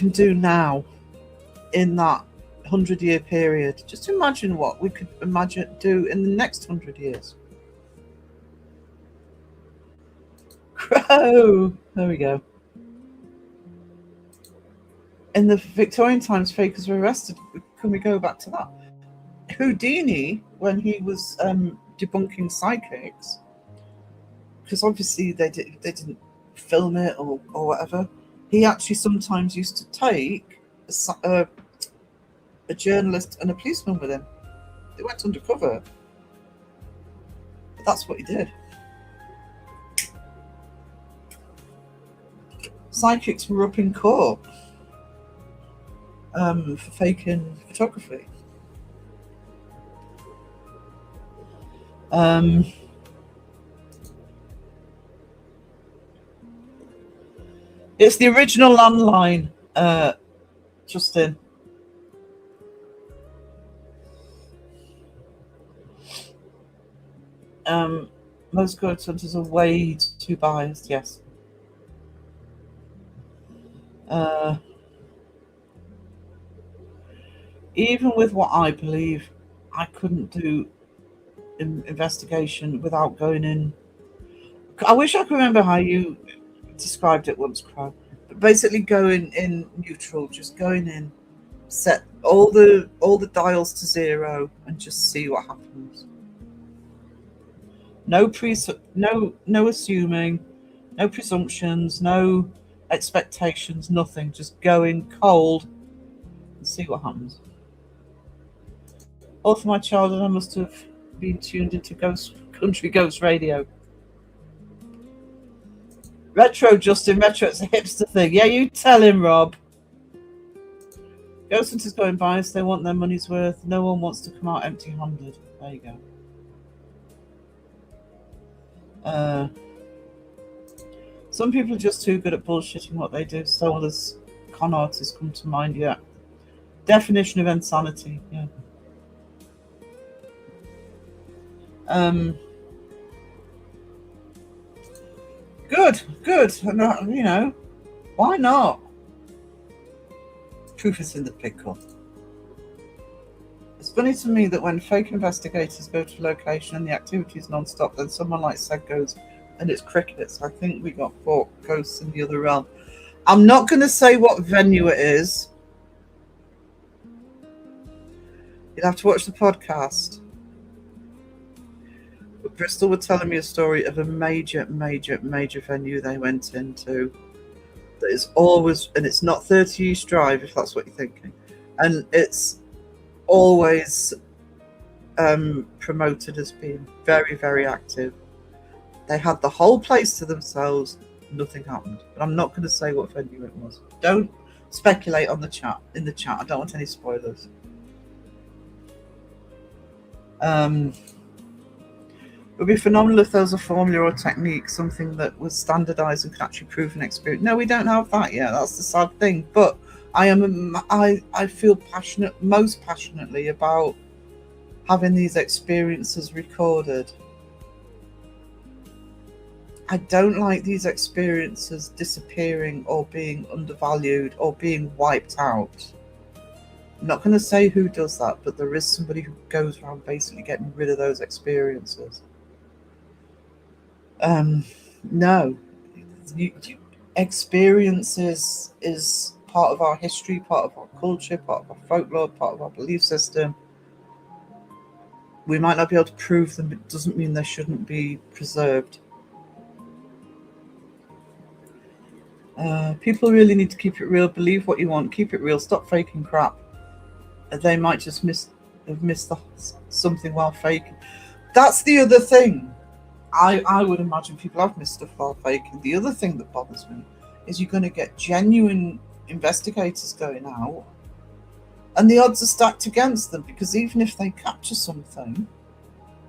do now in that 100-year period, just imagine what we could do in the next 100 years. Crow! There we go. In the Victorian times, fakers were arrested. Can we go back to that? Houdini, when he was debunking psychics, because obviously they didn't film it or whatever, he actually sometimes used to take a journalist and a policeman with him. They went undercover. But that's what he did. Psychics were up in court for faking photography. It's the original landline, Justin. Most ghost hunters are way too biased, yes. Even with what I believe, I couldn't do investigation without going in. I wish I could remember how you described it once, Crow. But basically going in neutral, just going in, set all the dials to 0 and just see what happens. No assuming, no presumptions, no expectations, nothing. Just go in cold and see what happens. All through my childhood, I must have been tuned into country ghost radio. Retro, Justin, retro, it's a hipster thing. Yeah, you tell him, Rob. Ghost hunters going biased, they want their money's worth. No one wants to come out empty-handed. There you go. Some people are just too good at bullshitting what they do. So does con artists come to mind, yeah. Definition of insanity, yeah. Good. And, you know, why not? Proof is in the pickle. It's funny to me that when fake investigators go to a location and the activity is non-stop, then someone like Seg goes and it's crickets. I think we got 4 ghosts in the other realm. I'm not going to say what venue it is. You'll have to watch the podcast. But Bristol were telling me a story of a major venue they went into that is always, and it's not 30 East Drive, if that's what you're thinking, and it's always promoted as being very active. They had the whole place to themselves. Nothing happened. But I'm not going to say what venue it was. Don't speculate on the chat. In the chat, I don't want any spoilers. It would be phenomenal if there was a formula or technique, something that was standardized and could actually prove an experience. No, we don't have that yet. That's the sad thing. But I feel most passionately about having these experiences recorded. I don't like these experiences disappearing or being undervalued or being wiped out. I'm not going to say who does that, but there is somebody who goes around basically getting rid of those experiences. No. Experiences is part of our history, part of our culture, part of our folklore, part of our belief system. We might not be able to prove them, but it doesn't mean they shouldn't be preserved. People really need to keep it real, believe what you want, keep it real, stop faking crap. they might just have missed something while faking. That's the other thing. I would imagine people have missed stuff while faking. The other thing that bothers me is you're going to get genuine investigators going out, and the odds are stacked against them, because even if they capture something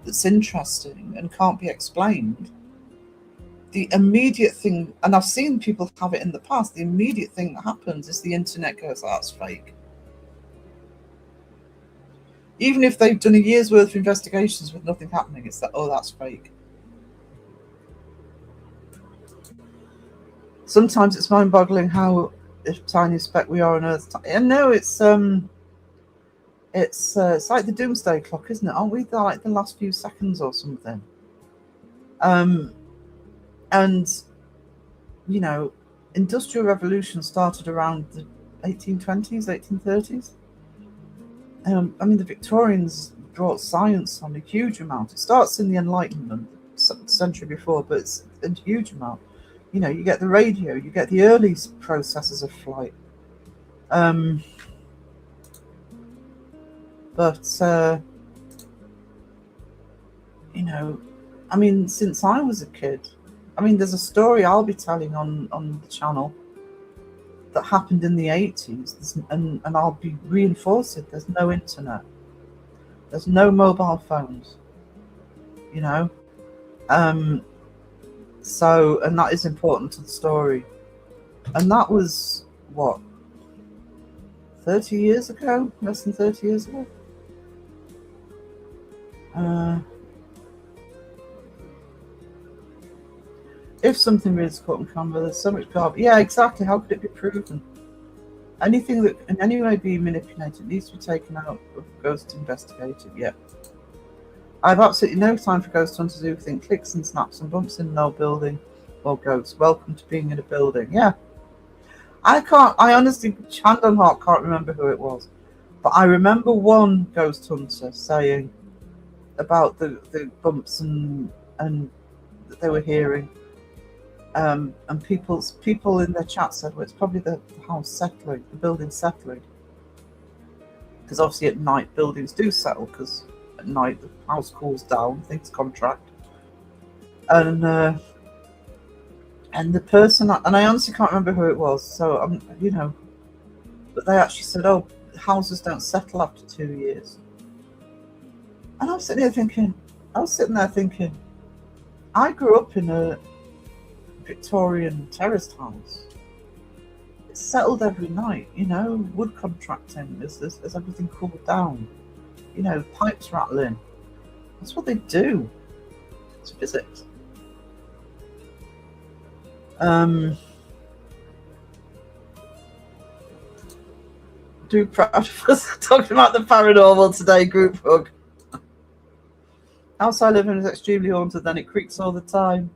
that's interesting and can't be explained, the immediate thing, and I've seen people have it in the past, the immediate thing that happens is the internet goes, oh, that's fake. Even if they've done a year's worth of investigations with nothing happening, it's that, oh, that's fake. Sometimes it's mind-boggling how tiny a speck we are on Earth. And no, it's like the doomsday clock, isn't it? Aren't we like the last few seconds or something? And you know, industrial revolution started around the 1820s, 1830s. I mean, the Victorians brought science on a huge amount. It starts in the Enlightenment, century before, but it's a huge amount. You know, you get the radio, you get the early processes of flight. You know, I mean, since I was a kid, I mean, there's a story I'll be telling on the channel that happened in the 80s, and I'll be reinforcing there's no internet, there's no mobile phones, you know. So, and that is important to the story. And that was, what, 30 years ago? Less than 30 years ago? If something really is caught on camera, there's so much garbage. Yeah, exactly. How could it be proven? Anything that in any way be manipulated needs to be taken out of ghost investigated. Yeah. I have absolutely no time for ghost hunters who think clicks and snaps and bumps in an old building or ghosts. Welcome to being in a building. Yeah. I honestly, hand on heart, can't remember who it was. But I remember one ghost hunter saying about the bumps and that they were hearing. And people in their chat said, well, it's probably the house settling, the building settling. Because obviously at night buildings do settle, because at night the house cools down, things contract. And the person, and I honestly can't remember who it was, so you know, but they actually said, oh, houses don't settle after 2 years. And I was sitting there thinking, I grew up in a Victorian terraced house. It's settled every night, you know, wood contracting as everything cooled down, you know, pipes rattling. That's what they do. It's physics. Do proud of us talking about the paranormal today, group hug. House I live in is extremely haunted, then it creaks all the time.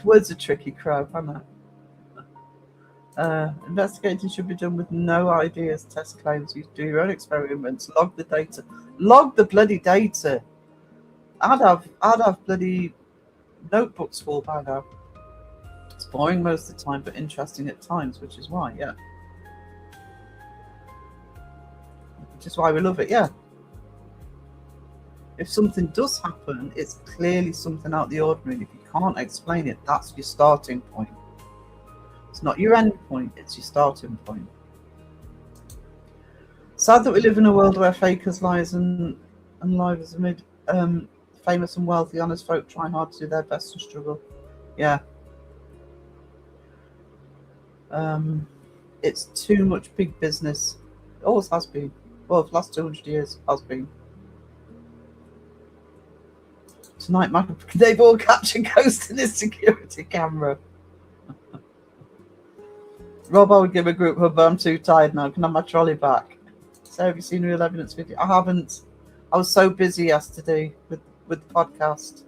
Words are tricky, Crow, aren't they? Investigating should be done with no ideas, test claims. You do your own experiments, log the data. Log the bloody data. I'd have bloody notebooks full by now. It's boring most of the time, but interesting at times, which is why, yeah. Which is why we love it, yeah. If something does happen, it's clearly something out of the ordinary. If you can't explain it, that's your starting point. It's not your end point, it's your starting point. Sad that we live in a world where fakers, liars, and livers amid famous and wealthy, honest folk trying hard to do their best and struggle. Yeah. It's too much big business. It always has been. Well, the last 200 years has been. Tonight, they've all captured ghosts in this security camera. Rob, I would give a group hug, but I'm too tired now. Can I have my trolley back? So, have you seen Real Evidence video? I haven't. I was so busy yesterday with the podcast.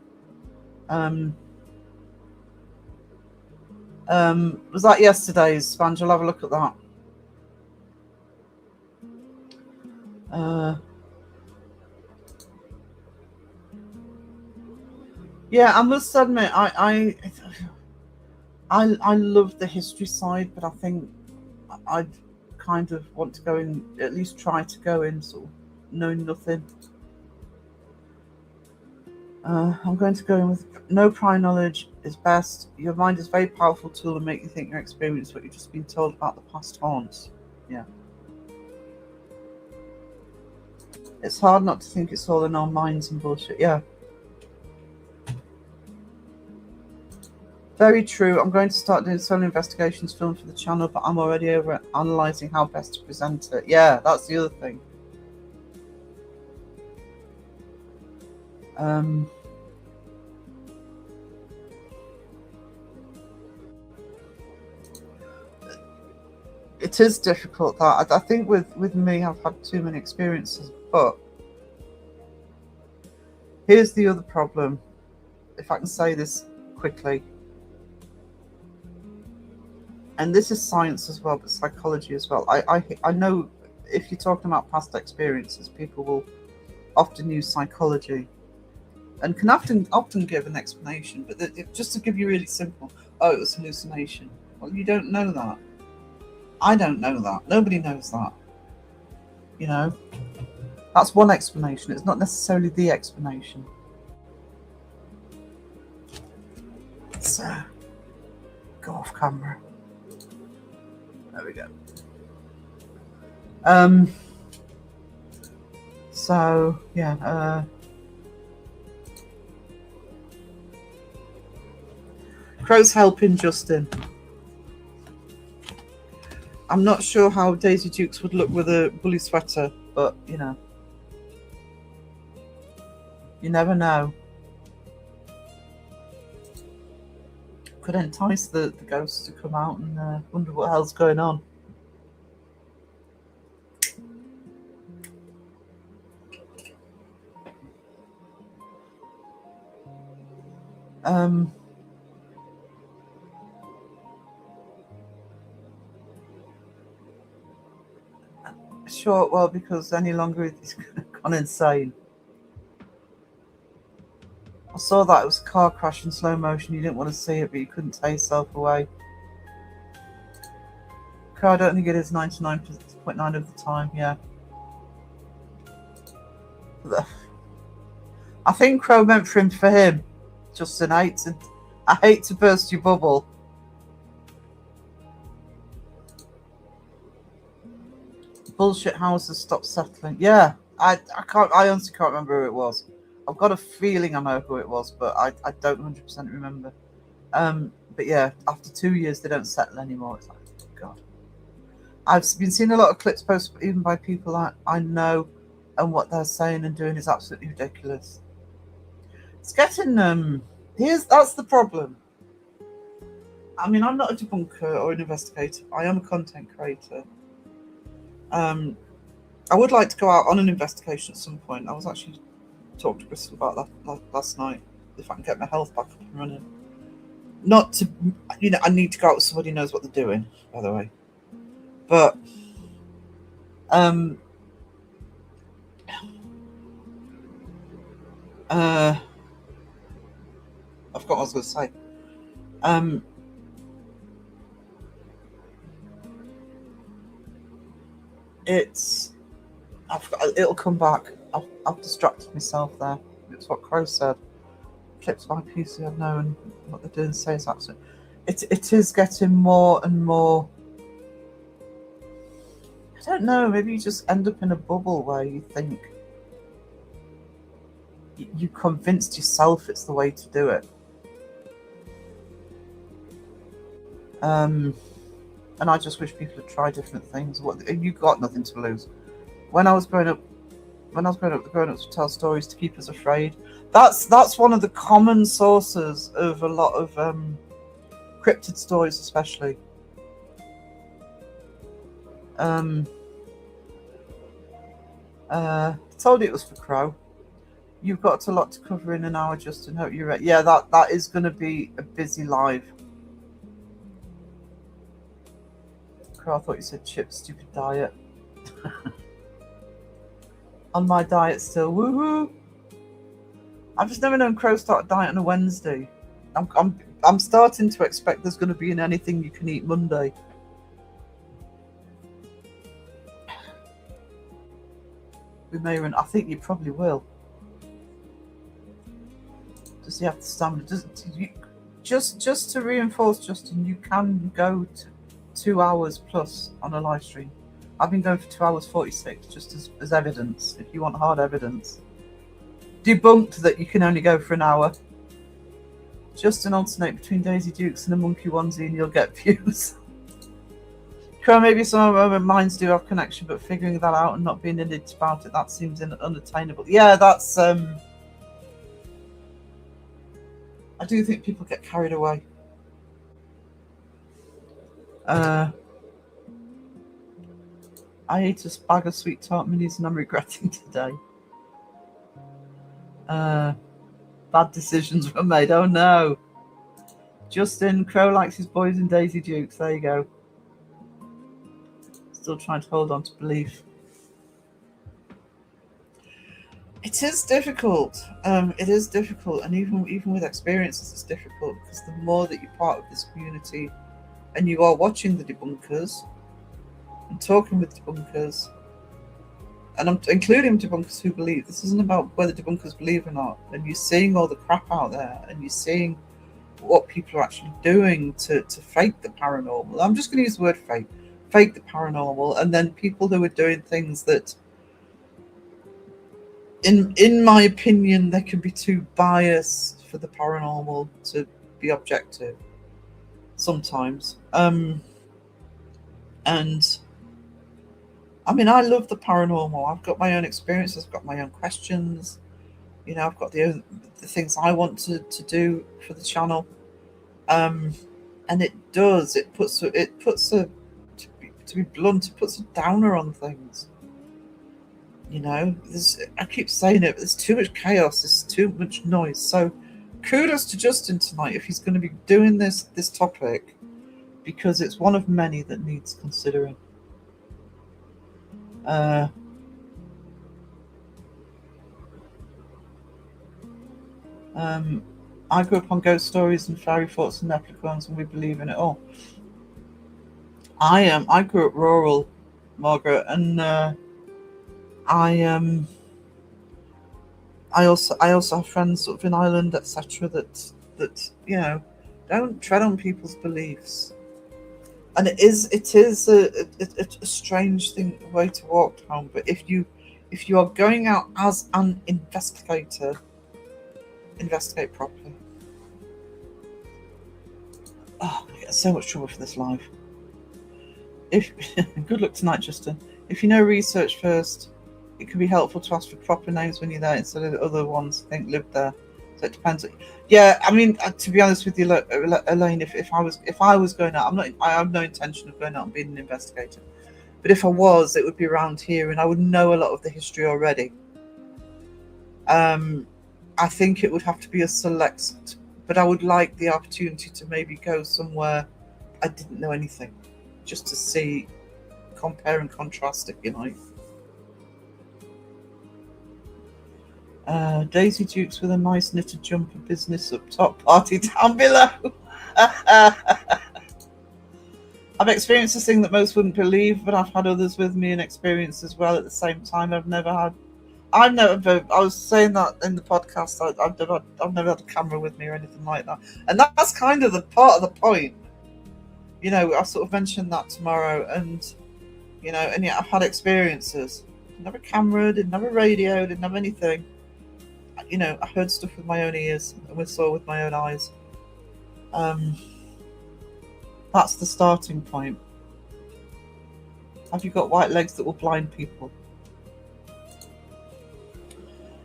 Was that yesterday's? Sponge, I'll have a look at that. Yeah, I must admit, I love the history side, but I think I'd kind of want to go in, at least try to go in sort of knowing nothing. I'm going to go in with no prior knowledge is best. Your mind is a very powerful tool to make you think you're experienced what you've just been told about the past haunts. Yeah. It's hard not to think it's all in our minds and bullshit. Yeah. Very true. I'm going to start doing solo investigations film for the channel, but I'm already over analysing how best to present it. Yeah, that's the other thing. It is difficult. That I think with me, I've had too many experiences. But here's the other problem. If I can say this quickly, and this is science as well, but psychology as well. I know if you're talking about past experiences, people will often use psychology and can often give an explanation. But just to give you really simple, oh, it was hallucination. Well, you don't know that. I don't know that. Nobody knows that. You know, that's one explanation. It's not necessarily the explanation. Let's go off camera. There we go. So yeah. Crow's helping Justin. I'm not sure how Daisy Dukes would look with a bully sweater, but you know, you never know. Could entice the ghosts to come out and wonder what hell's going on. Sure, well, because any longer it's gone insane. I saw that it was a car crash in slow motion. You didn't want to see it, but you couldn't tear yourself away. Car, I don't think it is 99.9 of the time, yeah. I think Crow meant for him. Justin, I hate to burst your bubble. Bullshit houses stop settling. Yeah, I honestly can't remember who it was. I've got a feeling I know who it was, but I don't 100% remember. But yeah, after 2 years they don't settle anymore. It's like, God. I've been seeing a lot of clips posted even by people I know, and what they're saying and doing is absolutely ridiculous. It's getting that's the problem. I mean, I'm not a debunker or an investigator. I am a content creator. I would like to go out on an investigation at some point. I was actually talking to Bristol about that last night. If I can get my health back up and running. Not to, you know, I need to go out with somebody who knows what they're doing, by the way. But, I forgot what I was going to say. It'll come back. I've distracted myself there. It's what Crow said. Clips by PC I know, and what they're doing say is absolutely. It is getting more and more. I don't know. Maybe you just end up in a bubble where you think you convinced yourself it's the way to do it. And I just wish people would try different things. You got nothing to lose. When I was growing up, the grown-ups would tell stories to keep us afraid. That's one of the common sources of a lot of cryptid stories, especially. I told you it was for Crow. You've got a lot to cover in an hour, Justin. Hope you're ready. Yeah, that is going to be a busy live. Crow, I thought you said chip, stupid diet. On my diet still, woohoo! I've just never known Crow start a diet on a Wednesday. I'm starting to expect there's going to be an anything you can eat Monday. We may run. I think you probably will. Does he have the stamina? Just to reinforce, Justin, you can go to 2 hours plus on a live stream. I've been going for 2 hours 46, just as evidence, if you want hard evidence. Debunked that you can only go for an hour. Just an alternate between Daisy Dukes and a monkey onesie and you'll get views. Crow, maybe some of our minds do have connection, but figuring that out and not being idiot about it, that seems unattainable. Yeah, that's... I do think people get carried away. I ate a bag of sweet tart minis and I'm regretting today. Bad decisions were made. Oh no. Justin, Crow likes his boys and Daisy Dukes. There you go. Still trying to hold on to belief. It is difficult. It is difficult, and even with experiences, it's difficult because the more that you're part of this community, and you are watching the debunkers and talking with debunkers, and I'm including debunkers who believe. This isn't about whether debunkers believe or not. And you're seeing all the crap out there, and you're seeing what people are actually doing to fake the paranormal. I'm just going to use the word fake the paranormal, and then people who are doing things that, in my opinion, they can be too biased for the paranormal to be objective sometimes. And I mean, I love the paranormal. I've got my own experiences, I've got my own questions. You know, I've got the things I want to do for the channel. And it puts a, to be blunt, it puts a downer on things. You know, I keep saying it, but there's too much chaos, there's too much noise. So kudos to Justin tonight if he's going to be doing this topic, because it's one of many that needs considering. I grew up on ghost stories and fairy thoughts and leprechauns, and we believe in it all. I grew up rural, Margaret, and I also have friends sort of in Ireland, etc. That you know, don't tread on people's beliefs. And it is a strange way to walk down. But if you are going out as an investigator, investigate properly. Oh, I get so much trouble for this live. Good luck tonight, Justin. If you know research first, it can be helpful to ask for proper names when you're there instead of the other ones I think lived there. So it depends. Yeah, I mean, to be honest with you, Elaine, if I was going out, I have no intention of going out and being an investigator. But if I was, it would be around here, and I would know a lot of the history already. I think it would have to be a select, but I would like the opportunity to maybe go somewhere I didn't know anything, just to see, compare and contrast, if you like. Daisy Dukes with a nice knitted jumper, business up top, party down below. I've experienced this thing that most wouldn't believe, but I've had others with me and experience as well at the same time. I was saying that in the podcast, I've never had a camera with me or anything like that. And that's kind of the part of the point. You know, I sort of mentioned that tomorrow, and, you know, and yet I've had experiences. Didn't have a camera, didn't have a radio, didn't have anything. You know, I heard stuff with my own ears and saw with my own eyes. That's the starting point. Have you got white legs that will blind people?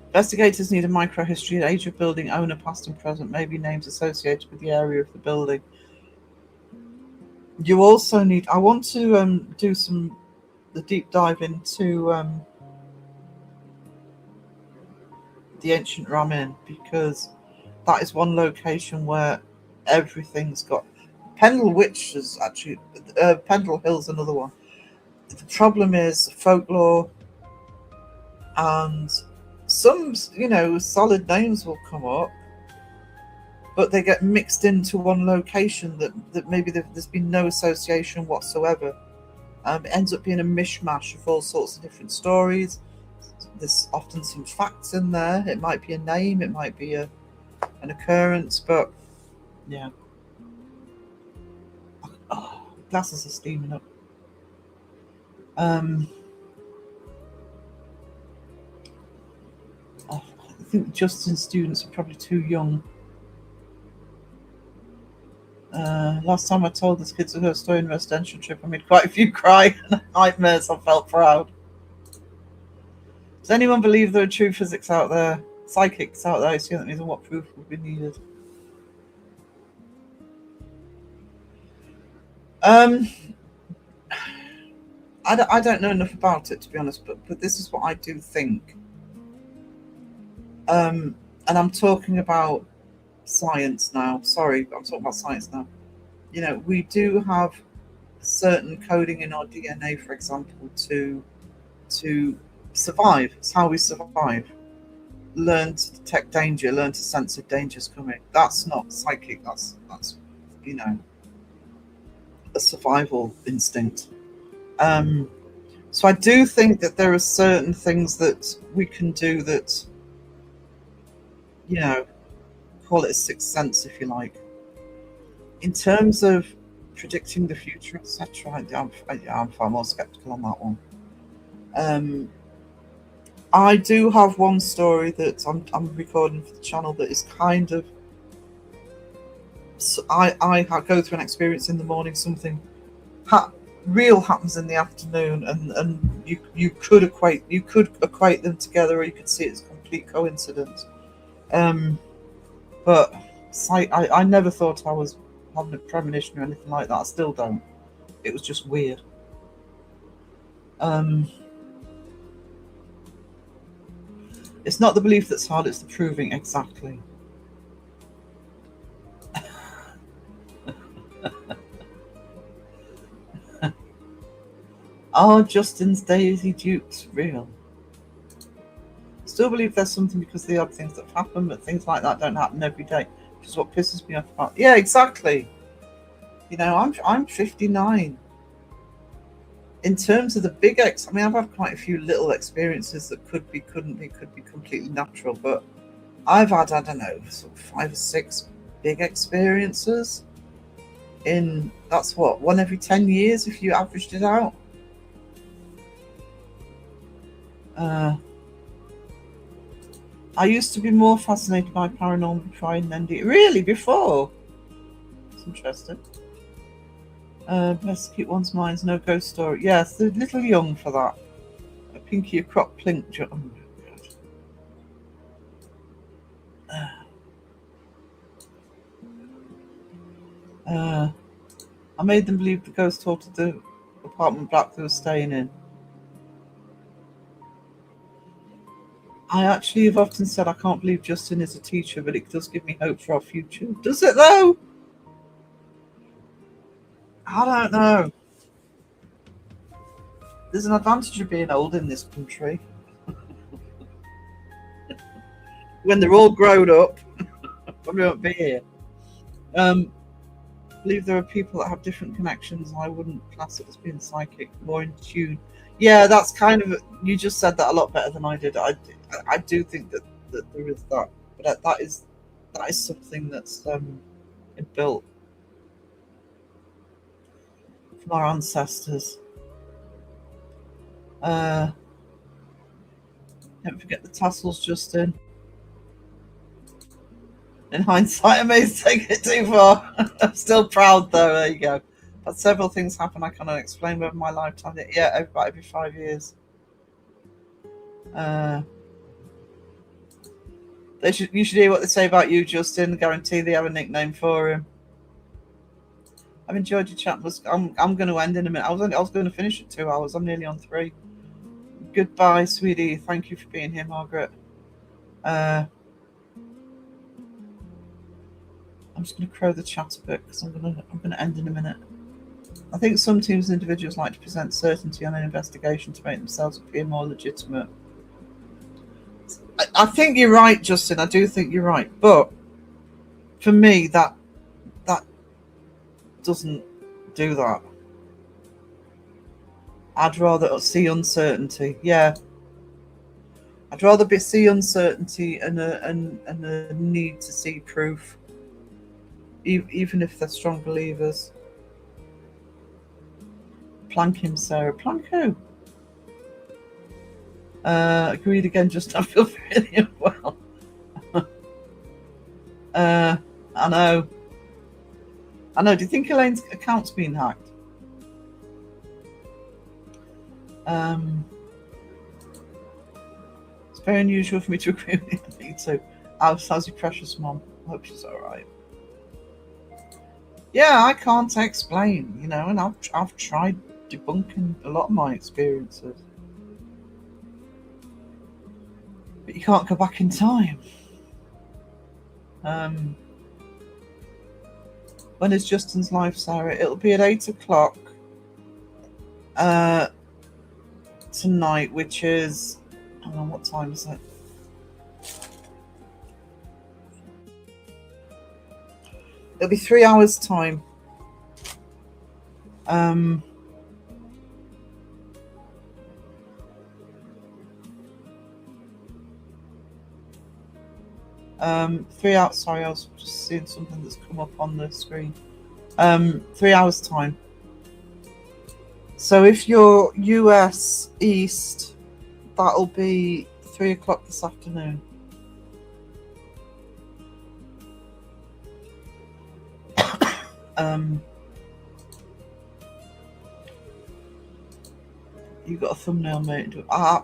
Investigators need a microhistory, age of building, owner, past and present, maybe names associated with the area of the building. You also need, I want to do the deep dive into the ancient Ramin, because that is one location where everything's got. Pendle Witch is actually, Pendle Hill's another one. The problem is folklore and some, you know, solid names will come up, but they get mixed into one location that maybe there's been no association whatsoever. It ends up being a mishmash of all sorts of different stories, there's often some facts in there. It might be a name, it might be an occurrence, but yeah. Oh, glasses are steaming up. I think Justin's students are probably too young. Last time I told this kids a story in a residential trip, I made quite a few cry and nightmares. I felt proud. Does anyone believe there are true physics out there, psychics out there? See that means what proof would be needed? I don't know enough about it, to be honest, but this is what I do think. And I'm talking about science now. Sorry, but I'm talking about science now. You know, we do have certain coding in our DNA, for example, to survive. It's how we survive. Learn to detect danger, learn to sense if danger's coming. That's not psychic, that's you know, a survival instinct. So I do think that there are certain things that we can do that, you know, call it a sixth sense, if you like. In terms of predicting the future, etc., I'm far more skeptical on that one. I do have one story that I'm recording for the channel that is kind of. So I go through an experience in the morning, something real happens in the afternoon, and you could equate them together, or you could see it's a complete coincidence. But I never thought I was having a premonition or anything like that. I still don't. It was just weird. It's not the belief that's hard, it's the proving exactly. Are Justin's Daisy Dukes real? Still believe there's something because of the odd things that happen, but things like that don't happen every day, which is what pisses me off about. Yeah, exactly. You know, I'm 59. In terms of the big I mean, I've had quite a few little experiences that could be completely natural, but I've had, I don't know, sort of 5 or 6 big experiences. That's what, 1 every 10 years if you averaged it out. I used to be more fascinated by paranormal before I ended. Really, before? It's interesting. Best keep one's minds, no ghost story. Yes, they're a little young for that. A pinky, a crop plink. Oh my God. I made them believe the ghost haunted the apartment block they were staying in. I actually have often said I can't believe Justin is a teacher, but it does give me hope for our future. Does it though? I don't know. There's an advantage of being old in this country. When they're all grown up, probably won't be here. I believe there are people that have different connections. I wouldn't class it as being psychic, more in tune. Yeah, that's kind of, you just said that a lot better than I did. I do think that there is that, but that is something that's built from our ancestors. Don't forget the tassels, Justin. In hindsight, I may have taken it too far. I'm still proud though. There you go. But several things happen I cannot explain over my lifetime. Yeah, about every 5 years. You should hear what they say about you, Justin. Guarantee they have a nickname for him. I've enjoyed your chat. I'm going to end in a minute. I was going to finish at 2 hours. I'm nearly on 3. Goodbye, sweetie. Thank you for being here, Margaret. I'm just going to crow the chat a bit because I'm going to end in a minute. I think some teams and individuals like to present certainty on an investigation to make themselves appear more legitimate. I think you're right, Justin. I do think you're right. But for me, that doesn't do that. I'd rather see uncertainty. Yeah. I'd rather see uncertainty and a need to see proof, even if they're strong believers. Plank him, Sarah. Plank who? Agreed again, just I feel really unwell. I know. Do you think Elaine's account's been hacked? It's very unusual for me to agree with you too. How's your precious mom? I hope she's alright. Yeah, I can't explain, and I've tried debunking a lot of my experiences. But you can't go back in time. When is Justin's live, Sarah? It'll be at 8 o'clock tonight, which is, I don't know, what time is it? It'll be 3 hours time. 3 hours. Sorry, I was just seeing something that's come up on the screen. 3 hours time. So if you're US East, that'll be 3 o'clock this afternoon. You've got a thumbnail, mate.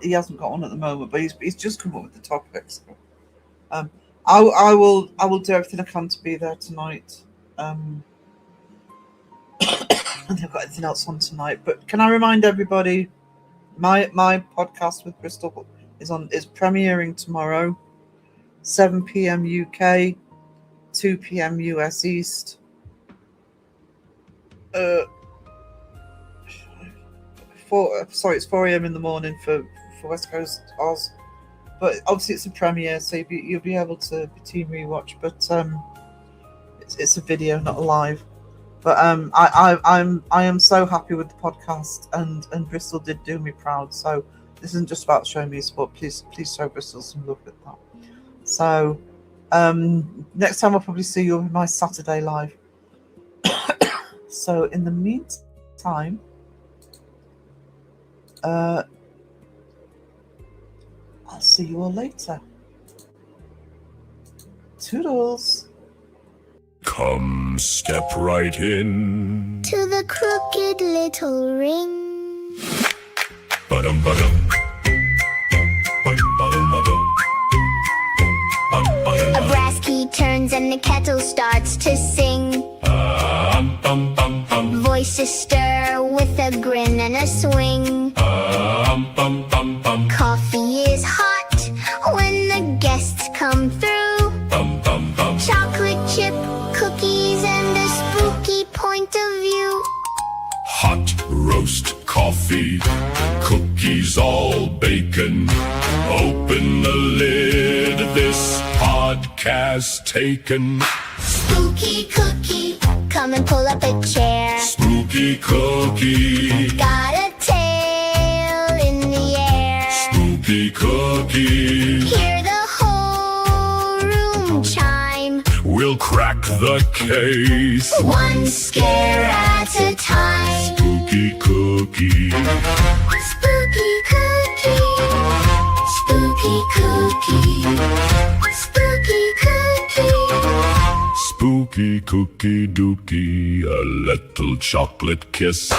He hasn't got one at the moment, but he's just come up with the topics. I will do everything I can to be there tonight. I haven't got anything else on tonight, but can I remind everybody, my podcast with Bristol is premiering tomorrow, 7 p.m. UK, 2 p.m. US East. It's 4 a.m. in the morning for West Coast Oz. But obviously it's a premiere, so you'll be able to team rewatch. But it's a video, not a live. But I am so happy with the podcast, and Bristol did do me proud. So this isn't just about showing me support. Please show Bristol some love at that. So next time I'll probably see you on my Saturday live. So in the meantime, I'll see you all later. Toodles. Come, step right in. To the crooked little ring. Ba-dum, ba-dum. Ba-dum, ba-dum. A brass key turns and the kettle starts to sing. Bum, bum, bum. Voices stir with a grin and a swing. Bum, bum, bum. Coffee is hot when the guests come through. Bum, bum, bum. Chocolate chip cookies and a spooky point of view. Hot roast coffee, cookies all bacon. Open the lid, this podcast taken. Spooky cookie, come and pull up a chair. Spooky cookie, Got a tail in the air. spooky cookie. Hear the whole room chime. We'll crack the case. One scare at a time. Spooky cookie. Spooky cookie. Spooky cookie. Spooky cookie. Spooky cookie dookie, a little chocolate kiss.